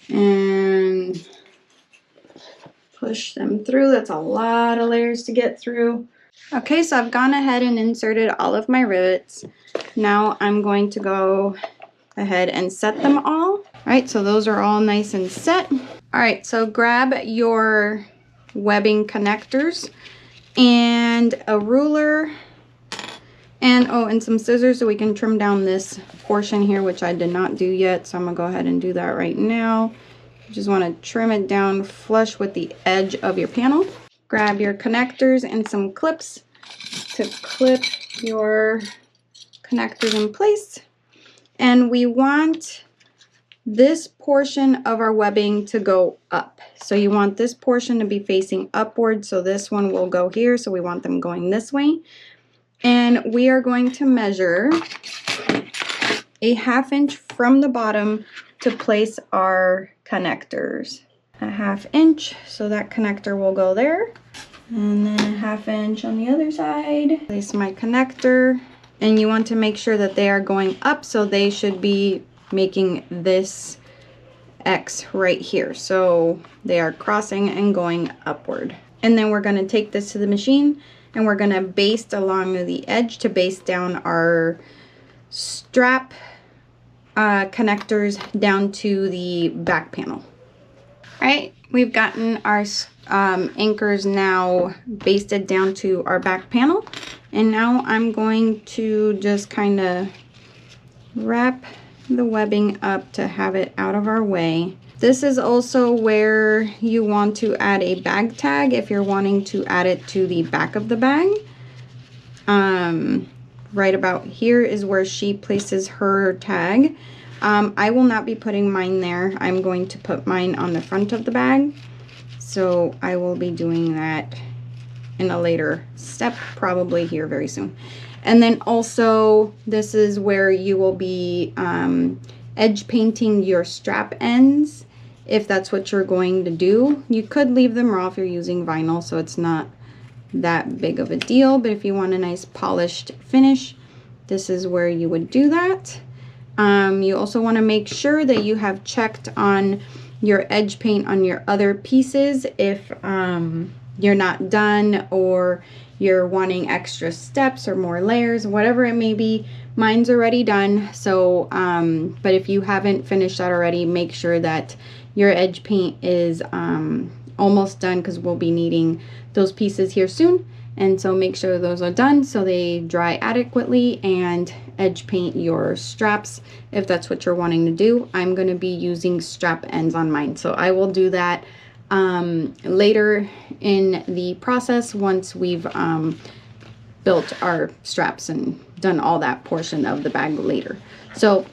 And push them through. That's a lot of layers to get through. Okay, so I've gone ahead and inserted all of my rivets. Now I'm going to go ahead and set them all. All right, so those are all nice and set. All right, so grab your webbing connectors and a ruler and some scissors so we can trim down this portion here, which I did not do yet. So I'm gonna go ahead and do that right now. You just want to trim it down flush with the edge of your panel. Grab your connectors and some clips to clip your connectors in place. And we want this portion of our webbing to go up. So you want this portion to be facing upward. So this one will go here. So we want them going this way. And we are going to measure a 1/2 inch from the bottom to place our connectors. A 1/2 inch, so that connector will go there. And then a 1/2 inch on the other side. Place my connector, and you want to make sure that they are going up, so they should be making this X right here. So they are crossing and going upward. And then we're going to take this to the machine, and we're going to baste along the edge to baste down our strap connectors down to the back panel. All right, we've gotten our anchors now basted down to our back panel, and now I'm going to just kind of wrap the webbing up to have it out of our way. This is also where you want to add a bag tag if you're wanting to add it to the back of the bag. Right about here is where she places her tag. I will not be putting mine there. I'm going to put mine on the front of the bag. So I will be doing that in a later step, probably here very soon. And then also, this is where you will be edge painting your strap ends, if that's what you're going to do. You could leave them raw if you're using vinyl, so it's not that big of a deal, but if you want a nice polished finish, this is where you would do that. You also want to make sure that you have checked on your edge paint on your other pieces if you're not done or you're wanting extra steps or more layers, whatever it may be. Mine's already done, so but if you haven't finished that already, make sure that your edge paint is almost done, because we'll be needing those pieces here soon. And so make sure those are done so they dry adequately, and edge paint your straps if that's what you're wanting to do. I'm going to be using strap ends on mine, so I will do that later in the process once we've built our straps and done all that portion of the bag later. So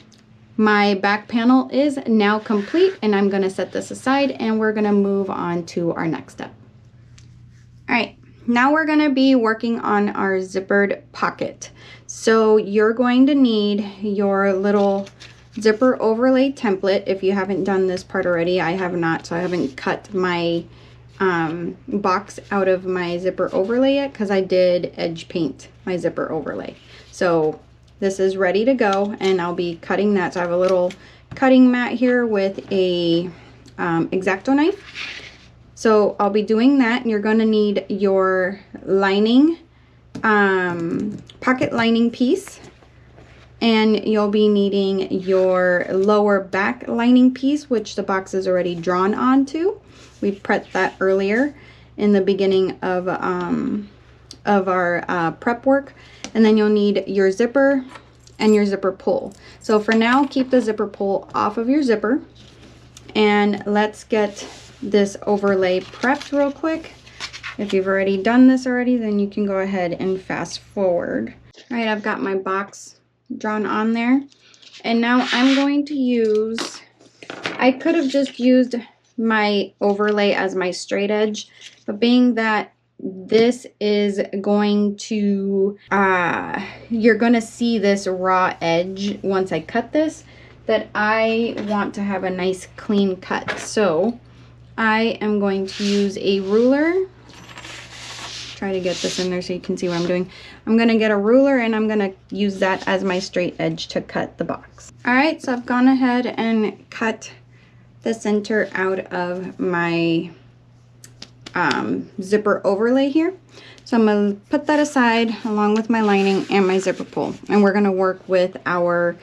my back panel is now complete, and I'm going to set this aside and we're going to move on to our next step. All right. Now we're going to be working on our zippered pocket. So you're going to need your little zipper overlay template. If you haven't done this part already, I have not, so I haven't cut my box out of my zipper overlay yet, because I did edge paint my zipper overlay. So this is ready to go, and I'll be cutting that. So I have a little cutting mat here with a X-Acto knife. So I'll be doing that. You're going to need your lining, pocket lining piece, and you'll be needing your lower back lining piece, which the box is already drawn onto. We prepped that earlier in the beginning of our prep work. And then you'll need your zipper and your zipper pull. So for now, keep the zipper pull off of your zipper, and let's get this overlay prepped real quick. If you've already done this already, then you can go ahead and fast forward. All right, I've got my box drawn on there, and now I'm going to use, I could have just used my overlay as my straight edge, but being that this is going to, you're going to see this raw edge once I cut this, that I want to have a nice clean cut. So I am going to use a ruler. Try to get this in there so you can see what I'm doing. I'm going to get a ruler, and I'm going to use that as my straight edge to cut the box. All right, so I've gone ahead and cut the center out of my zipper overlay here. So I'm going to put that aside along with my lining and my zipper pull. And we're going to work with our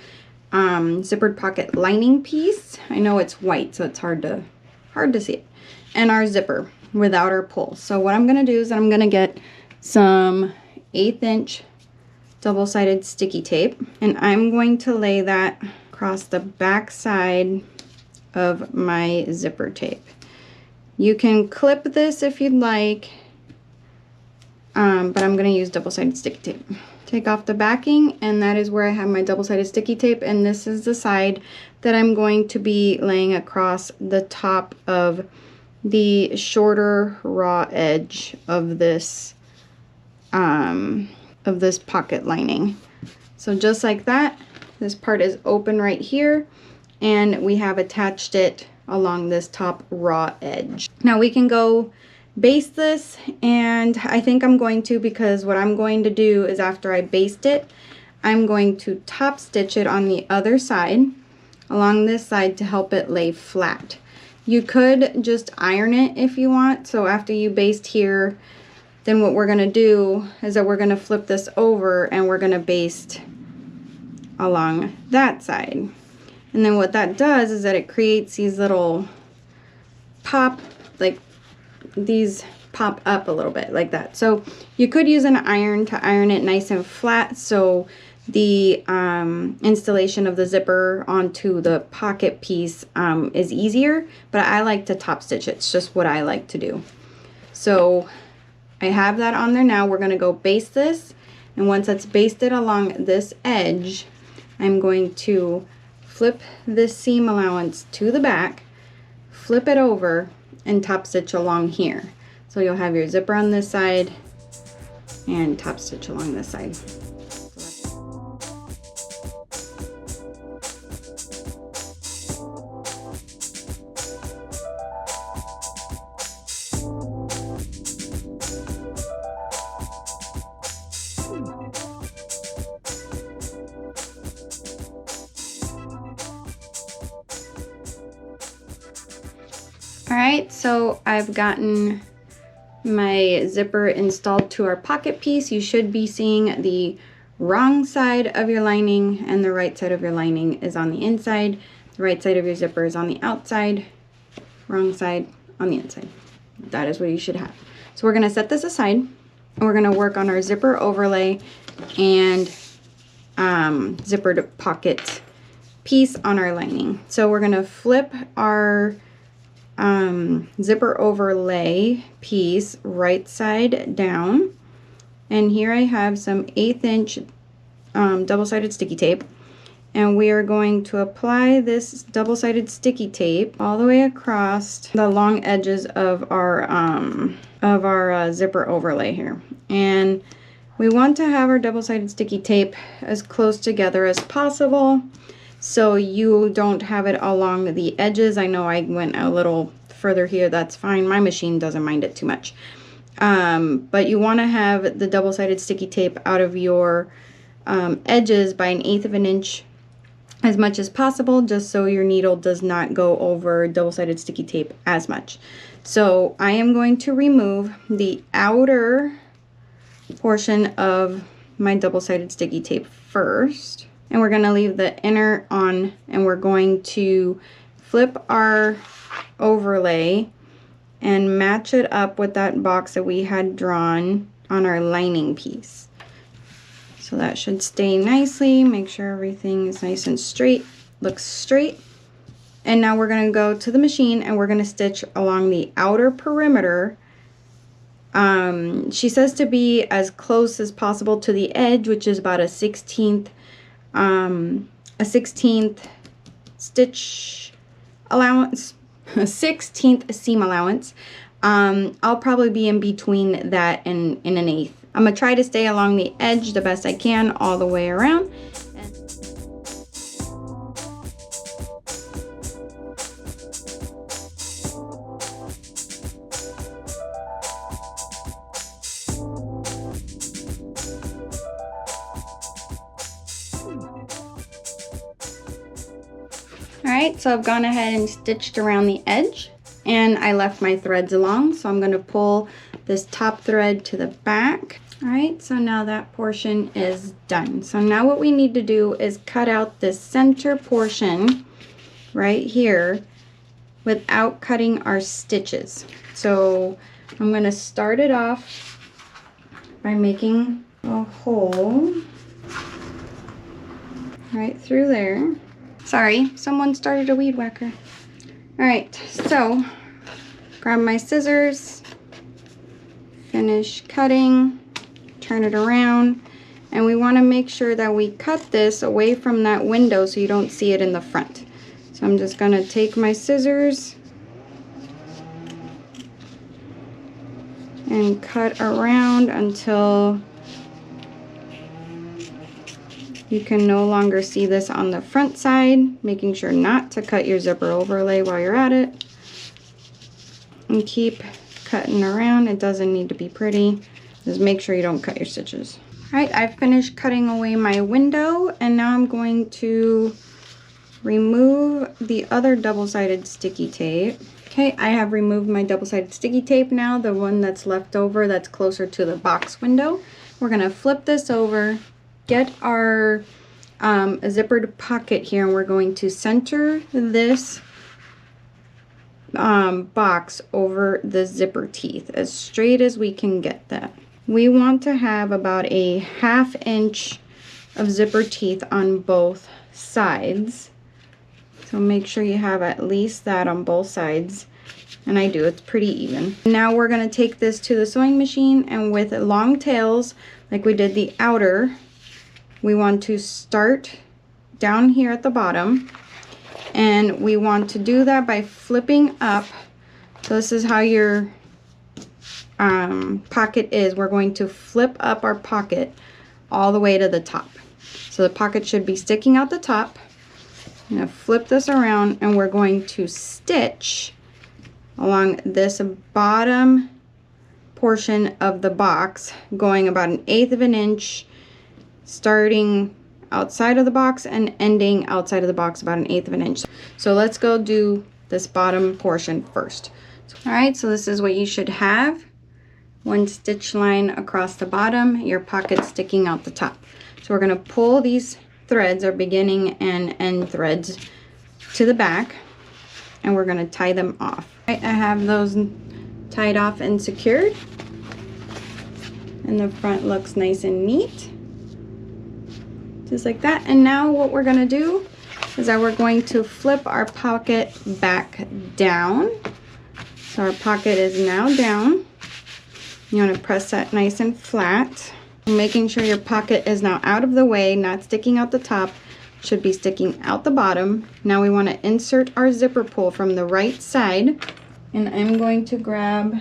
zippered pocket lining piece. I know it's white, so it's hard to see it. And our zipper without our pull. So what I'm going to do is I'm going to get some 1/8 inch double-sided sticky tape, and I'm going to lay that across the back side of my zipper tape. You can clip this if you'd like, but I'm going to use double-sided sticky tape. Take off the backing, and that is where I have my double-sided sticky tape, and this is the side that I'm going to be laying across the top of the shorter raw edge of this pocket lining. So just like that, this part is open right here, and we have attached it along this top raw edge. Now we can go baste this, and I think I'm going to, because what I'm going to do is after I baste it, I'm going to top stitch it on the other side along this side to help it lay flat. You could just iron it if you want. So after you baste here, then what we're going to do is that we're going to flip this over and we're going to baste along that side. And then what that does is that it creates these little pop, like these pop up a little bit like that. So you could use an iron to iron it nice and flat, so the installation of the zipper onto the pocket piece is easier, but I like to top stitch it. It's just what I like to do. So I have that on there now. We're going to go baste this, and once that's basted along this edge, I'm going to flip this seam allowance to the back, flip it over, and top stitch along here. So you'll have your zipper on this side and top stitch along this side. All right, so I've gotten my zipper installed to our pocket piece. You should be seeing the wrong side of your lining, and the right side of your lining is on the inside. The right side of your zipper is on the outside, wrong side on the inside. That is what you should have. So we're gonna set this aside, and we're gonna work on our zipper overlay and zippered pocket piece on our lining. So we're gonna flip our zipper overlay piece right side down, and here I have some 1/8 inch double-sided sticky tape, and we are going to apply this double-sided sticky tape all the way across the long edges of our zipper overlay here. And we want to have our double-sided sticky tape as close together as possible, so you don't have it along the edges. I know I went a little further here, that's fine. My machine doesn't mind it too much. But you want to have the double-sided sticky tape out of your edges by 1/8 of an inch as much as possible, just so your needle does not go over double-sided sticky tape as much. So I am going to remove the outer portion of my double-sided sticky tape first, and we're going to leave the inner on, and we're going to flip our overlay and match it up with that box that we had drawn on our lining piece. So that should stay nicely. Make sure everything is nice and straight, looks straight. And now we're going to go to the machine and we're going to stitch along the outer perimeter. She says to be as close as possible to the edge, which is about a 16th stitch allowance, a 16th seam allowance. I'll probably be in between that and an 1/8. I'm gonna try to stay along the edge the best I can all the way around. Alright, so I've gone ahead and stitched around the edge, and I left my threads along, so I'm going to pull this top thread to the back. Alright, so now that portion is done. So now what we need to do is cut out this center portion right here without cutting our stitches. So I'm going to start it off by making a hole right through there. Sorry, someone started a weed whacker. Alright, so grab my scissors, finish cutting, turn it around, and we want to make sure that we cut this away from that window so you don't see it in the front. So I'm just going to take my scissors and cut around until you can no longer see this on the front side, making sure not to cut your zipper overlay while you're at it. And keep cutting around. It doesn't need to be pretty. Just make sure you don't cut your stitches. Alright, I've finished cutting away my window, and now I'm going to remove the other double-sided sticky tape. Okay, I have removed my double-sided sticky tape now, the one that's left over that's closer to the box window. We're going to flip this over, get our zippered pocket here, and we're going to center this box over the zipper teeth as straight as we can get that. We want to have about a 1/2 inch of zipper teeth on both sides. So make sure you have at least that on both sides. And I do, it's pretty even. Now we're going to take this to the sewing machine, and with long tails, like we did the outer, we want to start down here at the bottom, and we want to do that by flipping up. So this is how your pocket is. We're going to flip up our pocket all the way to the top. So the pocket should be sticking out the top. I'm going to flip this around, and we're going to stitch along this bottom portion of the box, going about 1/8 of an inch, starting outside of the box and ending outside of the box about 1/8 of an inch. So let's go do this bottom portion first. All right, so this is what you should have. One stitch line across the bottom, your pocket sticking out the top. So we're gonna pull these threads, our beginning and end threads, to the back, and we're gonna tie them off. All right, I have those tied off and secured, and the front looks nice and neat, just like that. And now what we're gonna do is that we're going to flip our pocket back down. So our pocket is now down. You want to press that nice and flat, making sure your pocket is now out of the way, not sticking out the top, should be sticking out the bottom. Now we want to insert our zipper pull from the right side, and I'm going to grab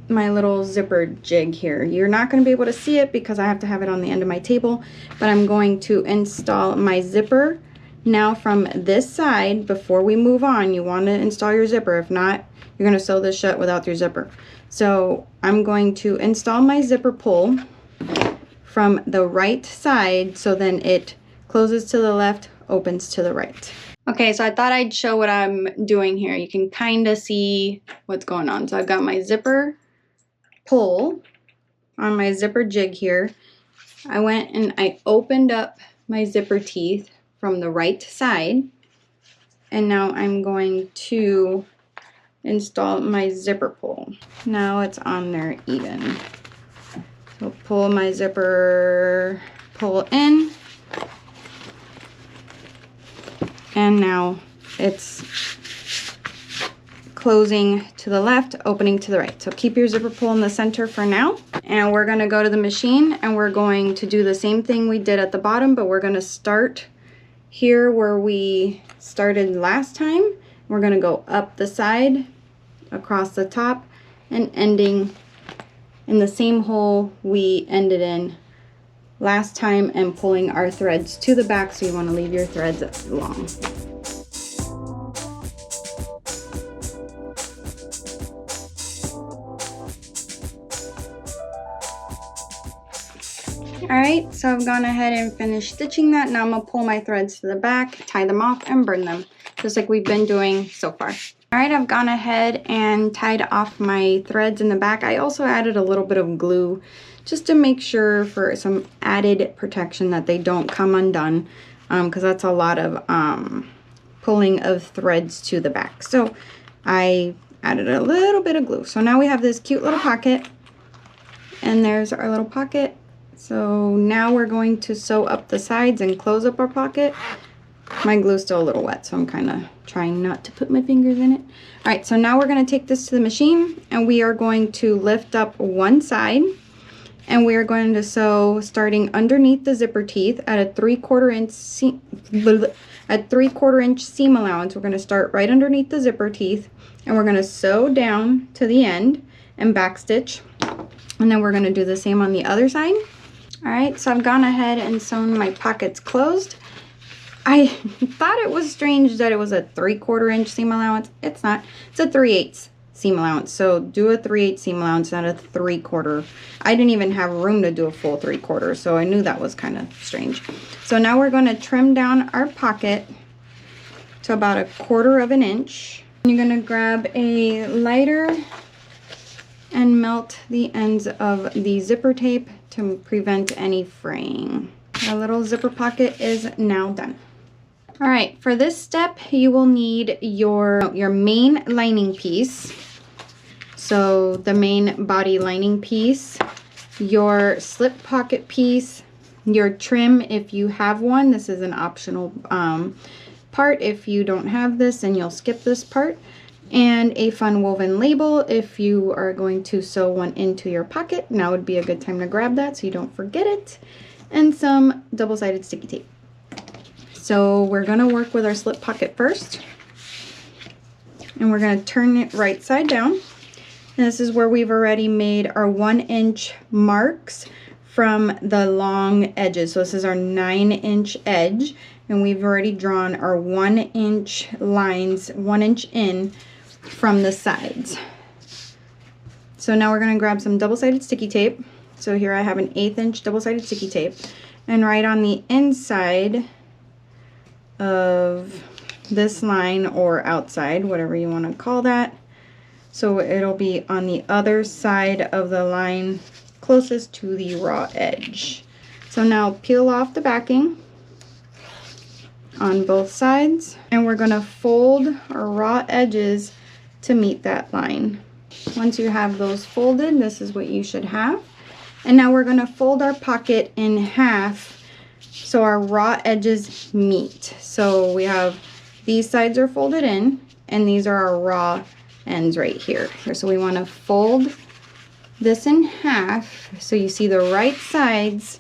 my little zipper jig here. You're not going to be able to see it because I have to have it on the end of my table, but I'm going to install my zipper. Now from this side, before we move on, you want to install your zipper. If not, you're going to sew this shut without your zipper. So I'm going to install my zipper pull from the right side, so then it closes to the left, opens to the right. Okay, so I thought I'd show what I'm doing here. You can kind of see what's going on. So I've got my zipper pull on my zipper jig here. I went and I opened up my zipper teeth from the right side, and now I'm going to install my zipper pull. Now it's on there even. So pull my zipper pull in, and now it's closing to the left, opening to the right. So keep your zipper pull in the center for now, and we're going to go to the machine and we're going to do the same thing we did at the bottom, but we're going to start here where we started last time. We're going to go up the side, across the top, and ending in the same hole we ended in last time, and pulling our threads to the back, so you want to leave your threads long. Alright, so I've gone ahead and finished stitching that. Now I'm going to pull my threads to the back, tie them off, and burn them, just like we've been doing so far. Alright, I've gone ahead and tied off my threads in the back. I also added a little bit of glue just to make sure, for some added protection, that they don't come undone, because that's a lot of pulling of threads to the back. So I added a little bit of glue. So now we have this cute little pocket, and there's our little pocket. So now we're going to sew up the sides and close up our pocket. My glue's still a little wet, so I'm kind of trying not to put my fingers in it. All right, so now we're going to take this to the machine, and we are going to lift up one side, and we are going to sew starting underneath the zipper teeth at a 3/4 inch seam, at 3/4 inch seam allowance. We're going to start right underneath the zipper teeth, and we're going to sew down to the end and back stitch, and then we're going to do the same on the other side. All right, so I've gone ahead and sewn my pockets closed. I thought it was strange that it was a 3/4 inch seam allowance. It's not. It's a 3/8 seam allowance. So do a 3/8 seam allowance, not a 3/4. I didn't even have room to do a full 3/4, so I knew that was kind of strange. So now we're going to trim down our pocket to about 1/4 inch. You're going to grab a lighter and melt the ends of the zipper tape to prevent any fraying. Our little zipper pocket is now done. All right, for this step, you will need your main lining piece. So the main body lining piece, your slip pocket piece, your trim if you have one. This is an optional part. If you don't have this, then you'll skip this part. And a fun woven label if you are going to sew one into your pocket. Now would be a good time to grab that so you don't forget it. And some double-sided sticky tape. So we're going to work with our slip pocket first, and we're going to turn it right side down. And this is where we've already made our 1-inch marks from the long edges. So this is our 9-inch edge, and we've already drawn our 1-inch lines, 1 inch in from the sides. So now we're going to grab some double-sided sticky tape. So here I have an 1/8 inch double-sided sticky tape, and right on the inside of this line or outside, whatever you want to call that. So it'll be on the other side of the line closest to the raw edge. So now peel off the backing on both sides, and we're going to fold our raw edges to meet that line. Once you have those folded, this is what you should have. And now we're going to fold our pocket in half so our raw edges meet. So we have these sides are folded in, and these are our raw ends right here. So we want to fold this in half so you see the right sides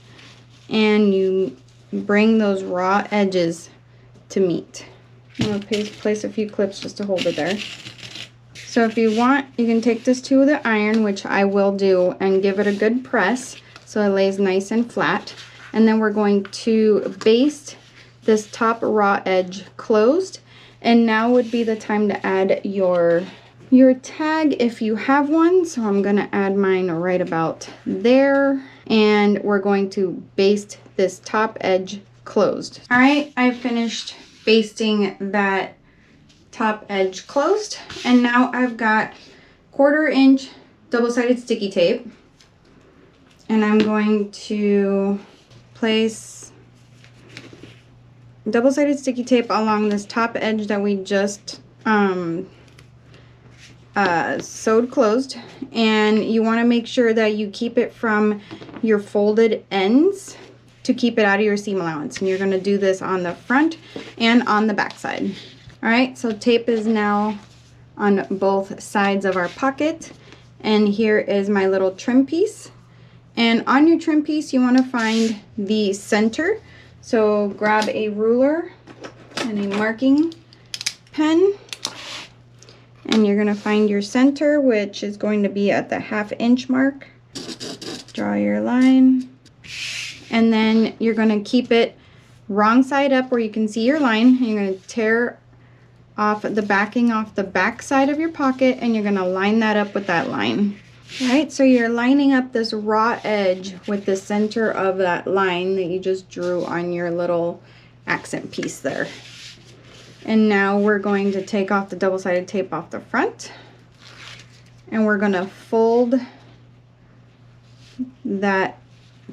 and you bring those raw edges to meet. I'm going to place a few clips just to hold it there. So if you want, you can take this to the iron, which I will do, and give it a good press so it lays nice and flat. And then we're going to baste this top raw edge closed. And now would be the time to add your tag if you have one. So I'm going to add mine right about there. And we're going to baste this top edge closed. All right, I finished basting that top edge closed, and now I've got 1/4 inch double-sided sticky tape, and I'm going to place double-sided sticky tape along this top edge that we just sewed closed. And you want to make sure that you keep it from your folded ends to keep it out of your seam allowance, and you're going to do this on the front and on the back side. All right, so tape is now on both sides of our pocket, and here is my little trim piece. And on your trim piece, you want to find the center. So grab a ruler and a marking pen, and you're going to find your center, which is going to be at the 1/2 inch mark. Draw your line, and then you're going to keep it wrong side up where you can see your line, and you're going to tear off the backing off the back side of your pocket, and you're going to line that up with that line. All right, so you're lining up this raw edge with the center of that line that you just drew on your little accent piece there. And now we're going to take off the double-sided tape off the front, and we're going to fold that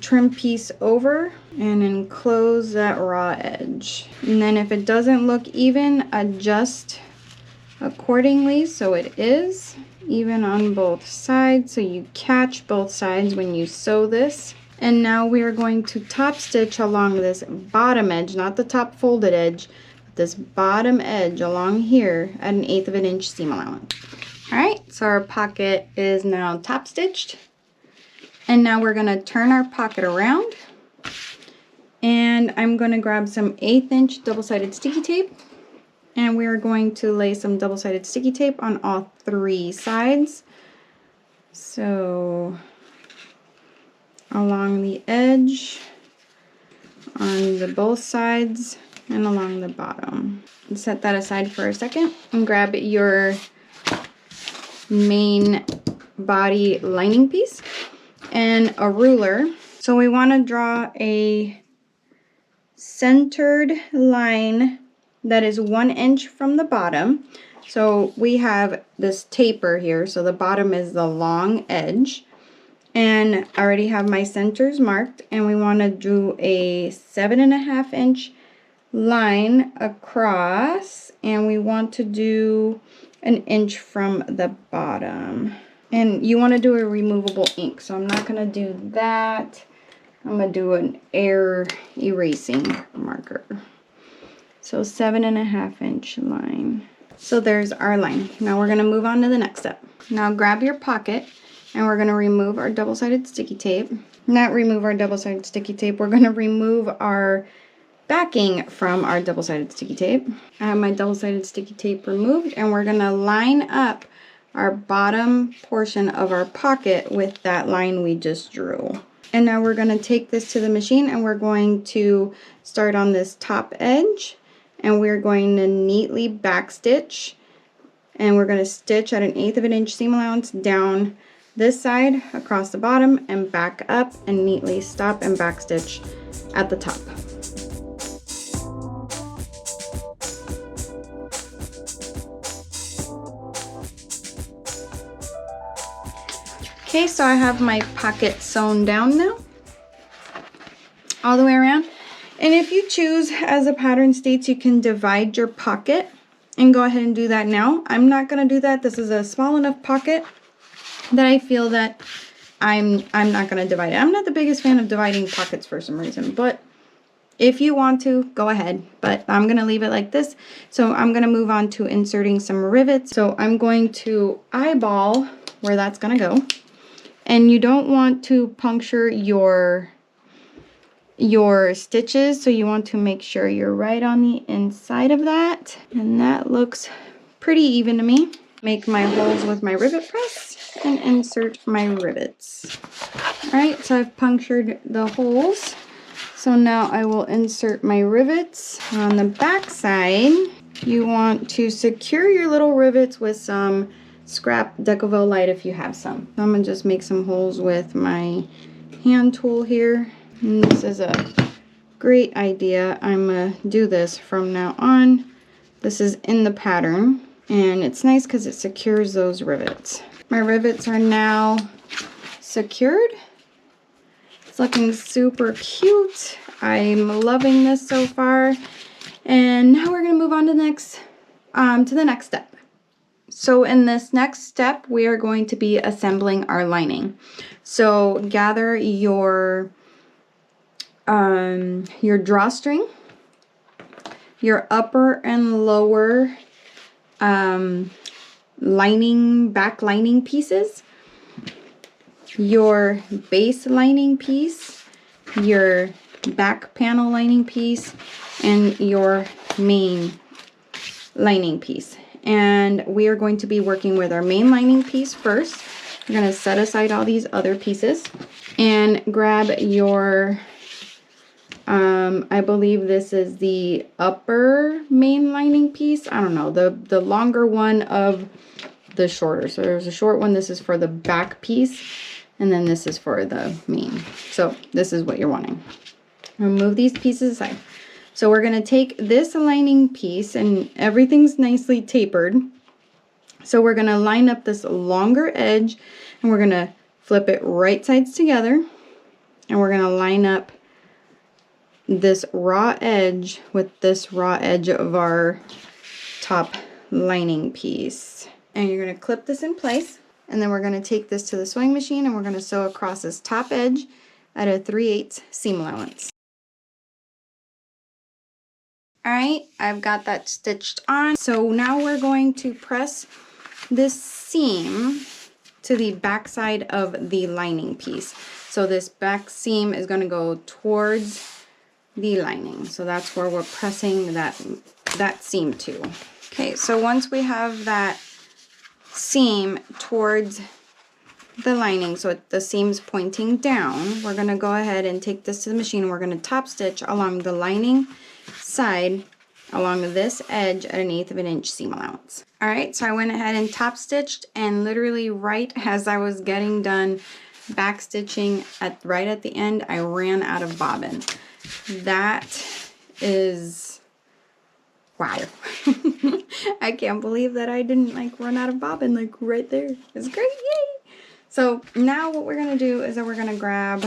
trim piece over and enclose that raw edge. And then if it doesn't look even, adjust accordingly so it is even on both sides, so you catch both sides when you sew this. And now we are going to top stitch along this bottom edge, not the top folded edge, but this bottom edge along here at an 1/8 of an inch seam allowance. All right, so our pocket is now top stitched. And now we're going to turn our pocket around, and I'm going to grab some 1/8 inch double-sided sticky tape, and we're going to lay some double-sided sticky tape on all 3 sides. So along the edge, on the both sides, and along the bottom. And set that aside for a second and grab your main body lining piece and a ruler. So we want to draw a centered line that is 1 inch from the bottom. So we have this taper here, so the bottom is the long edge, and I already have my centers marked, and we want to do a 7.5 inch line across, and we want to do 1 inch from the bottom. And you want to do a removable ink, so I'm not going to do that. I'm going to do an air erasing marker. So 7.5 inch line. So there's our line. Now we're going to move on to the next step. Now grab your pocket, and we're going to remove our double-sided sticky tape. Not remove our double-sided sticky tape, we're going to remove our backing from our double-sided sticky tape. I have my double-sided sticky tape removed, and we're going to line up our bottom portion of our pocket with that line we just drew. And now we're going to take this to the machine, and we're going to start on this top edge, and we're going to neatly back stitch, and we're going to stitch at an 1/8 of an inch seam allowance down this side across the bottom and back up, and neatly stop and back stitch at the top. Okay, so I have my pocket sewn down now, all the way around. And if you choose, as the pattern states, you can divide your pocket and go ahead and do that now. I'm not gonna do that. This is a small enough pocket that I feel that I'm not gonna divide it. I'm not the biggest fan of dividing pockets for some reason, but if you want to, go ahead. But I'm gonna leave it like this. So I'm gonna move on to inserting some rivets. So I'm going to eyeball where that's gonna go. And you don't want to puncture your stitches, so you want to make sure you're right on the inside of that. And that looks pretty even to me. Make my holes with my rivet press and insert my rivets. All right, so I've punctured the holes. So now I will insert my rivets. On the back side, you want to secure your little rivets with some scrap Decovil light if you have some. So I'm gonna just make some holes with my hand tool here. And this is a great idea. I'm gonna do this from now on. This is in the pattern, and it's nice because it secures those rivets. My rivets are now secured. It's looking super cute. I'm loving this so far. And now we're gonna move on to the next step. So in this next step, we are going to be assembling our lining. So gather your drawstring, your upper and lower back lining pieces, your base lining piece, your back panel lining piece, and your main lining piece. And we are going to be working with our main lining piece first. We're going to set aside all these other pieces and grab your, I believe this is the upper main lining piece. I don't know, the longer one of the shorter. So there's a short one. This is for the back piece, and then this is for the main. So this is what you're wanting. Remove these pieces aside. So we're going to take this lining piece, and everything's nicely tapered. So we're going to line up this longer edge, and we're going to flip it right sides together, and we're going to line up this raw edge with this raw edge of our top lining piece. And you're going to clip this in place, and then we're going to take this to the sewing machine, and we're going to sew across this top edge at a 3/8 seam allowance. All right, I've got that stitched on. So now we're going to press this seam to the back side of the lining piece. So this back seam is going to go towards the lining. So that's where we're pressing that seam to. Okay, so once we have that seam towards the lining, so the seam's pointing down, we're going to go ahead and take this to the machine. We're going to top stitch along the lining side along this edge at 1/8 of an inch seam allowance. All right, so I went ahead and top stitched, and literally right as I was getting done back stitching right at the end, I ran out of bobbin. That is wow. I can't believe that I didn't run out of bobbin right there. It's great, yay! So now what we're gonna do is that we're gonna grab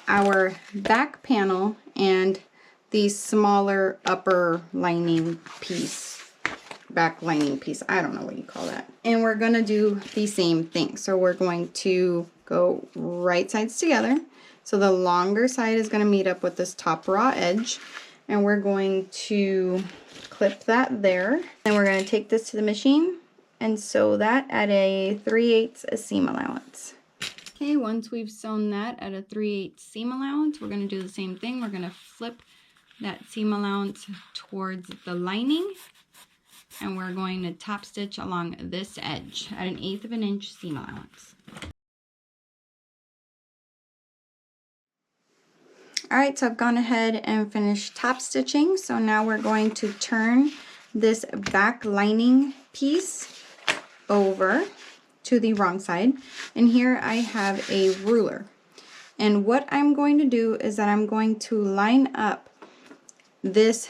our back panel and the smaller upper lining piece, back lining piece, I don't know what you call that. And we're gonna do the same thing. So we're going to go right sides together. So the longer side is gonna meet up with this top raw edge, and we're going to clip that there. Then we're gonna take this to the machine and sew that at a 3/8 seam allowance. Okay, once we've sewn that at a 3/8 seam allowance, we're gonna do the same thing. We're gonna flip that seam allowance towards the lining, and we're going to top stitch along this edge at 1/8 of an inch seam allowance. All right, so I've gone ahead and finished top stitching. So now we're going to turn this back lining piece over to the wrong side, and here I have a ruler. And what I'm going to do is that I'm going to line up this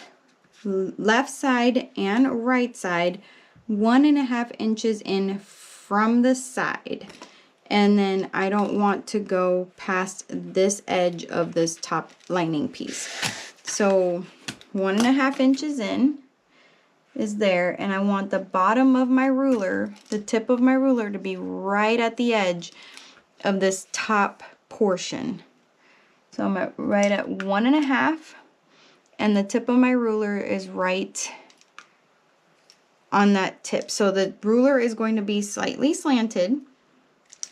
left side and right side 1.5 inches in from the side. and then I don't want to go past this edge of this top lining piece. So 1.5 inches in is there, and I want the bottom of my ruler, the tip of my ruler, to be right at the edge of this top portion. So I'm right at 1.5, and the tip of my ruler is right on that tip. So the ruler is going to be slightly slanted,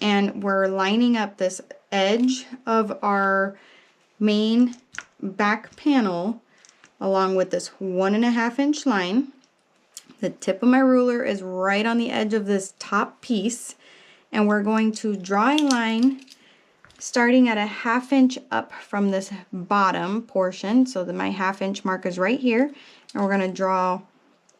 and we're lining up this edge of our main back panel along with this 1.5 inch line. The tip of my ruler is right on the edge of this top piece, and we're going to draw a line starting at a 1/2 inch up from this bottom portion. So my 1/2 inch mark is right here, and we're going to draw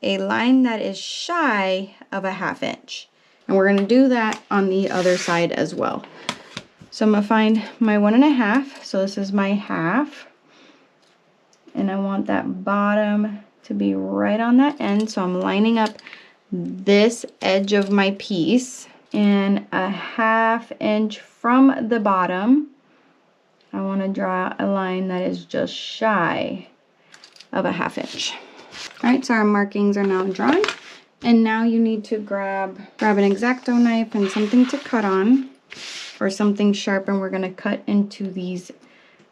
a line that is shy of a 1/2 inch, and we're going to do that on the other side as well. So I'm going to find my 1.5, so this is my 1/2, and I want that bottom to be right on that end, so I'm lining up this edge of my piece, and a 1/2 inch from the bottom I want to draw a line that is just shy of a 1/2 inch. Alright, so our markings are now drawn, and now you need to grab an X-Acto knife and something to cut on, or something sharp, and we're going to cut into these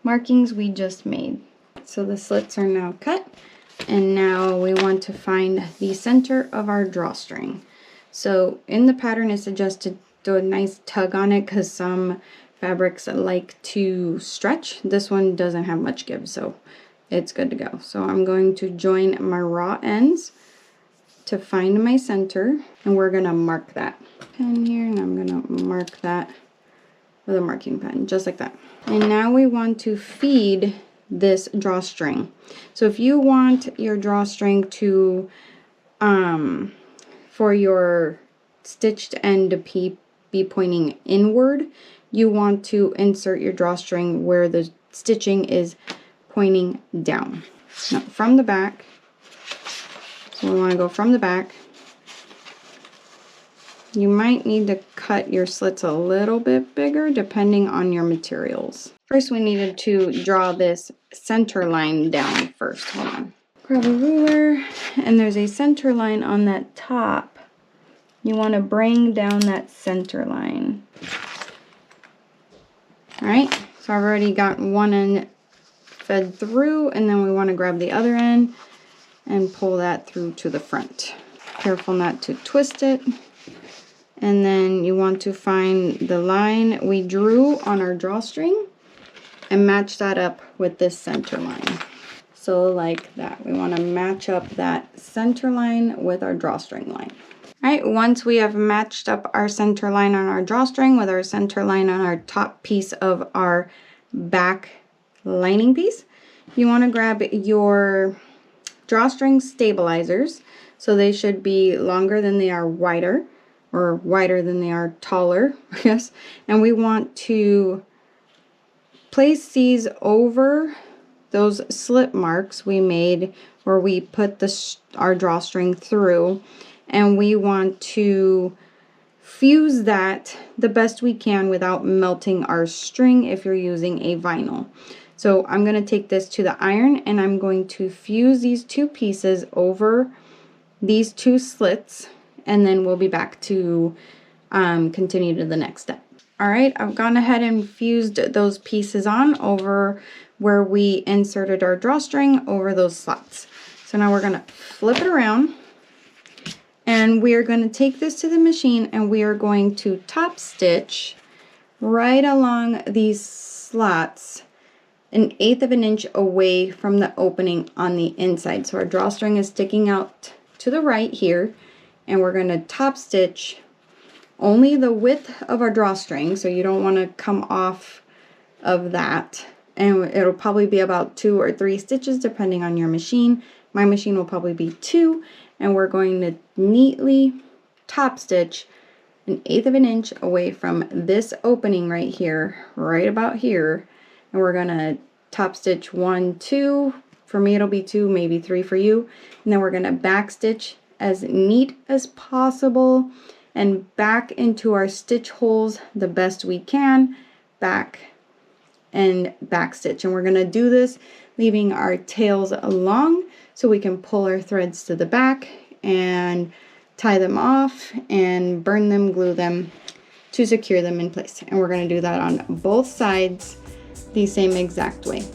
markings we just made. So the slits are now cut, and now we want to find the center of our drawstring. So in the pattern, it suggests to do a nice tug on it because some fabrics like to stretch. This one doesn't have much give, so it's good to go. So I'm going to join my raw ends to find my center, and we're going to mark that pen here, and I'm going to mark that with a marking pen, just like that. And now we want to feed this drawstring. So if you want your drawstring to for your stitched end to be pointing inward, you want to insert your drawstring where the stitching is pointing down. Now from the back, so we want to go from the back. You might need to cut your slits a little bit bigger depending on your materials. First, we needed to draw this center line down first. Hold on. Grab a ruler, and there's a center line on that top. You want to bring down that center line. Alright, so I've already got one end fed through, and then we want to grab the other end and pull that through to the front. Careful not to twist it. And then you want to find the line we drew on our drawstring and match that up with this center line. So like that. We want to match up that center line with our drawstring line. Alright, once we have matched up our center line on our drawstring with our center line on our top piece of our back lining piece, you want to grab your drawstring stabilizers. So they should be longer than they are wider, or wider than they are taller, I guess. And we want to place these over those slip marks we made where we put our drawstring through, and we want to fuse that the best we can without melting our string if you're using a vinyl. So I'm going to take this to the iron, and I'm going to fuse these two pieces over these two slits, and then we'll be back to continue to the next step. Alright, I've gone ahead and fused those pieces on over where we inserted our drawstring over those slots. So now we're going to flip it around, and we are going to take this to the machine, and we are going to top stitch right along these slots 1/8 of an inch away from the opening on the inside. So our drawstring is sticking out to the right here, and we're going to top stitch only the width of our drawstring, so you don't want to come off of that, and it'll probably be about 2 or 3 stitches depending on your machine. My machine will probably be 2, and we're going to neatly top stitch 1/8 of an inch away from this opening right here, right about here, and we're going to top stitch 1, 2, for me it'll be 2, maybe 3 for you, and then we're going to back stitch as neat as possible and back into our stitch holes the best we can, back and back stitch. And we're going to do this leaving our tails long so we can pull our threads to the back and tie them off and burn them, glue them to secure them in place. And we're going to do that on both sides the same exact way.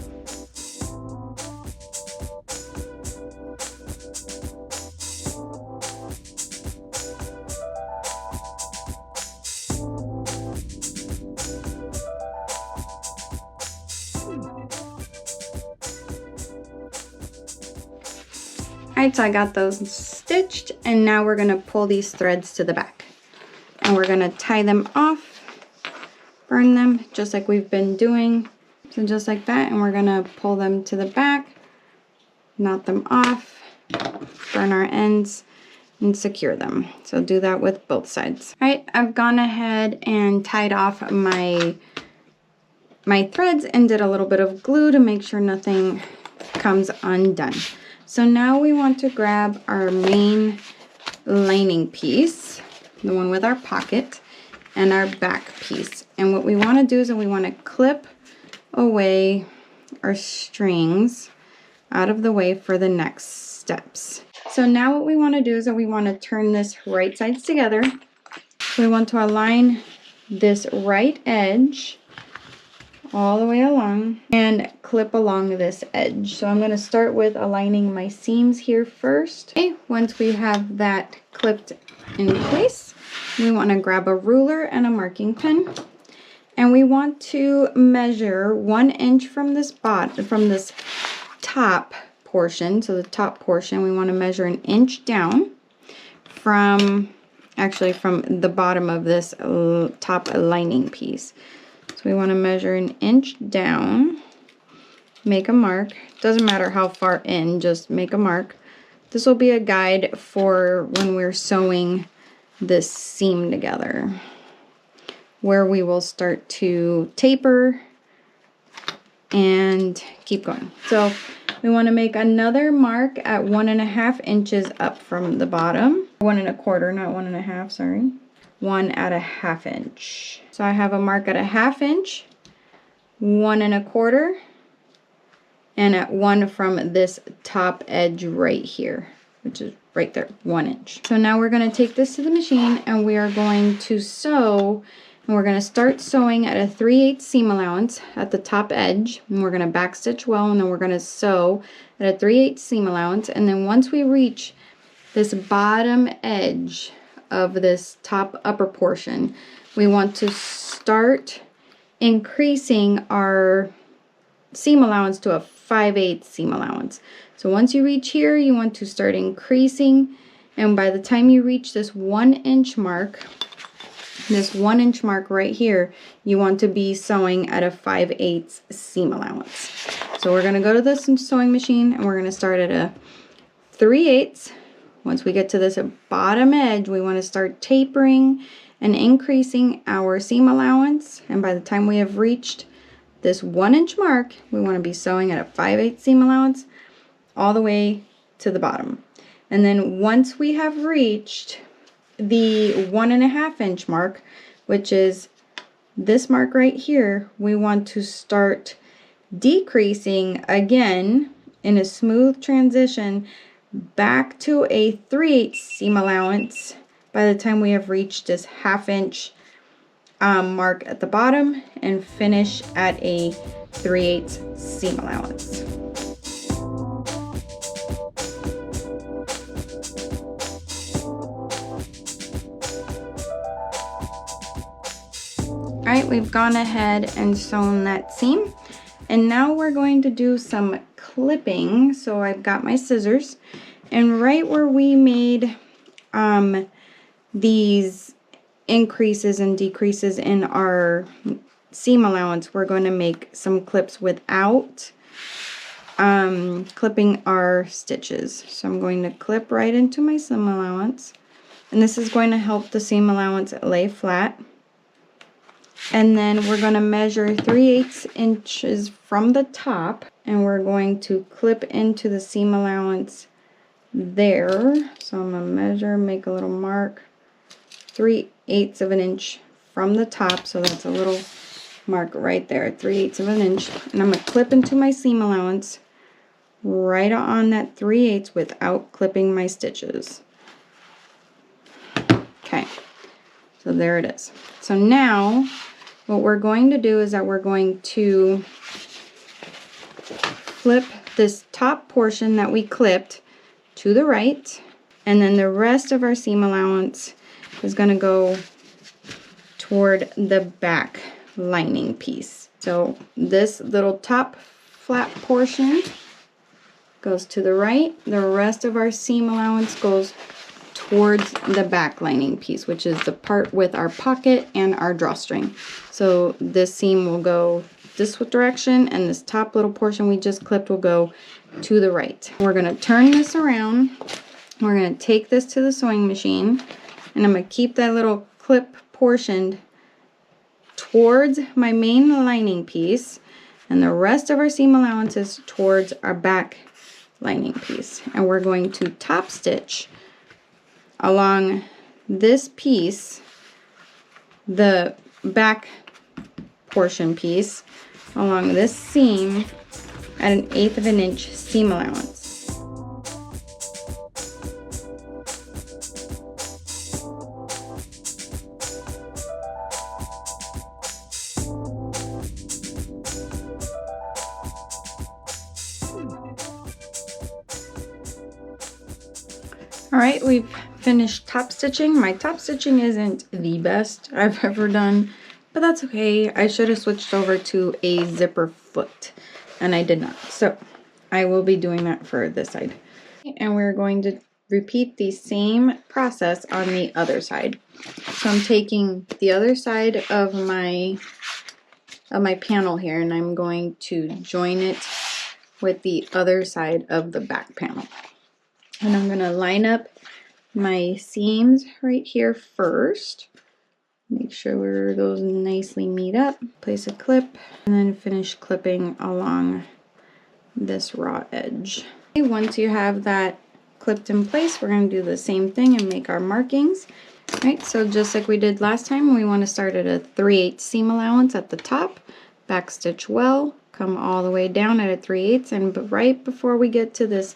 Alright, so I got those stitched, and now we're going to pull these threads to the back. And we're going to tie them off, burn them, just like we've been doing. So just like that, and we're going to pull them to the back, knot them off, burn our ends, and secure them. So do that with both sides. Alright, I've gone ahead and tied off my threads and did a little bit of glue to make sure nothing comes undone. So now we want to grab our main lining piece, the one with our pocket, and our back piece. And what we want to do is we want to clip away our strings out of the way for the next steps. So now what we want to do is we want to turn this right sides together. We want to align this right edge all the way along and clip along this edge. So I'm going to start with aligning my seams here first. Okay, once we have that clipped in place, we want to grab a ruler and a marking pen, and we want to measure 1 inch from this top portion. So the top portion, we want to measure 1 inch down from the bottom of this top lining piece. So we want to measure 1 inch down, make a mark. Doesn't matter how far in, just make a mark. This will be a guide for when we're sewing this seam together, where we will start to taper and keep going. So we want to make another mark at 1.5 inches up from the bottom. 1.25, not 1.5, sorry. 1.5 inch. So I have a mark at 1/2 inch, 1.25, and at 1 from this top edge right here, which is right there, 1 inch. So now we're going to take this to the machine and we are going to sew, and we're going to start sewing at a 3/8 seam allowance at the top edge, and we're going to back stitch well, and then we're going to sew at a 3/8 seam allowance. And then once we reach this bottom edge of this top upper portion, we want to start increasing our seam allowance to a 5/8 seam allowance. So once you reach here, you want to start increasing, and by the time you reach this 1 inch mark, right here, you want to be sewing at a 5/8 seam allowance. So we're going to go to this sewing machine and we're going to start at a 3/8. Once we get to this bottom edge, we want to start tapering and increasing our seam allowance. And by the time we have reached this 1 inch mark, we want to be sewing at a 5/8 seam allowance all the way to the bottom. And then once we have reached the 1.5 inch mark, which is this mark right here, we want to start decreasing again in a smooth transition back to a 3/8 seam allowance by the time we have reached this 1/2 inch mark at the bottom, and finish at a 3/8 seam allowance. Alright, we've gone ahead and sewn that seam, and now we're going to do some clipping. So I've got my scissors, and right where we made these increases and decreases in our seam allowance, we're going to make some clips without clipping our stitches. So I'm going to clip right into my seam allowance, and this is going to help the seam allowance lay flat. And then we're going to measure 3/8 inches from the top, and we're going to clip into the seam allowance there. So I'm going to measure, make a little mark 3/8 of an inch from the top, so that's a little mark right there, 3/8 of an inch, and I'm going to clip into my seam allowance right on that 3/8 without clipping my stitches. Okay, so there it is. So now what we're going to do is that we're going to flip this top portion that we clipped to the right, and then the rest of our seam allowance is going to go toward the back lining piece. So this little top flat portion goes to the right. The rest of our seam allowance goes towards the back lining piece, which is the part with our pocket and our drawstring. So this seam will go this direction, and this top little portion we just clipped will go to the right. We're going to turn this around. We're going to take this to the sewing machine, and I'm going to keep that little clip portioned towards my main lining piece, and the rest of our seam allowance is towards our back lining piece. And we're going to top stitch along this piece, the back portion piece, along this seam at 1/8 of an inch seam allowance. Alright, we've finished top stitching. My top stitching isn't the best I've ever done, but that's okay. I should have switched over to a zipper foot, and I did not. So I will be doing that for this side. And we're going to repeat the same process on the other side. So I'm taking the other side of my panel here, and I'm going to join it with the other side of the back panel. And I'm going to line up my seams right here first. Make sure those nicely meet up. Place a clip, and then finish clipping along this raw edge. Okay, once you have that clipped in place, we're going to do the same thing and make our markings. All right, so just like we did last time, we want to start at a 3/8 seam allowance at the top, back stitch well, come all the way down at a 3/8, and right before we get to this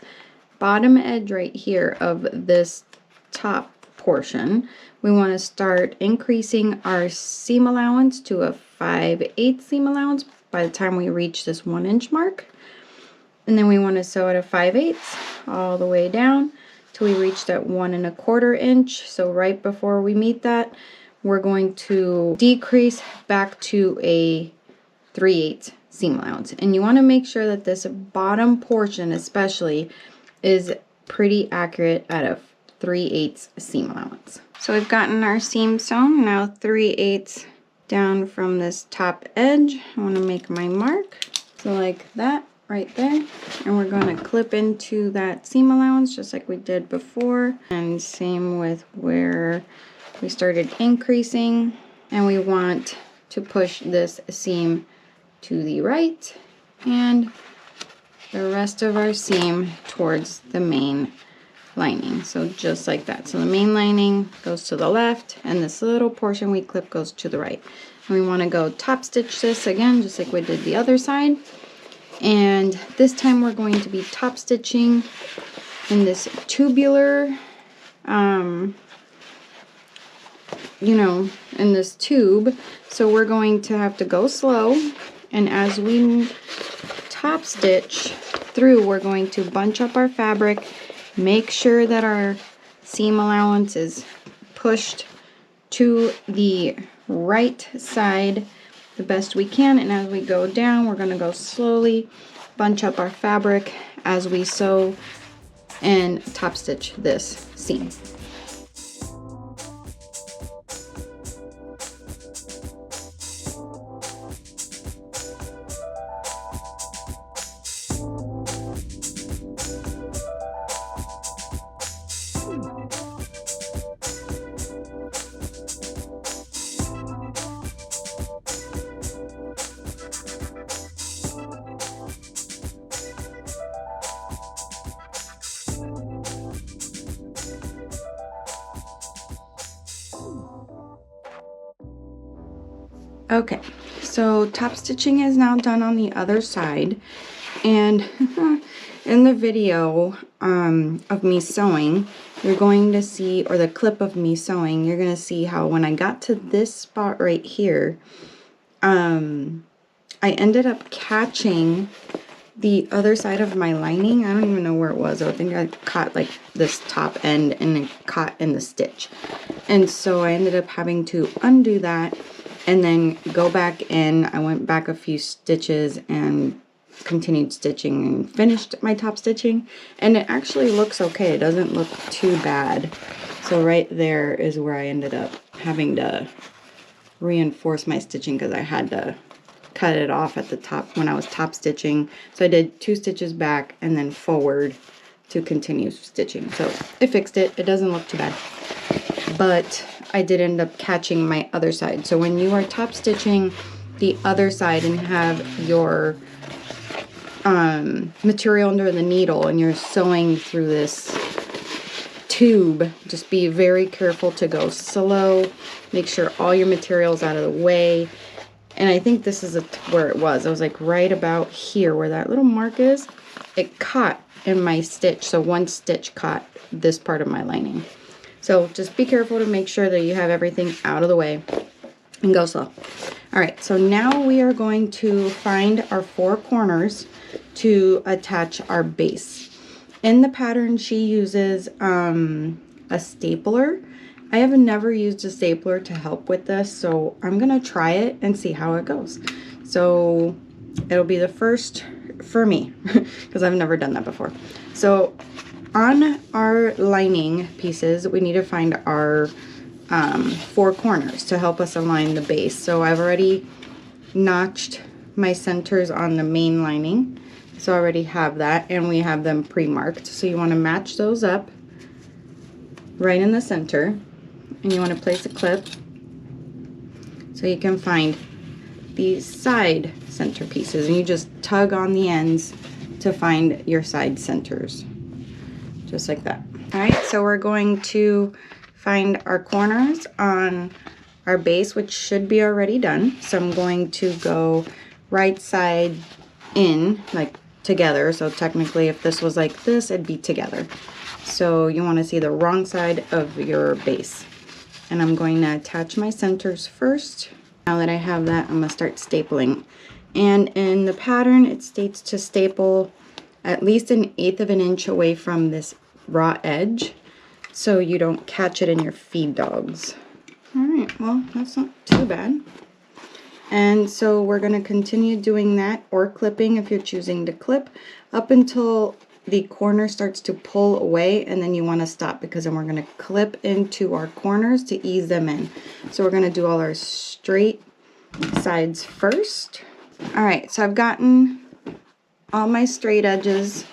bottom edge right here of this top portion, we want to start increasing our seam allowance to a 5/8 seam allowance by the time we reach this 1 inch mark. And then we want to sew at a 5/8 all the way down till we reach that 1 1/4 inch. So right before we meet that, we're going to decrease back to a 3/8 seam allowance. And you want to make sure that this bottom portion especially is pretty accurate at a 3/8 seam allowance. So we've gotten our seam sewn. Now 3/8 down from this top edge. I want to make my mark. So like that right there. And we're going to clip into that seam allowance just like we did before. And same with where we started increasing. And we want to push this seam to the right and the rest of our seam towards the main lining. So just like that. So the main lining goes to the left, and this little portion we clip goes to the right. And we want to go top stitch this again just like we did the other side. And this time we're going to be top stitching in this tubular, in this tube. So we're going to have to go slow, and as we top stitch through, we're going to bunch up our fabric, make sure that our seam allowance is pushed to the right side the best we can, and as we go down, we're going to go slowly, bunch up our fabric as we sew and top stitch this seam. Okay, so top stitching is now done on the other side, and in the video of me sewing, you're going to see, or the clip of me sewing, you're going to see how when I got to this spot right here, I ended up catching the other side of my lining. I don't even know where it was. I think I caught like this top end and it caught in the stitch. And so I ended up having to undo that and then go back in. I went back a few stitches and continued stitching and finished my top stitching. And it actually looks okay. It doesn't look too bad. So right there is where I ended up having to reinforce my stitching because I had to cut it off at the top when I was top stitching. So I did 2 stitches back and then forward to continue stitching. So it fixed it. It doesn't look too bad. But I did end up catching my other side. So when you are top stitching the other side and have your material under the needle and you're sewing through this tube, just be very careful to go slow. Make sure all your material's out of the way. And I think this is where it was. I was like right about here where that little mark is. It caught in my stitch. So one stitch caught this part of my lining. So just be careful to make sure that you have everything out of the way and go slow. All right, so now we are going to find our 4 corners to attach our base. In the pattern, she uses a stapler. I have never used a stapler to help with this, so I'm gonna try it and see how it goes. So it'll be the first for me because I've never done that before. So on our lining pieces, we need to find our 4 corners to help us align the base. So I've already notched my centers on the main lining. So I already have that, and we have them pre-marked. So you want to match those up right in the center, and you want to place a clip so you can find these side center pieces, and you just tug on the ends to find your side centers, just like that. All right, so we're going to find our corners on our base, which should be already done. So I'm going to go right side in, like together. So technically if this was like this, it'd be together. So you want to see the wrong side of your base. And I'm going to attach my centers first. Now that I have that, I'm going to start stapling. And in the pattern, it states to staple at least 1/8 of an inch away from this raw edge, so you don't catch it in your feed dogs. All right, well, that's not too bad. And so we're going to continue doing that, or clipping if you're choosing to clip, up until the corner starts to pull away, and then you want to stop, because then we're going to clip into our corners to ease them in. So we're going to do all our straight sides first. All right, so I've gotten all my straight edges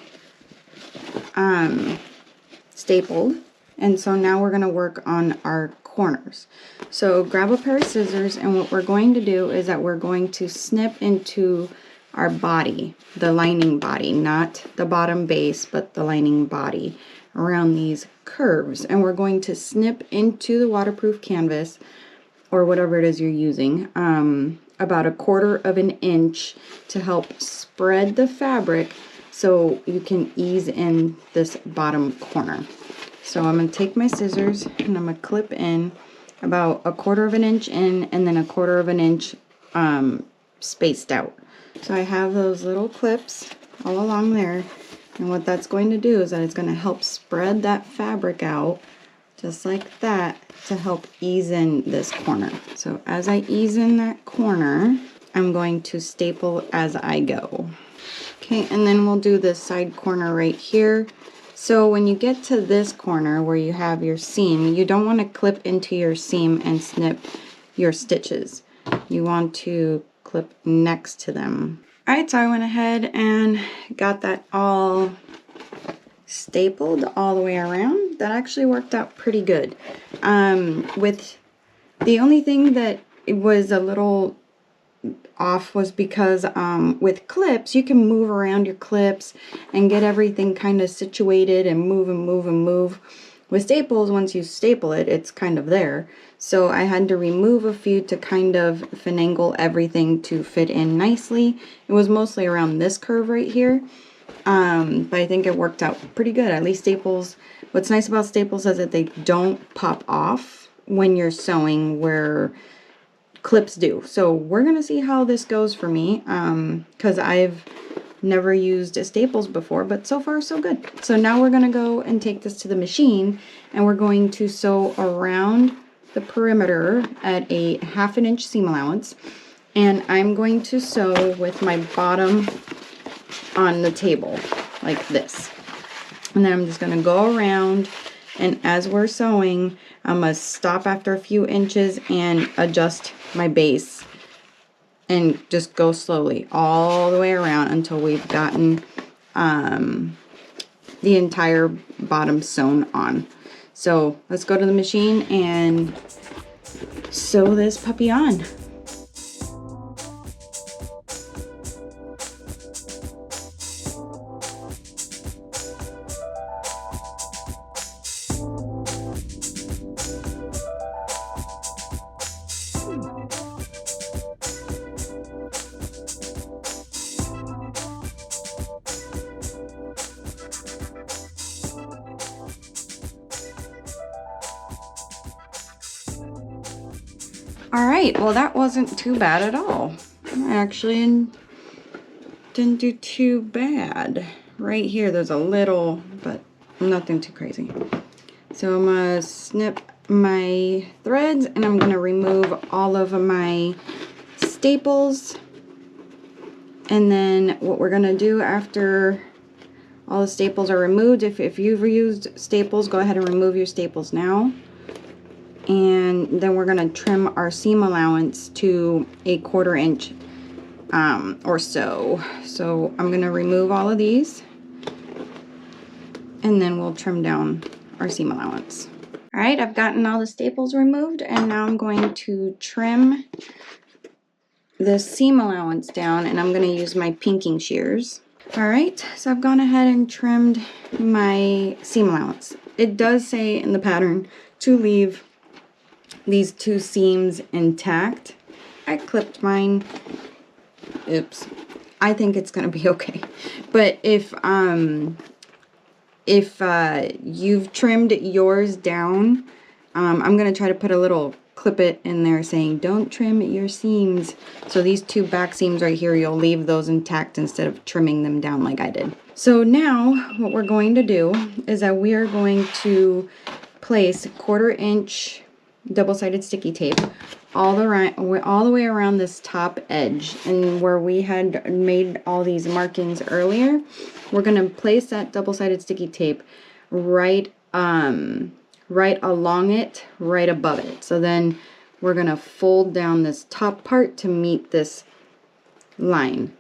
stapled, and so now we're going to work on our corners. So grab a pair of scissors, and what we're going to do is that we're going to snip into our body, the lining body, not the bottom base, but the lining body around these curves. And we're going to snip into the waterproof canvas, or whatever it is you're using, about 1/4 of an inch to help spread the fabric so you can ease in this bottom corner. So I'm going to take my scissors and I'm going to clip in about 1/4 of an inch in, and then 1/4 of an inch spaced out. So I have those little clips all along there, and what that's going to do is that it's going to help spread that fabric out just like that to help ease in this corner. So as I ease in that corner, I'm going to staple as I go. Okay, and then we'll do this side corner right here. So when you get to this corner where you have your seam, you don't want to clip into your seam and snip your stitches. You want to clip next to them. All right, so I went ahead and got that all stapled all the way around. That actually worked out pretty good. With the only thing that was a little off was because with clips, you can move around your clips and get everything kind of situated and move and move and move. With staples, once you staple it, it's kind of there. So I had to remove a few to kind of finagle everything to fit in nicely. It was mostly around this curve right here. But I think it worked out pretty good. At least staples, what's nice about staples is that they don't pop off when you're sewing where clips do. So we're gonna see how this goes for me, because I've never used staples before, but so far so good. So now we're gonna go and take this to the machine, and we're going to sew around the perimeter at a 1/2 inch seam allowance, and I'm going to sew with my bottom on the table like this, and then I'm just gonna go around, and as we're sewing, I'm gonna stop after a few inches and adjust my base and just go slowly all the way around until we've gotten the entire bottom sewn on. So let's go to the machine and sew this puppy on. Alright, well that wasn't too bad at all. I actually didn't do too bad. Right here there's a little, but nothing too crazy. So I'm going to snip my threads, and I'm going to remove all of my staples. And then what we're going to do after all the staples are removed, if you've used staples, go ahead and remove your staples now. And then we're going to trim our seam allowance to a 1/4 inch or so. So I'm going to remove all of these, and then we'll trim down our seam allowance. All right, I've gotten all the staples removed, and now I'm going to trim the seam allowance down, and I'm going to use my pinking shears. All right, so I've gone ahead and trimmed my seam allowance. It does say in the pattern to leave these 2 seams intact. I clipped mine. Oops. I think it's gonna be okay. But if you've trimmed yours down, I'm gonna try to put a little clip it in there saying don't trim your seams. So these 2 back seams right here, you'll leave those intact instead of trimming them down like I did. So now what we're going to do is that we are going to place 1/4 inch double-sided sticky tape all the way around this top edge, and where we had made all these markings earlier, we're going to place that double-sided sticky tape right along it, right above it. So then we're going to fold down this top part to meet this line,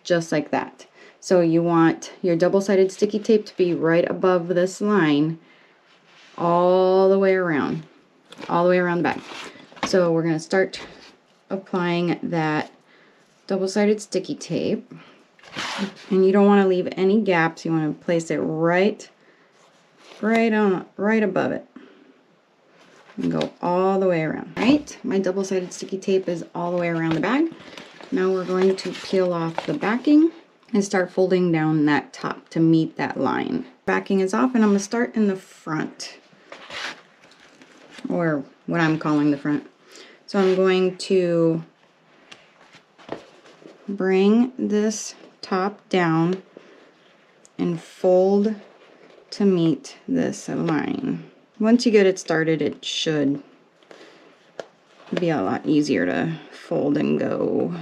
just like that. So you want your double-sided sticky tape to be right above this line all the way around the back. So we're going to start applying that double-sided sticky tape, and you don't want to leave any gaps. You want to place it right above it and go all the way around. Right, my double-sided sticky tape is all the way around the bag. Now we're going to peel off the backing and start folding down that top to meet that line. Backing is off, and I'm going to start in the front, or what I'm calling the front. So I'm going to bring this top down and fold to meet this line. Once you get it started, it should be a lot easier to fold and go.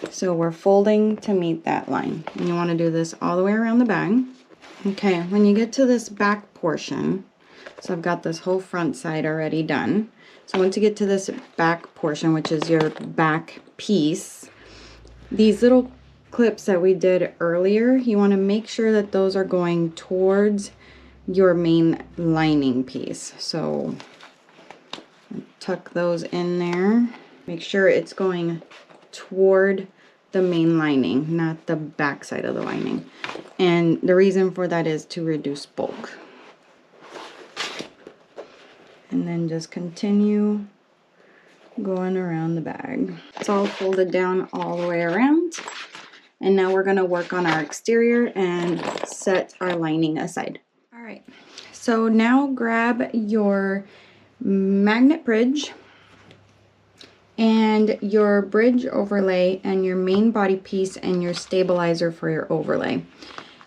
So we're folding to meet that line, and you want to do this all the way around the bag. Okay, when you get to this back portion, so I've got this whole front side already done. So once you get to this back portion, which is your back piece, these little clips that we did earlier, you want to make sure that those are going towards your main lining piece. So tuck those in there. Make sure it's going toward the main lining, not the back side of the lining. And the reason for that is to reduce bulk. and then just continue going around the bag. It's all folded down all the way around. And now we're gonna work on our exterior and set our lining aside. All right, so now grab your magnet bridge and your bridge overlay and your main body piece and your stabilizer for your overlay.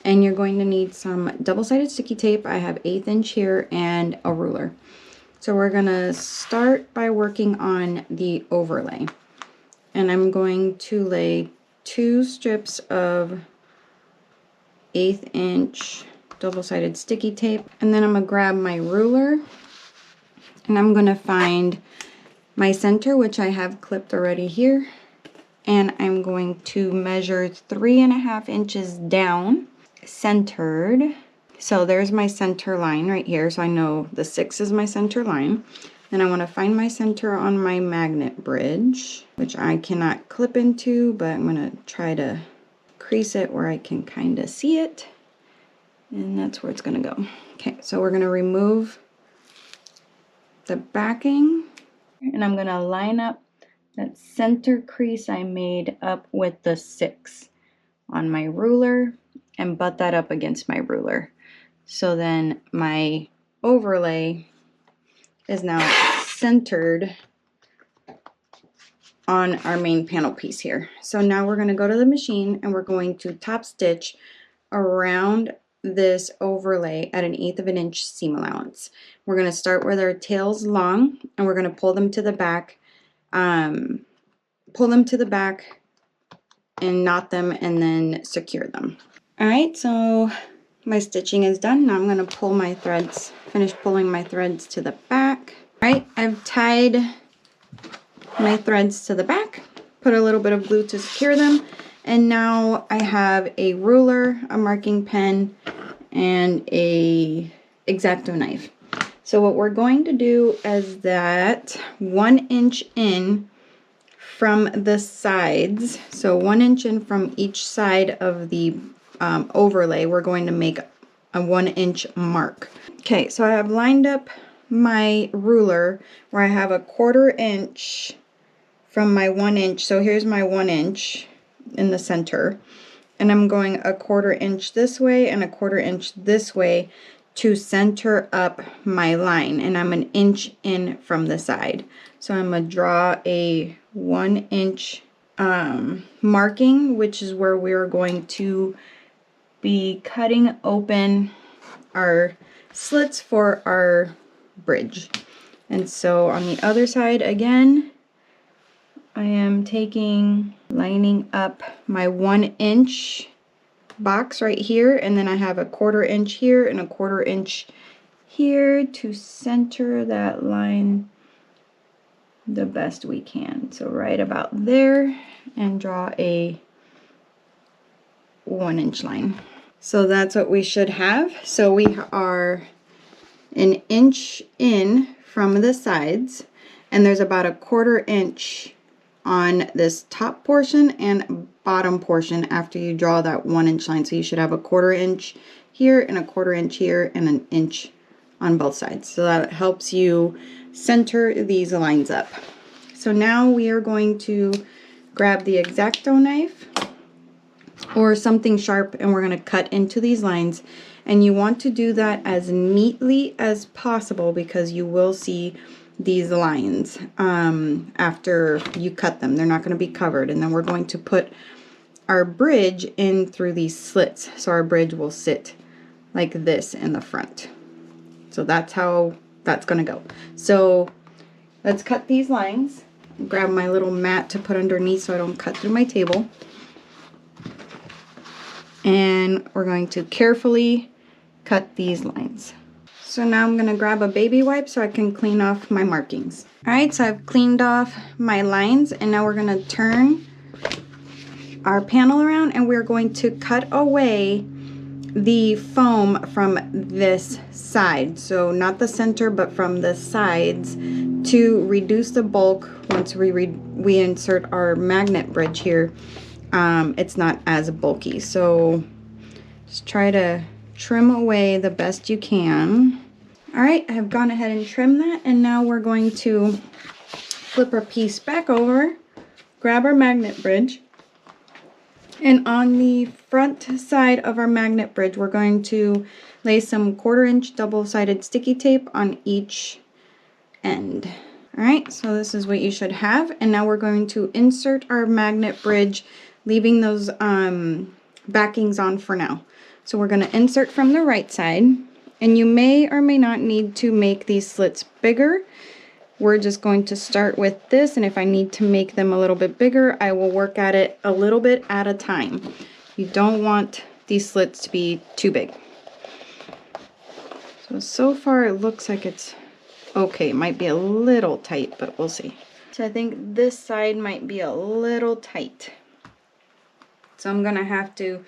And you're going to need some double-sided sticky tape. I have 1/8 inch here and a ruler. So we're gonna start by working on the overlay. And I'm going to lay 2 strips of 1/8 inch double-sided sticky tape. And then I'm gonna grab my ruler and I'm gonna find my center, which I have clipped already here. And I'm going to measure 3.5 inches down, centered. So there's my center line right here. So I know the 6 is my center line. Then I want to find my center on my magnet bridge, which I cannot clip into, but I'm going to try to crease it where I can kind of see it. And that's where it's going to go. Okay, so we're going to remove the backing, and I'm going to line up that center crease I made up with the 6 on my ruler and butt that up against my ruler. So then my overlay is now centered on our main panel piece here. So now we're going to go to the machine and we're going to top stitch around this overlay at 1/8 inch seam allowance. We're going to start with our tails long and we're going to pull them to the back, and knot them and then secure them. All right, so my stitching is done. Now I'm going to pull my threads, finish pulling my threads to the back. All right, I've tied my threads to the back, put a little bit of glue to secure them, and now I have a ruler, a marking pen, and a X-Acto knife. So what we're going to do is that 1 inch in from the sides, so 1 inch in from each side of the overlay, we're going to make a 1 inch mark. Okay, so I have lined up my ruler where I have 1/4 inch from my 1 inch. So here's my 1 inch in the center, and I'm going 1/4 inch this way and 1/4 inch this way to center up my line, and I'm 1 inch in from the side. So I'm going to draw a 1 inch marking, which is where we're going to be cutting open our slits for our bridge. And so on the other side again, I am lining up my 1 inch box right here, and then I have 1/4 inch here and 1/4 inch here to center that line the best we can. So right about there, and draw a 1 inch line. So that's what we should have. So we are 1 inch in from the sides, and there's about 1/4 inch on this top portion and bottom portion after you draw that 1 inch line. So you should have 1/4 inch here and 1/4 inch here and 1 inch on both sides. So that helps you center these lines up. So now we are going to grab the X-Acto knife or something sharp, and we're going to cut into these lines. And you want to do that as neatly as possible because you will see these lines after you cut them. They're not going to be covered. And then we're going to put our bridge in through these slits. So our bridge will sit like this in the front. So that's how that's going to go. So let's cut these lines. Grab my little mat to put underneath so I don't cut through my table. And we're going to carefully cut these lines. So now I'm going to grab a baby wipe so I can clean off my markings. Alright, so I've cleaned off my lines, and now we're going to turn our panel around and we're going to cut away the foam from this side. So not the center, but from the sides to reduce the bulk. Once we insert our magnet bridge here, it's not as bulky. So just try to trim away the best you can. All right, I have gone ahead and trimmed that, and now we're going to flip our piece back over, grab our magnet bridge, and on the front side of our magnet bridge, we're going to lay some 1/4 inch double-sided sticky tape on each end. All right, so this is what you should have, and now we're going to insert our magnet bridge, leaving those backings on for now. So we're going to insert from the right side, and you may or may not need to make these slits bigger. We're just going to start with this, and if I need to make them a little bit bigger, I will work at it a little bit at a time. You don't want these slits to be too big. So far it looks like it's okay. It might be a little tight, but we'll see. So I think this side might be a little tight. So I'm gonna have to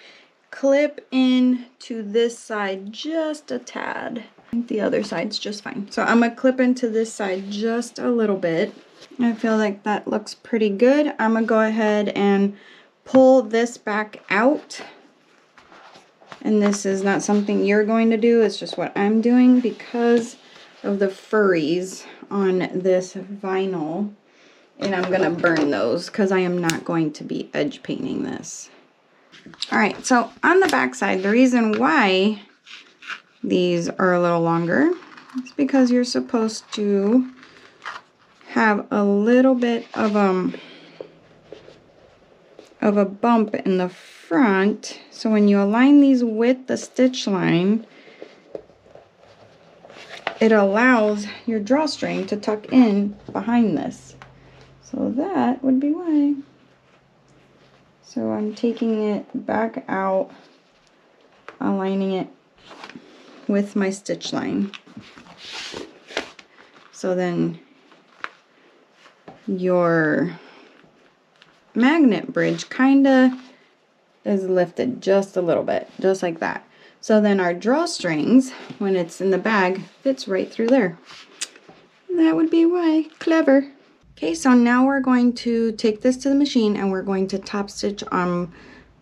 clip in to this side just a tad. I think the other side's just fine. So I'm gonna clip into this side just a little bit. I feel like that looks pretty good. I'm gonna go ahead and pull this back out. And this is not something you're going to do, it's just what I'm doing because of the furries on this vinyl. And I'm gonna burn those because I am not going to be edge painting this. All right, so on the back side, the reason why these are a little longer is because you're supposed to have a little bit of a bump in the front. So when you align these with the stitch line, it allows your drawstring to tuck in behind this. So that would be why. So I'm taking it back out, aligning it with my stitch line. So then your magnet bridge kind of is lifted just a little bit, just like that. So then our drawstrings, when it's in the bag, fits right through there. That would be why. Clever. Okay, so now we're going to take this to the machine and we're going to top stitch on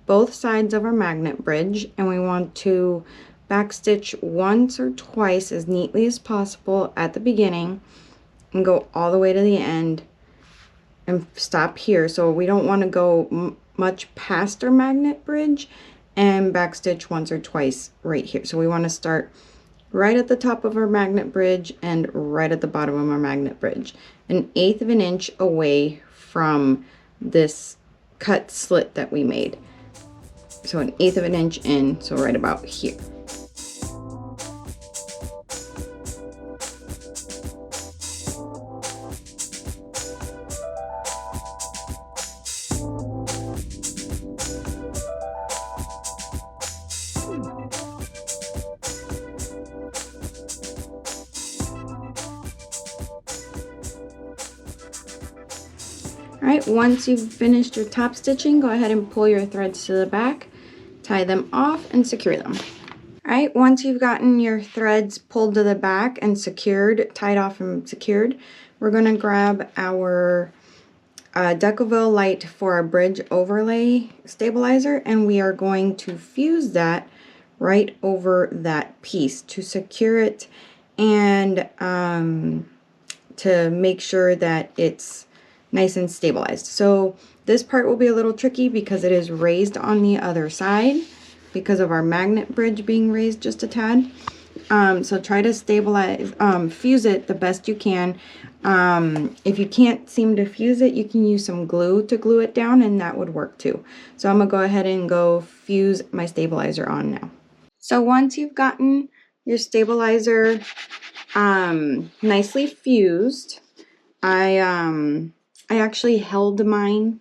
both sides of our magnet bridge, and we want to back stitch once or twice as neatly as possible at the beginning and go all the way to the end and stop here. So we don't want to go much past our magnet bridge and back stitch once or twice right here. So we want to start right at the top of our magnet bridge and right at the bottom of our magnet bridge, 1/8 of an inch away from this cut slit that we made. So 1/8 of an inch in, so right about here. Alright, once you've finished your top stitching, go ahead and pull your threads to the back, tie them off, and secure them. Alright, once you've gotten your threads pulled to the back and secured, tied off and secured, we're going to grab our Decoville light for our bridge overlay stabilizer, and we are going to fuse that right over that piece to secure it and to make sure that it's nice and stabilized. So this part will be a little tricky because it is raised on the other side because of our magnet bridge being raised just a tad. So try to stabilize, fuse it the best you can. If you can't seem to fuse it, you can use some glue to glue it down, and that would work too. So I'm gonna go ahead and go fuse my stabilizer on now. So once you've gotten your stabilizer nicely fused, I actually held mine.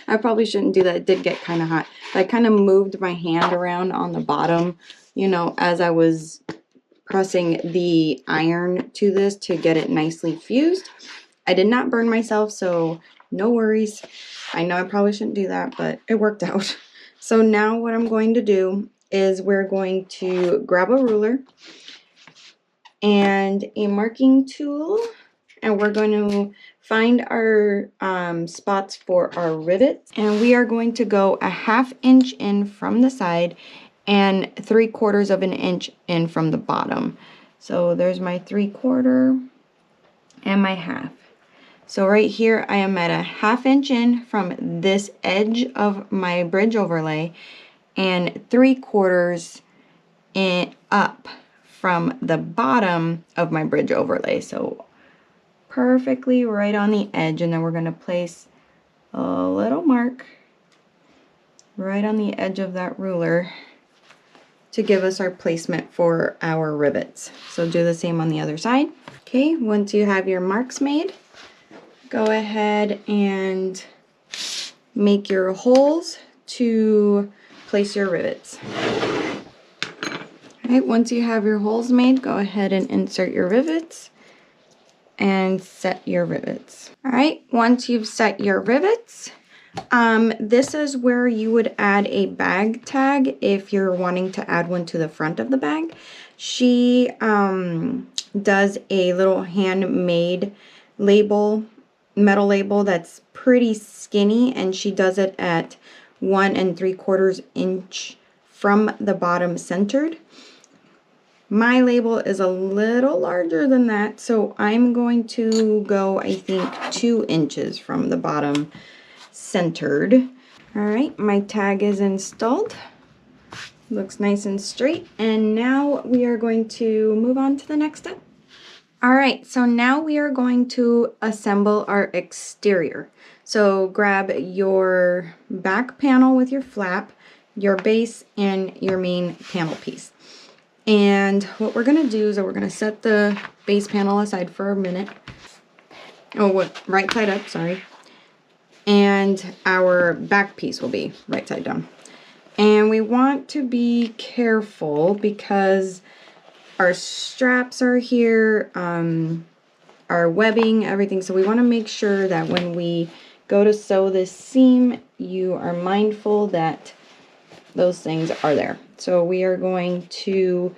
I probably shouldn't do that. It did get kind of hot. But I kind of moved my hand around on the bottom, you know, as I was pressing the iron to this to get it nicely fused. I did not burn myself, so no worries. I know I probably shouldn't do that, but it worked out. So now what I'm going to do is we're going to grab a ruler and a marking tool, and we're going to find our spots for our rivets, and we are going to go 1/2 inch in from the side and 3/4 of an inch in from the bottom. So there's my 3/4 and my 1/2. So right here I am at a 1/2 inch in from this edge of my bridge overlay and 3/4 in up from the bottom of my bridge overlay. So perfectly right on the edge, and then we're going to place a little mark right on the edge of that ruler to give us our placement for our rivets. So do the same on the other side. Okay, once you have your marks made, go ahead and make your holes to place your rivets. All right, once you have your holes made, go ahead and insert your rivets and set your rivets. All right, once you've set your rivets, this is where you would add a bag tag if you're wanting to add one to the front of the bag. She does a little handmade label, metal label that's pretty skinny, and she does it at 1 3/4 inch from the bottom centered. My label is a little larger than that, so I'm going to go, I think, 2 inches from the bottom centered. All right, my tag is installed. Looks nice and straight, and now we are going to move on to the next step. All right, so now we are going to assemble our exterior. So grab your back panel with your flap, your base, and your main panel piece. And what we're going to do is we're going to set the base panel aside for a minute. Right side up, sorry. And our back piece will be right side down. And we want to be careful because our straps are here, our webbing, everything. So we want to make sure that when we go to sew this seam, you are mindful that those things are there. So we are going to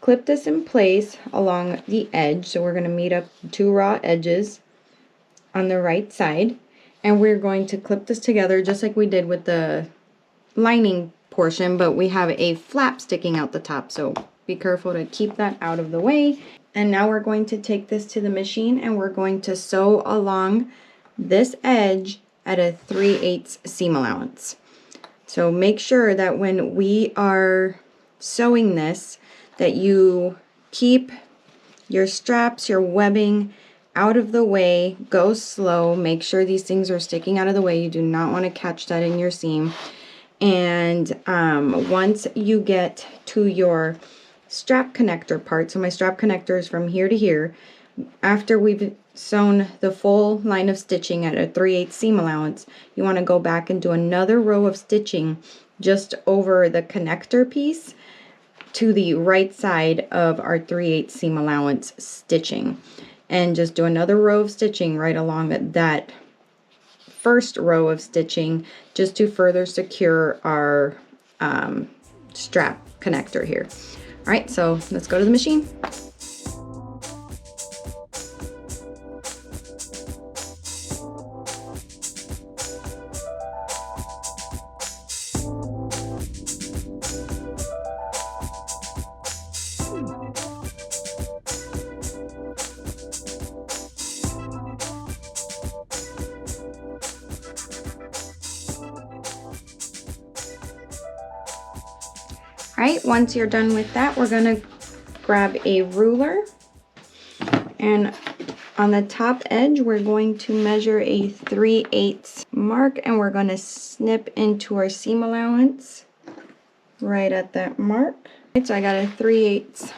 clip this in place along the edge. So we're going to meet up 2 raw edges on the right side, and we're going to clip this together just like we did with the lining portion, but we have a flap sticking out the top, so be careful to keep that out of the way. And now we're going to take this to the machine, and we're going to sew along this edge at a 3/8 seam allowance. So make sure that when we are sewing this, that you keep your straps, your webbing out of the way, go slow, make sure these things are sticking out of the way. You do not want to catch that in your seam. And once you get to your strap connector part, so my strap connector is from here to here, after we've sewn the full line of stitching at a 3/8 seam allowance, you want to go back and do another row of stitching just over the connector piece to the right side of our 3/8 seam allowance stitching, and just do another row of stitching right along that first row of stitching just to further secure our strap connector here. All right, so let's go to the machine. Alright, once you're done with that, we're going to grab a ruler, and on the top edge we're going to measure a 3/8 mark, and we're going to snip into our seam allowance right at that mark. Right, so I got a 3/8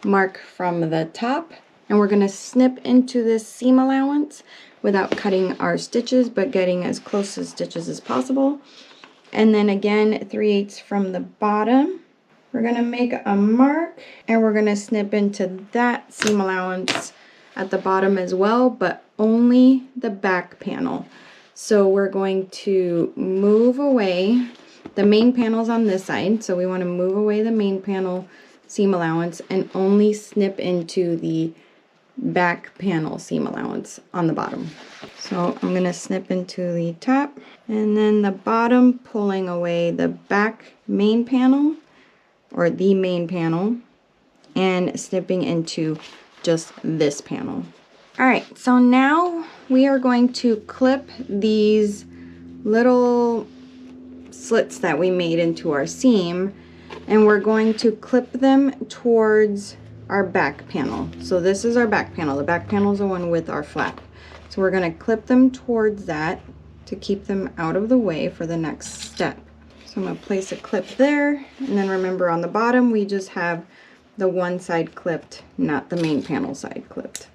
mark from the top, and we're going to snip into this seam allowance without cutting our stitches, but getting as close to stitches as possible. And then again, 3/8 from the bottom. We're going to make a mark, and we're going to snip into that seam allowance at the bottom as well, but only the back panel. So we're going to move away. The main panel's on this side, so we want to move away the main panel seam allowance and only snip into the back panel seam allowance on the bottom. So I'm going to snip into the top, and then the bottom, pulling away the back main panel, or the main panel, and snipping into just this panel. All right, so now we are going to clip these little slits that we made into our seam, and we're going to clip them towards our back panel. So this is our back panel. The back panel is the one with our flap. So we're going to clip them towards that to keep them out of the way for the next step. So I'm going to place a clip there, and then remember on the bottom we just have the one side clipped, not the main panel side clipped.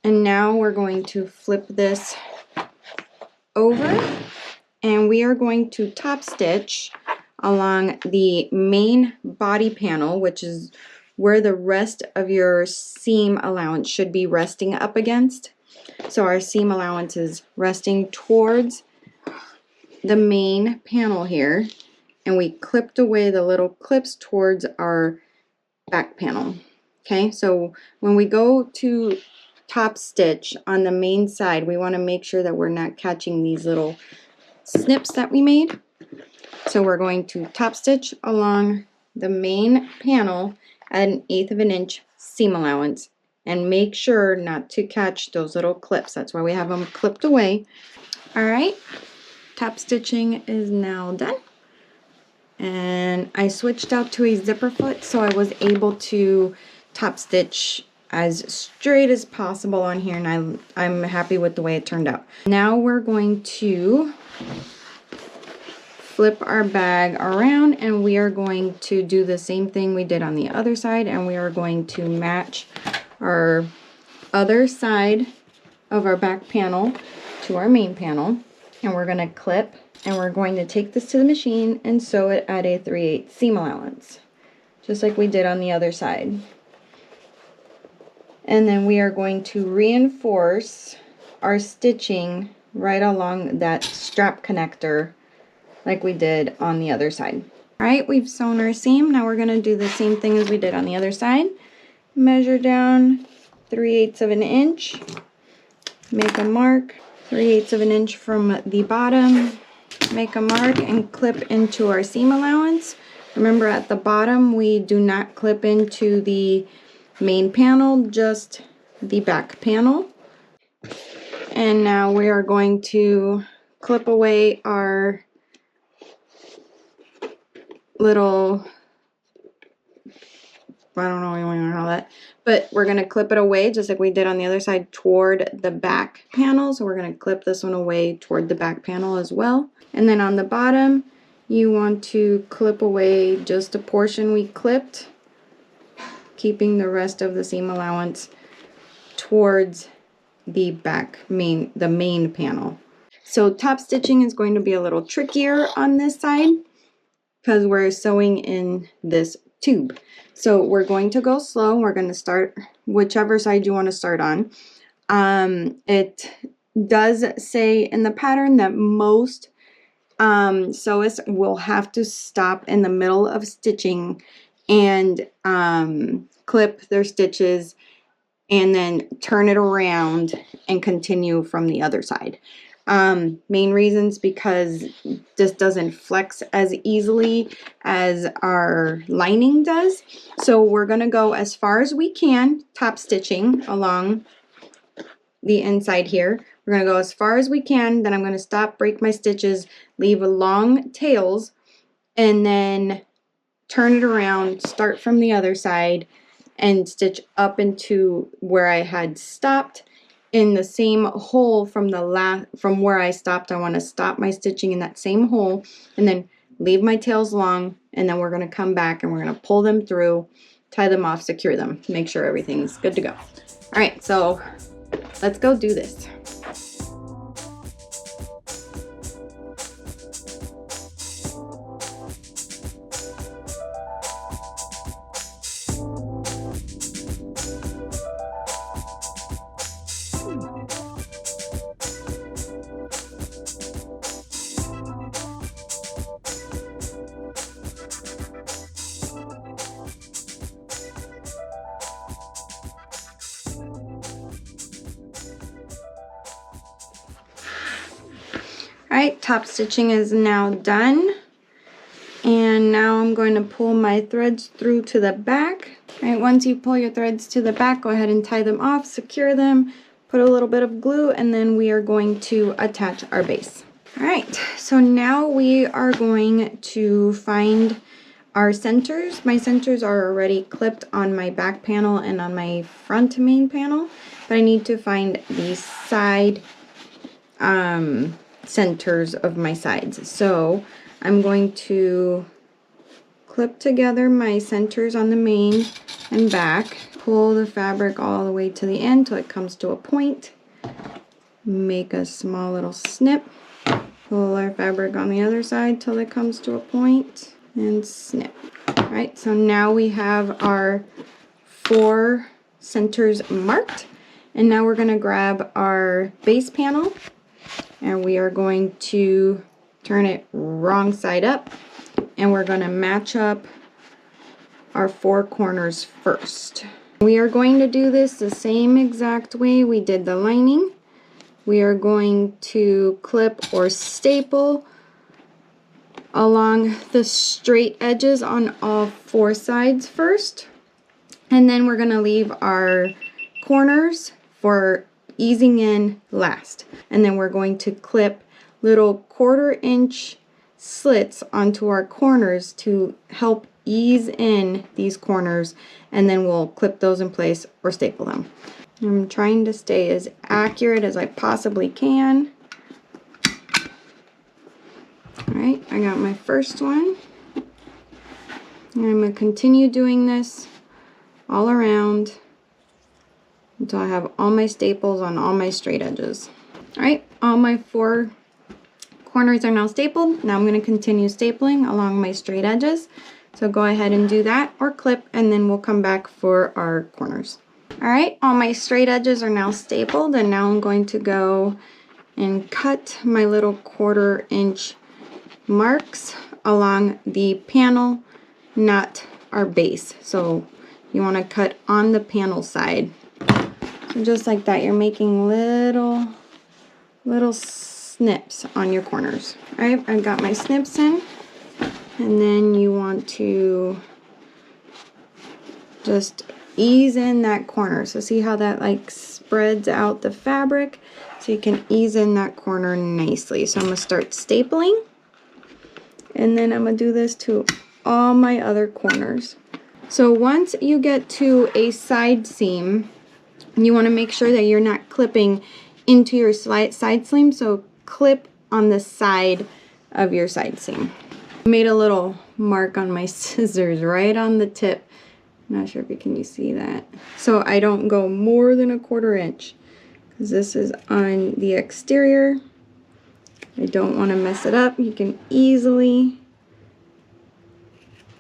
And now we're going to flip this over, and we are going to top stitch along the main body panel, which is where the rest of your seam allowance should be resting up against. So our seam allowance is resting towards the main panel here, and we clipped away the little clips towards our back panel. Okay, so when we go to top stitch on the main side, we want to make sure that we're not catching these little snips that we made. So we're going to top stitch along the main panel at 1/8 of an inch seam allowance, and make sure not to catch those little clips. That's why we have them clipped away. All right, top stitching is now done, and I switched out to a zipper foot so I was able to top stitch as straight as possible on here, and I'm happy with the way it turned out. Now we're going to flip our bag around, and we are going to do the same thing we did on the other side, and we are going to match our other side of our back panel to our main panel, and we're going to clip, and we're going to take this to the machine and sew it at a 3/8 seam allowance, just like we did on the other side. And then we are going to reinforce our stitching right along that strap connector like we did on the other side. All right, we've sewn our seam. Now we're going to do the same thing as we did on the other side. Measure down 3/8 of an inch, make a mark 3/8 of an inch from the bottom, make a mark, and clip into our seam allowance. Remember, at the bottom we do not clip into the main panel, just the back panel. And now we are going to clip away our little, I don't know what you call that, but we're going to clip it away just like we did on the other side toward the back panel. So we're going to clip this one away toward the back panel as well. And then on the bottom you want to clip away just a portion we clipped, keeping the rest of the seam allowance towards the main panel. So top stitching is going to be a little trickier on this side because we're sewing in this tube. So we're going to go slow. We're going to start whichever side you want to start on. It does say in the pattern that most sewists will have to stop in the middle of stitching and clip their stitches and then turn it around and continue from the other side. Main reasons because this doesn't flex as easily as our lining does. So we're going to go as far as we can, top stitching along the inside here. We're going to go as far as we can, then I'm going to stop, break my stitches, leave long tails, and then turn it around, start from the other side, and stitch up into where I had stopped in the same hole from where I stopped. I want to stop my stitching in that same hole and then leave my tails long, and then we're going to come back and we're going to pull them through, tie them off, secure them, make sure everything's good to go. All right, so let's go do this. Alright, top stitching is now done, and now I'm going to pull my threads through to the back, All right, once you pull your threads to the back, go ahead and tie them off, secure them, put a little bit of glue, and then we are going to attach our base. All right, so now we are going to find our centers. My centers are already clipped on my back panel and on my front main panel, but I need to find the side centers of my sides. So I'm going to clip together my centers on the main and back, pull the fabric all the way to the end till it comes to a point, make a small little snip, pull our fabric on the other side till it comes to a point, and snip. Alright, so now we have our 4 centers marked, and now we're going to grab our base panel and we are going to turn it wrong side up, and we're going to match up our 4 corners first. We are going to do this the same exact way we did the lining. We are going to clip or staple along the straight edges on all 4 sides first, and then we're going to leave our corners for easing in last, and then we're going to clip little 1/4 inch slits onto our corners to help ease in these corners, and then we'll clip those in place or staple them. I'm trying to stay as accurate as I possibly can. Alright, I got my first one. And I'm going to continue doing this all around until I have all my staples on all my straight edges. Alright, all my 4 corners are now stapled. Now I'm going to continue stapling along my straight edges. So go ahead and do that, or clip, and then we'll come back for our corners. Alright, all my straight edges are now stapled, and now I'm going to go and cut my little 1/4 inch marks along the panel, not our base. So you want to cut on the panel side. So just like that, you're making little snips on your corners. Alright, I've got my snips in, and then you want to just ease in that corner. So see how that like spreads out the fabric? So you can ease in that corner nicely. So I'm going to start stapling, and then I'm going to do this to all my other corners. So once you get to a side seam, you want to make sure that you're not clipping into your side seam, so clip on the side of your side seam. I made a little mark on my scissors right on the tip. Not sure if you see that. So I don't go more than 1/4 inch, because this is on the exterior. I don't want to mess it up. You can easily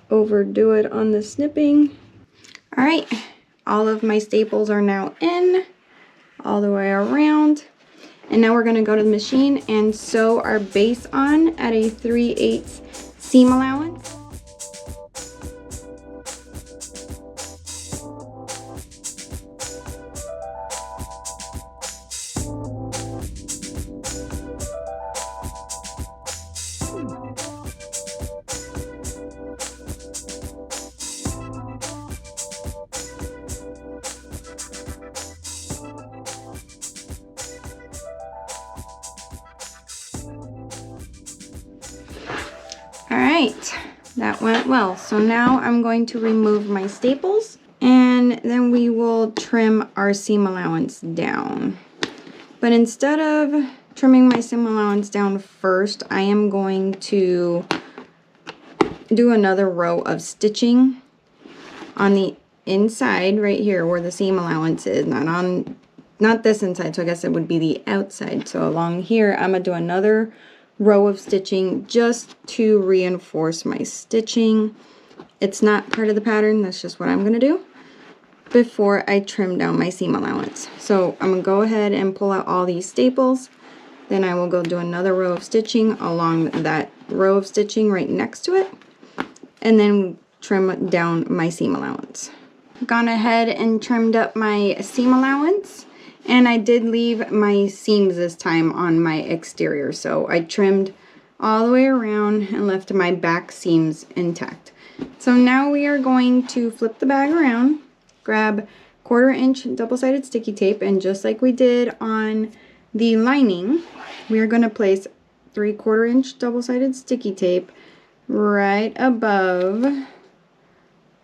overdo it on the snipping. Alright, all of my staples are now in all the way around, and now we're going to go to the machine and sew our base on at a 3/8 seam allowance. Alright, that went well. So now I'm going to remove my staples, and then we will trim our seam allowance down. But instead of trimming my seam allowance down first, I am going to do another row of stitching on the inside right here where the seam allowance is, not this inside, so I guess it would be the outside. So along here I'm gonna do another row of stitching just to reinforce my stitching. It's not part of the pattern, that's just what I'm gonna do before I trim down my seam allowance. So I'm gonna go ahead and pull out all these staples, then I will go do another row of stitching along that row of stitching right next to it, and then trim down my seam allowance. Gone ahead and trimmed up my seam allowance, and I did leave my seams this time on my exterior, so I trimmed all the way around and left my back seams intact. So now we are going to flip the bag around, grab 1/4 inch double-sided sticky tape, and just like we did on the lining, we are going to place 3/4 inch double-sided sticky tape right above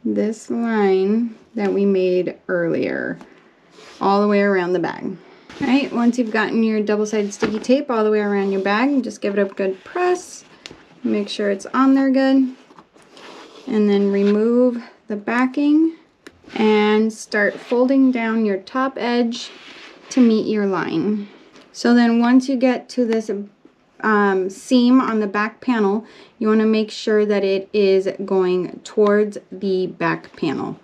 this line that we made earlier, all the way around the bag. All right, once you've gotten your double-sided sticky tape all the way around your bag, just give it a good press, make sure it's on there good, and then remove the backing and start folding down your top edge to meet your line. So then once you get to this seam on the back panel, you want to make sure that it is going towards the back panel.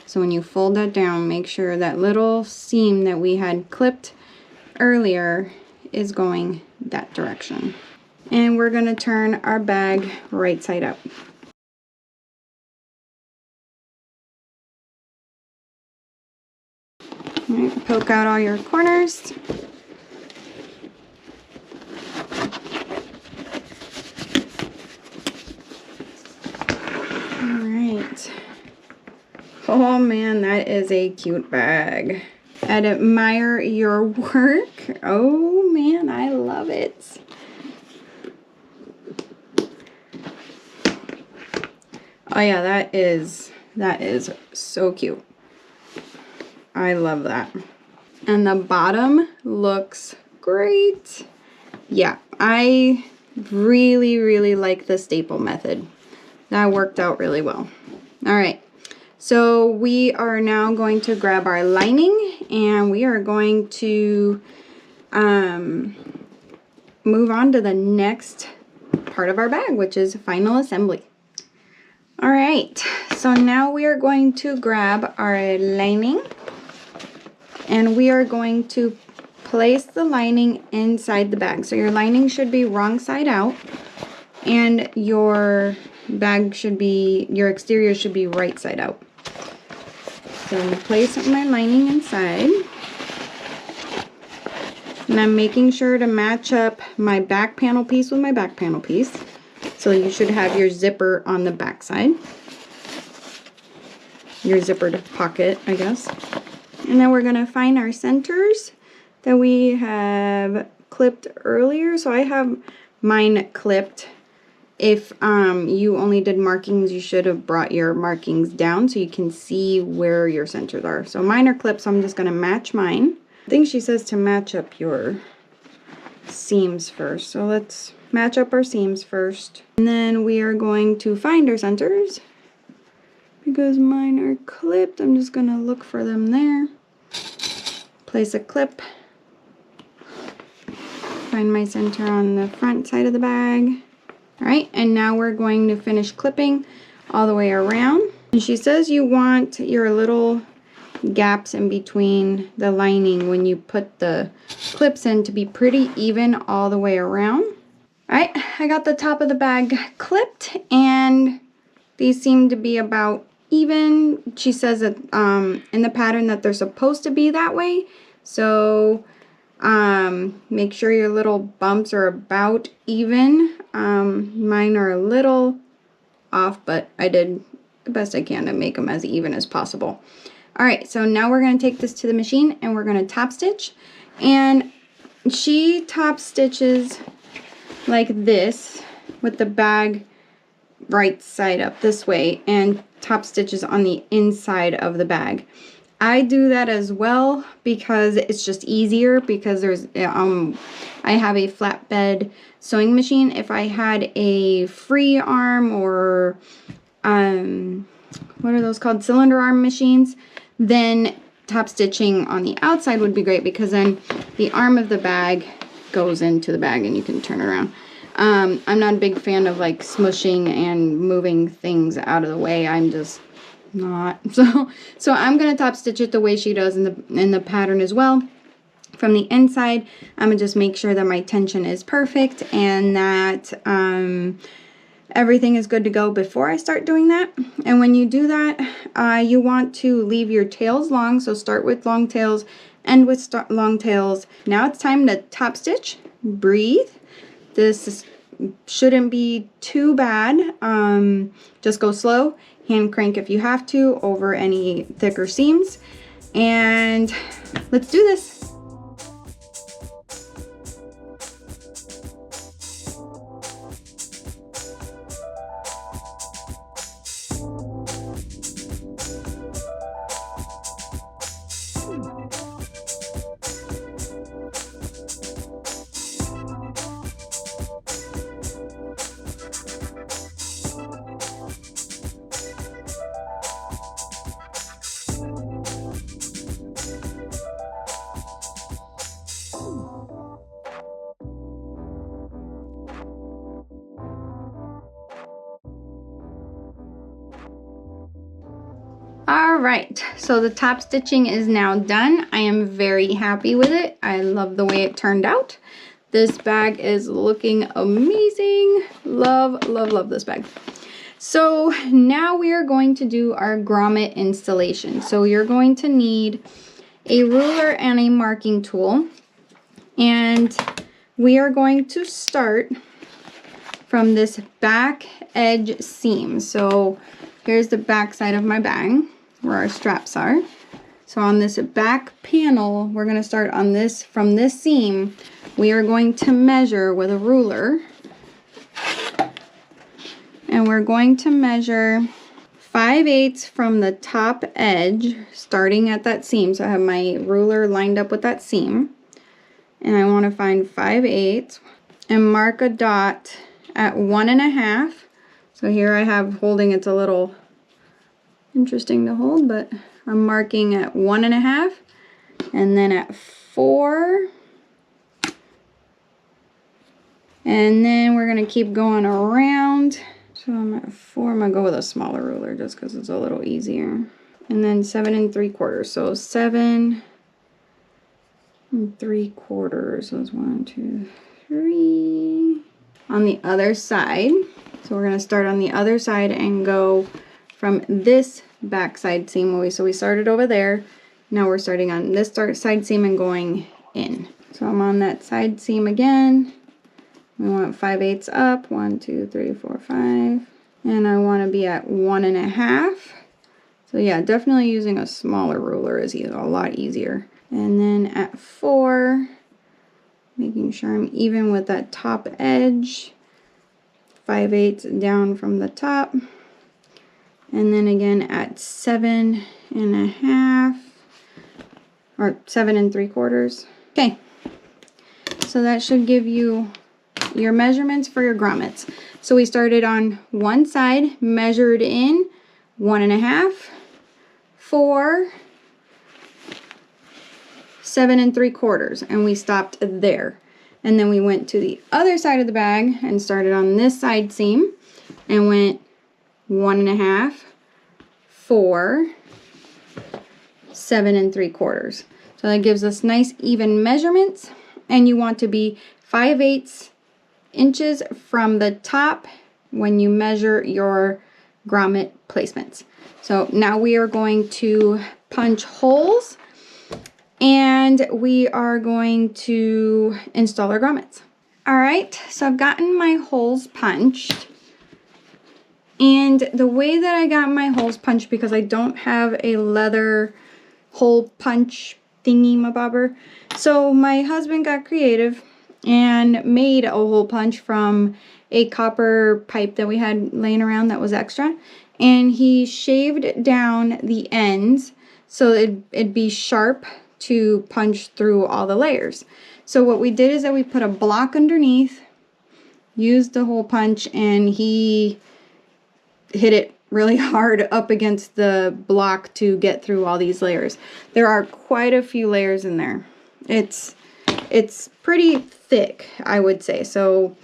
So when you fold that down, make sure that little seam that we had clipped earlier is going that direction. And we're going to turn our bag right side up. All right, poke out all your corners. All right. Oh man, that is a cute bag. I'd admire your work. Oh man, I love it. Oh yeah, that is so cute. I love that. And the bottom looks great. Yeah, I really like the staple method. That worked out really well. All right, so we are now going to grab our lining and we are going to move on to the next part of our bag, which is final assembly. All right, so now we are going to grab our lining and we are going to place the lining inside the bag. So your lining should be wrong side out and your bag should be, your exterior should be right side out. So I'm going to place my lining inside. And I'm making sure to match up my back panel piece with my back panel piece. So you should have your zipper on the back side. Your zippered pocket, I guess. And then we're going to find our centers that we have clipped earlier. So I have mine clipped. If you only did markings, you should have brought your markings down so you can see where your centers are. So mine are clipped, so I'm just going to match mine. I think she says to match up your seams first. So let's match up our seams first. And then we are going to find our centers. Because mine are clipped, I'm just going to look for them there. Place a clip. Find my center on the front side of the bag. Alright, and now we're going to finish clipping all the way around. And she says you want your little gaps in between the lining when you put the clips in to be pretty even all the way around. Alright, I got the top of the bag clipped and these seem to be about even. She says that in the pattern that they're supposed to be that way. So make sure your little bumps are about even. Mine are a little off, but I did the best I can to make them as even as possible. Alright, so now we're going to take this to the machine and we're going to top stitch. And she top stitches like this with the bag right side up this way and top stitches on the inside of the bag. I do that as well because it's just easier because there's I have a flatbed sewing machine. If I had a free arm or what are those called, cylinder arm machines, then top stitching on the outside would be great because then the arm of the bag goes into the bag and you can turn it around. I'm not a big fan of like smushing and moving things out of the way. I'm just not. So I'm gonna top stitch it the way she does in the pattern as well. From the inside, I'm gonna just make sure that my tension is perfect and that everything is good to go before I start doing that. And when you do that, you want to leave your tails long. So start with long tails, end with long tails. Now it's time to top stitch. Breathe. This shouldn't be too bad. Just go slow, hand crank if you have to over any thicker seams, and let's do this. All right, so the top stitching is now done. I am very happy with it. I love the way it turned out. This bag is looking amazing. Love, love, love this bag. So now we are going to do our grommet installation. So you're going to need a ruler and a marking tool. And we are going to start from this back edge seam. So here's the back side of my bag where our straps are. So on this back panel, we're going to start on this, from this seam, we are going to measure with a ruler. And we're going to measure 5/8 from the top edge, starting at that seam. So I have my ruler lined up with that seam. And I want to find 5/8 and mark a dot at 1.5. So here I have holding, it's a little interesting to hold, but I'm marking at 1.5, and then at 4, and then we're gonna keep going around. So I'm at 4. I'm gonna go with a smaller ruler just because it's a little easier. And then 7 3/4. So 7 3/4. So it's 1, 2, 3. On the other side. So we're gonna start on the other side and go from this back side seam. So we started over there. Now we're starting on this side seam and going in. So I'm on that side seam again. We want 5/8 up. 1, 2, 3, 4, 5. And I want to be at 1.5. So yeah, definitely using a smaller ruler is a lot easier. And then at 4, making sure I'm even with that top edge. 5/8 down from the top. And then again at 7.5 or 7 3/4. Okay, so that should give you your measurements for your grommets. So we started on one side, measured in 1.5, 4, 7 3/4, and we stopped there. And then we went to the other side of the bag and started on this side seam and went 1.5, 4, 7 3/4. So that gives us nice even measurements, and you want to be 5/8 inches from the top when you measure your grommet placements. So now we are going to punch holes and we are going to install our grommets. All right, so I've gotten my holes punched. And the way that I got my holes punched, because I don't have a leather hole punch thingy-mabobber, so my husband got creative and made a hole punch from a copper pipe that we had laying around that was extra. And he shaved down the ends so it'd be sharp to punch through all the layers. So what we did is that we put a block underneath, used the hole punch, and he hit it really hard up against the block to get through all these layers. There are quite a few layers in there. It's pretty thick, I would say. So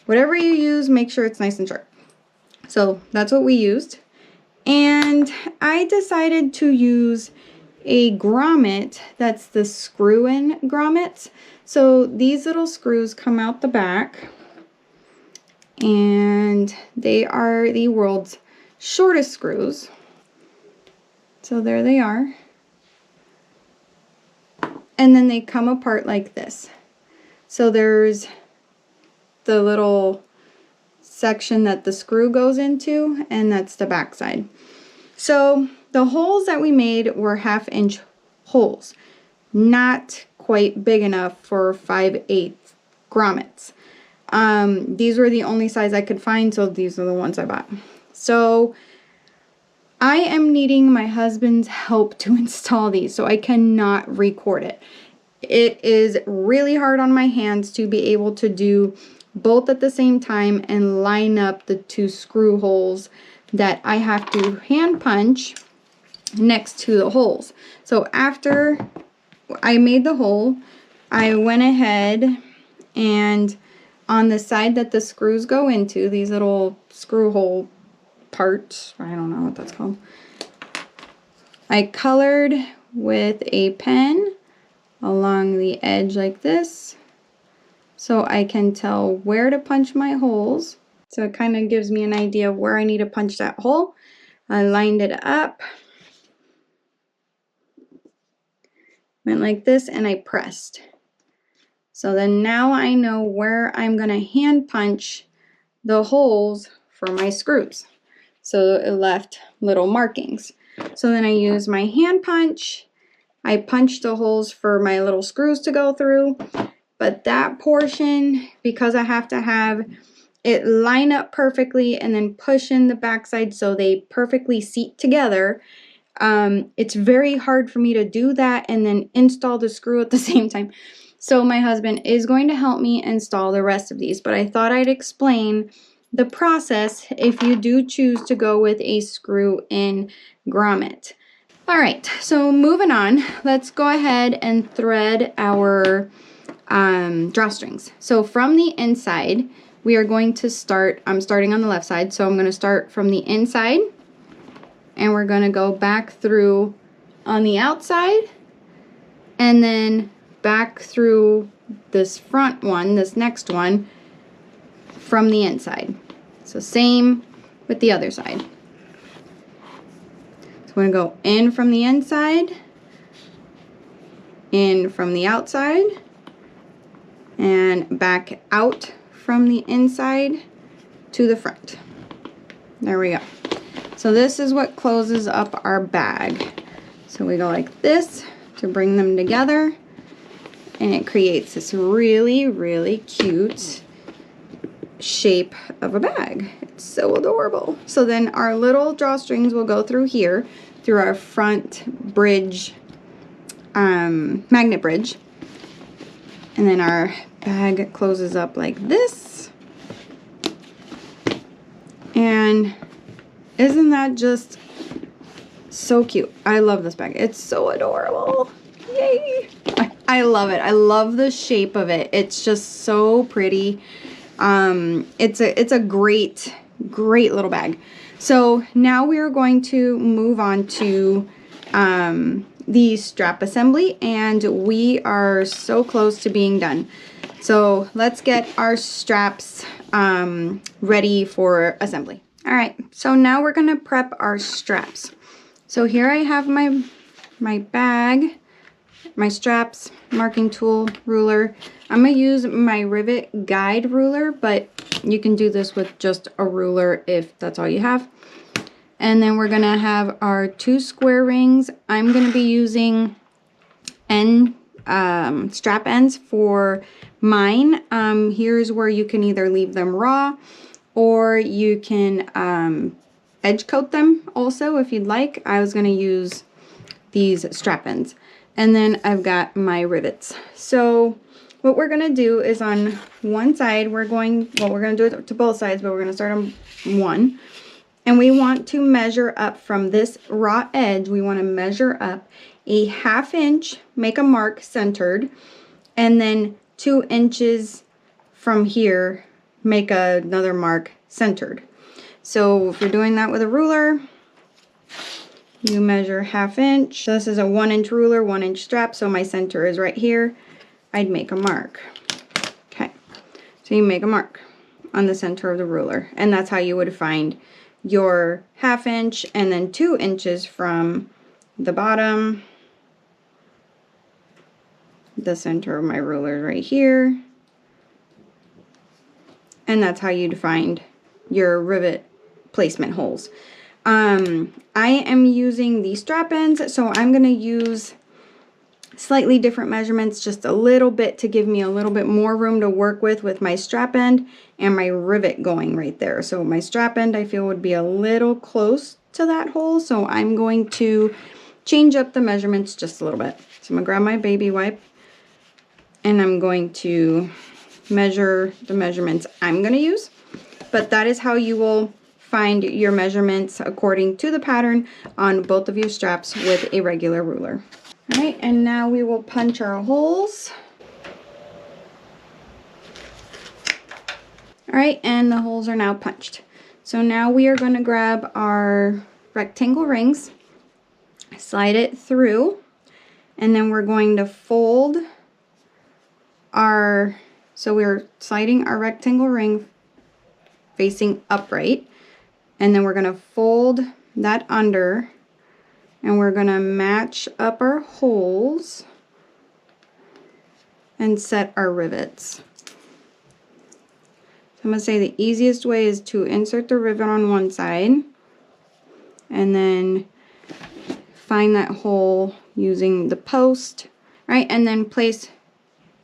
whatever you use, make sure it's nice and sharp. So that's what we used. And I decided to use a grommet that's the screw-in grommets. So these little screws come out the back, and they are the world's shortest screws. So there they are. And then they come apart like this. So there's the little section that the screw goes into, and that's the back side. So the holes that we made were 1/2 inch holes, not quite big enough for 5/8 grommets. These were the only size I could find, so these are the ones I bought. So I am needing my husband's help to install these, so I cannot record it. It is really hard on my hands to be able to do both at the same time and line up the 2 screw holes that I have to hand punch next to the holes. So after I made the hole, I went ahead and on the side that the screws go into, these little screw hole parts, I don't know what that's called, I colored with a pen along the edge like this, so I can tell where to punch my holes. So it kind of gives me an idea of where I need to punch that hole. I lined it up, went like this, and I pressed. So then now I know where I'm going to hand punch the holes for my screws. So it left little markings. So then I use my hand punch. I punched the holes for my little screws to go through. But that portion, because I have to have it line up perfectly and then push in the backside so they perfectly seat together, it's very hard for me to do that and then install the screw at the same time. So my husband is going to help me install the rest of these, but I thought I'd explain the process if you do choose to go with a screw-in grommet. All right, so moving on, let's go ahead and thread our drawstrings. So from the inside, we are going to start, I'm starting on the left side, so I'm going to start from the inside, and we're going to go back through on the outside, and then back through this front one, this next one, from the inside. So same with the other side. So we're going to go in from the inside, in from the outside, and back out from the inside to the front. There we go. So this is what closes up our bag. So we go like this to bring them together, and it creates this really, really cute shape of a bag. It's so adorable. So then our little drawstrings will go through here, through our front bridge, magnet bridge, and then our bag closes up like this. And isn't that just so cute? I love this bag. It's so adorable. Yay! I love it. I love the shape of it. It's just so pretty. It's a great little bag. So now we are going to move on to the strap assembly, and we are so close to being done. So let's get our straps ready for assembly. All right, so now we're gonna prep our straps. So here I have my bag, my straps, marking tool, ruler. I'm gonna use my rivet guide ruler, but you can do this with just a ruler if that's all you have. And then we're gonna have our 2 square rings. I'm gonna be using strap ends for mine. Here's where you can either leave them raw, or you can edge coat them also if you'd like. I was gonna use these strap ends. And then I've got my rivets. So what we're gonna do is on one side, we're gonna do it to both sides, but we're gonna start on one. And we want to measure up from this raw edge, we wanna measure up a 1/2 inch, make a mark centered, and then 2 inches from here, make another mark centered. So if you're doing that with a ruler, you measure 1/2 inch. So this is a 1 inch ruler, 1 inch strap, so my center is right here. I'd make a mark. Okay, so you make a mark on the center of the ruler, and that's how you would find your 1/2 inch, and then 2 inches from the bottom. The center of my ruler right here. And that's how you'd find your rivet placement holes. I am using the strap ends, so I'm going to use slightly different measurements, just a little bit to give me a little bit more room to work with my strap end and my rivet going right there. So my strap end I feel would be a little close to that hole, so I'm going to change up the measurements just a little bit. So I'm going to grab my baby wipe and I'm going to measure the measurements I'm going to use. But that is how you will find your measurements according to the pattern on both of your straps with a regular ruler. All right, and now we will punch our holes. All right, and the holes are now punched. So now we are going to grab our rectangle rings, slide it through, and then we're going to fold our, so we're sliding our rectangle ring facing upright, and then we're going to fold that under, and we're going to match up our holes and set our rivets. So I'm going to say the easiest way is to insert the rivet on one side and then find that hole using the post, right? And then place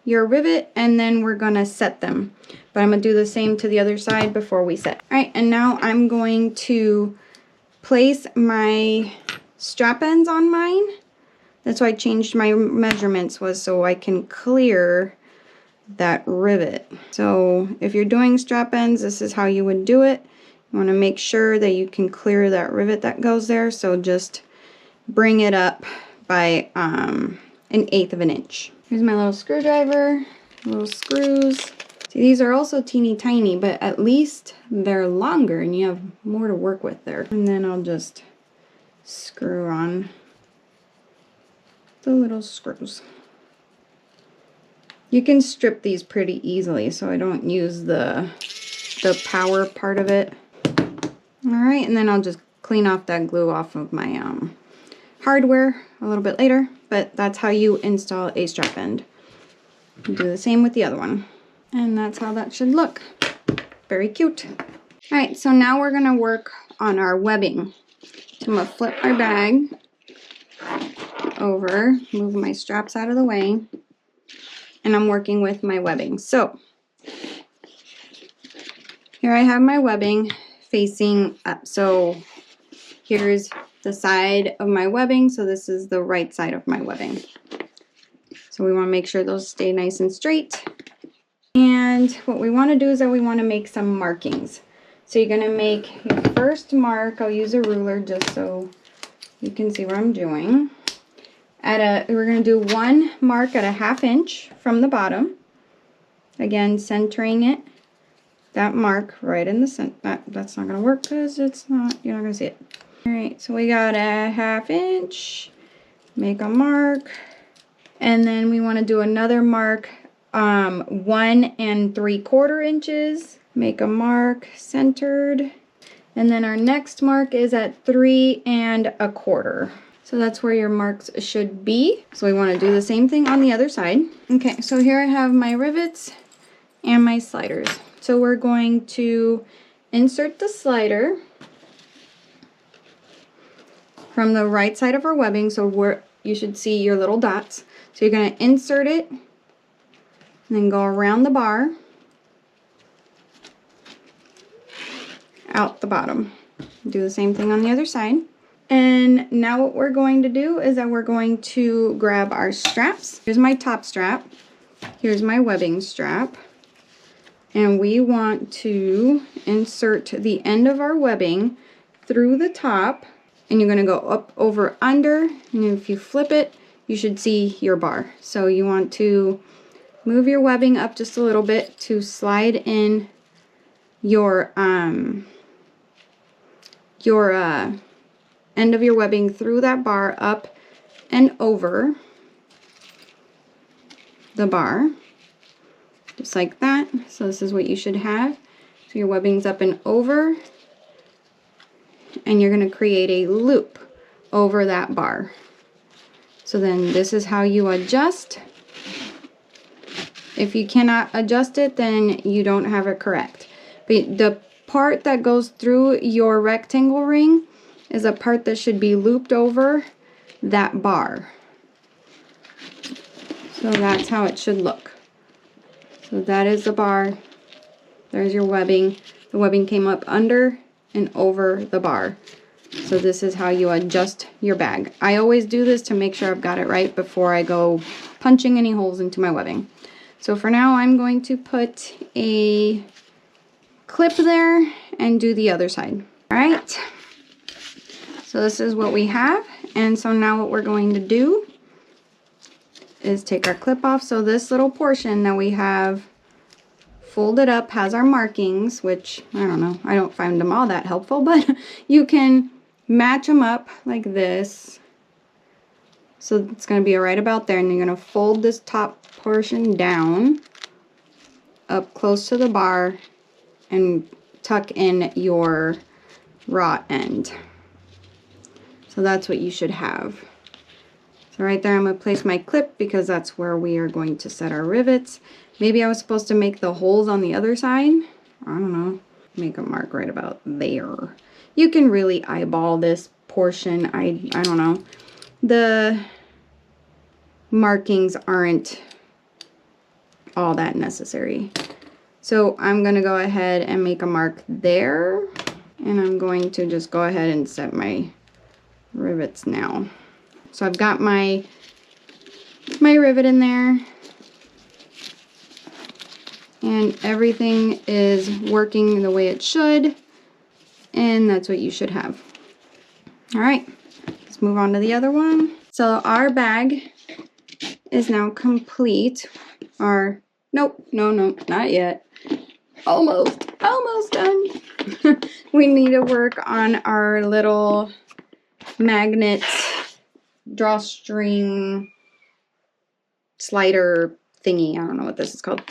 your rivet, and then we're going to set them. But I'm going to do the same to the other side before we set. All right, and now I'm going to place my strap ends on mine. That's why I changed my measurements, was so I can clear that rivet. So if you're doing strap ends, this is how you would do it. You want to make sure that you can clear that rivet that goes there. So just bring it up by 1/8 of an inch. Here's my little screwdriver, little screws. See, these are also teeny tiny, but at least they're longer and you have more to work with there. And then I'll just screw on the little screws. You can strip these pretty easily, so I don't use the power part of it. All right, and then I'll just clean off that glue off of my hardware a little bit later, but that's how you install a strap end. Do the same with the other one. And that's how that should look. Very cute. All right, so now we're gonna work on our webbing. So I'm gonna flip my bag over, move my straps out of the way, and I'm working with my webbing. So here I have my webbing facing up. So here's the side of my webbing. So this is the right side of my webbing. So we want to make sure those stay nice and straight. And what we want to do is that we want to make some markings. So you're going to make your first mark. I'll use a ruler just so you can see what I'm doing. We're going to do one mark at a 1/2 inch from the bottom. Again, centering it. That mark right in the center. That's not going to work because it's not, you're not going to see it. All right, so we got a 1/2 inch. Make a mark. And then we want to do another mark, 1 3/4 inches. Make a mark centered. And then our next mark is at 3 1/4. So that's where your marks should be. So we want to do the same thing on the other side. Okay, so here I have my rivets and my sliders. So we're going to insert the slider from the right side of our webbing. So you should see your little dots. So you're going to insert it and then go around the bar out the bottom. Do the same thing on the other side. And now what we're going to do is that we're going to grab our straps. Here's my top strap. Here's my webbing strap. And we want to insert the end of our webbing through the top. And you're going to go up, over, under. And if you flip it, you should see your bar. So you want to move your webbing up just a little bit to slide in your end of your webbing through that bar, up and over the bar, just like that. So this is what you should have. So your webbing's up and over, and you're going to create a loop over that bar. So then this is how you adjust. If you cannot adjust it, then you don't have it correct. But the part that goes through your rectangle ring is a part that should be looped over that bar. So that's how it should look. So that is the bar. There's your webbing. The webbing came up under and over the bar. So this is how you adjust your bag. I always do this to make sure I've got it right before I go punching any holes into my webbing. So for now, I'm going to put a clip there and do the other side. All right. So this is what we have. And so now what we're going to do is take our clip off. So this little portion that we have folded up has our markings, which I don't know, I don't find them all that helpful, but you can match them up like this. So it's going to be right about there, and you're going to fold this top portion down up close to the bar and tuck in your raw end. So that's what you should have. So right there, I'm going to place my clip because that's where we are going to set our rivets. Maybe I was supposed to make the holes on the other side. I don't know. Make a mark right about there. You can really eyeball this portion. I don't know. The markings aren't all that necessary. So I'm going to go ahead and make a mark there. And I'm going to just go ahead and set my rivets now. So I've got my rivet in there, and everything is working the way it should, and that's what you should have. All right, let's move on to the other one. So our bag is now complete. Nope, no, not yet. Almost done. We need to work on our little magnet drawstring slider thingy. I don't know what this is called.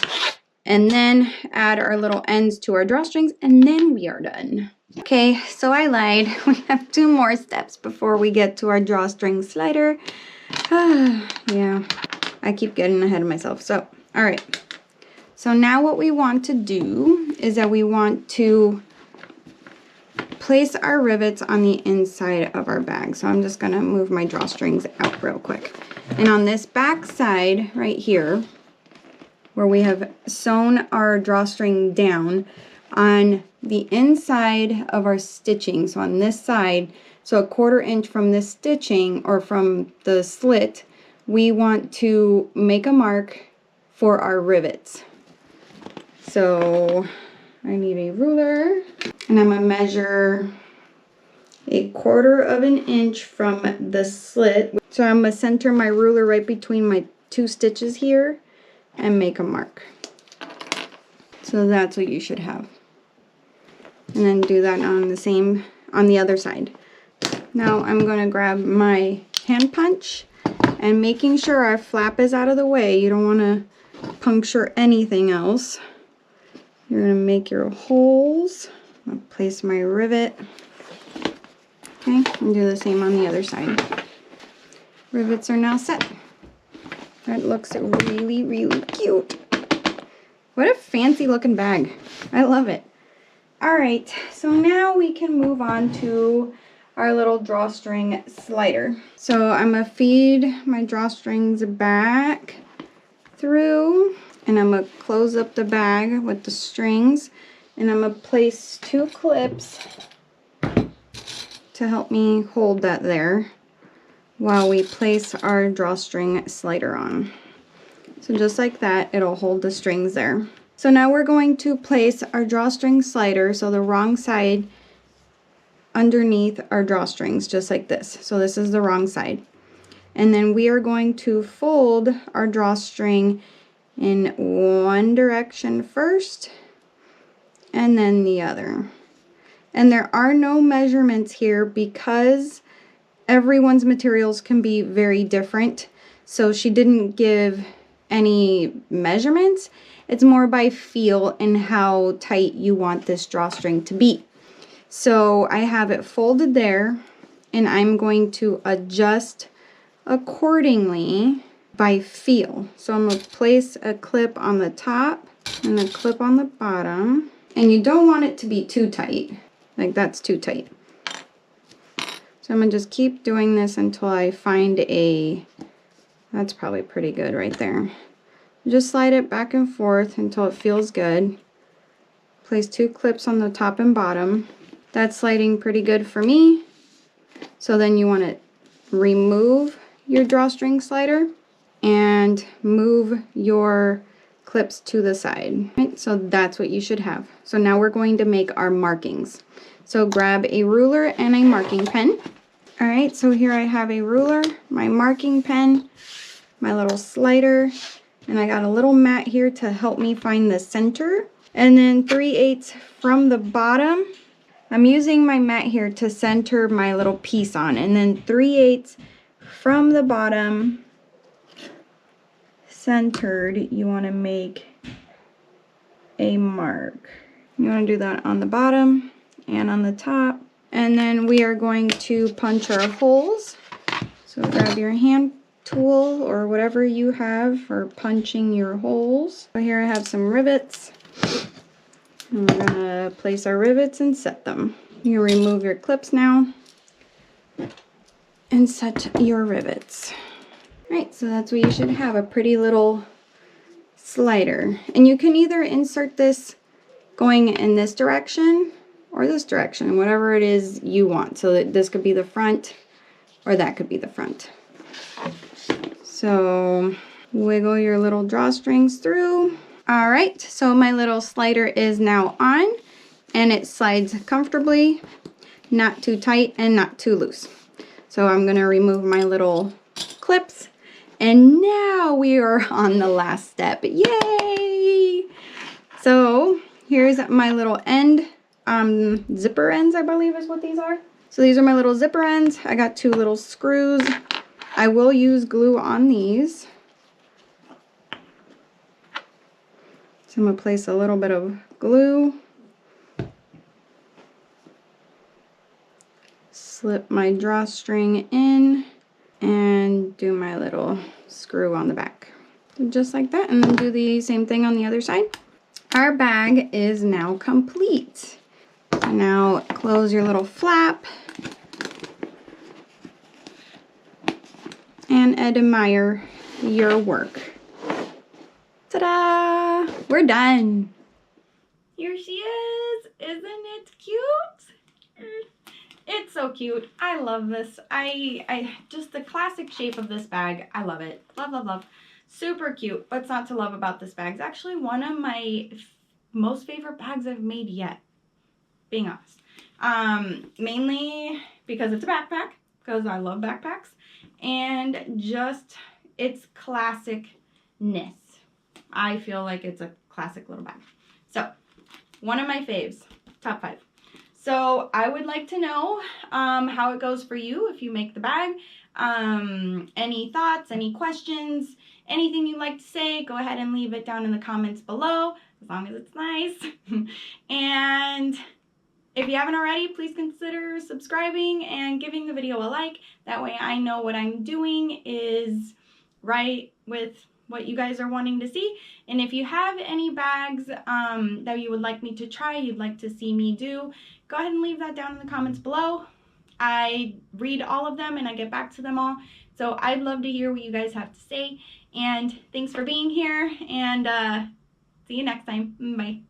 And then add our little ends to our drawstrings, and then we are done. Okay, so I lied. We have 2 more steps before we get to our drawstring slider. Yeah, I keep getting ahead of myself. So, all right. So now what we want to do is that we want to place our rivets on the inside of our bag. So I'm just going to move my drawstrings out real quick. And on this back side right here, where we have sewn our drawstring down, on the inside of our stitching, so on this side, so 1/4 inch from this stitching or from the slit, we want to make a mark for our rivets. So I need a ruler, and I'm going to measure 1/4 inch from the slit. So I'm going to center my ruler right between my 2 stitches here and make a mark. So that's what you should have. And then do that on the other side. Now I'm going to grab my hand punch, and making sure our flap is out of the way. You don't want to puncture anything else. You're going to make your holes. I'll place my rivet. Okay, and do the same on the other side. Rivets are now set. That looks really, really cute. What a fancy looking bag. I love it. All right, so now we can move on to our little drawstring slider. So I'm going to feed my drawstrings back through, and I'm going to close up the bag with the strings, and I'm going to place 2 clips to help me hold that there while we place our drawstring slider on. So just like that, it'll hold the strings there. So now we're going to place our drawstring slider, so the wrong side, underneath our drawstrings, just like this. So this is the wrong side. And then we are going to fold our drawstring in one direction first, and then the other. And there are no measurements here because everyone's materials can be very different. So she didn't give any measurements. It's more by feel and how tight you want this drawstring to be. So I have it folded there, and I'm going to adjust accordingly by feel. So I'm going to place a clip on the top and a clip on the bottom. And you don't want it to be too tight. Like that's too tight. So I'm gonna just keep doing this until I find that's probably pretty good right there. Just slide it back and forth until it feels good. Place 2 clips on the top and bottom. That's sliding pretty good for me. So then you want to remove your drawstring slider and move your clips to the side. Right? So that's what you should have. So now we're going to make our markings. So grab a ruler and a marking pen. All right, so here I have a ruler, my marking pen, my little slider, and I got a little mat here to help me find the center. And then 3/8 from the bottom. I'm using my mat here to center my little piece on, and then 3/8 from the bottom centered, you want to make a mark. You want to do that on the bottom and on the top. And then we are going to punch our holes. So grab your hand tool or whatever you have for punching your holes. So here I have some rivets. And we're gonna place our rivets and set them. You remove your clips now and set your rivets. All right, so that's what you should have, a pretty little slider. And you can either insert this going in this direction or this direction, whatever it is you want. So that this could be the front or that could be the front. So wiggle your little drawstrings through. All right, so my little slider is now on and it slides comfortably, not too tight and not too loose. So I'm gonna remove my little clips and now we are on the last step. Yay! So here's my little end, zipper ends, I believe is what these are. So these are my little zipper ends. I got 2 little screws. I will use glue on these. So I'm going to place a little bit of glue. Slip my drawstring in and do my little screw on the back. Just like that, and then do the same thing on the other side. Our bag is now complete. So now close your little flap and admire your work. Ta-da! We're done. Here she is. Isn't it cute? It's so cute. I love this. I just the classic shape of this bag. I love it. Love, love, love. Super cute. What's not to love about this bag? It's actually one of my most favorite bags I've made yet, being honest. Mainly because it's a backpack, because I love backpacks, and just its classicness. I feel like it's a classic little bag. So, one of my faves, top 5. So, I would like to know how it goes for you if you make the bag. Any thoughts, any questions, anything you'd like to say, go ahead and leave it down in the comments below, as long as it's nice. And if you haven't already, please consider subscribing and giving the video a like. That way I know what I'm doing is right with what you guys are wanting to see. And if you have any bags that you would like me to try, you'd like to see me do, go ahead and leave that down in the comments below. I read all of them and I get back to them all. So I'd love to hear what you guys have to say. And thanks for being here, and see you next time. Bye.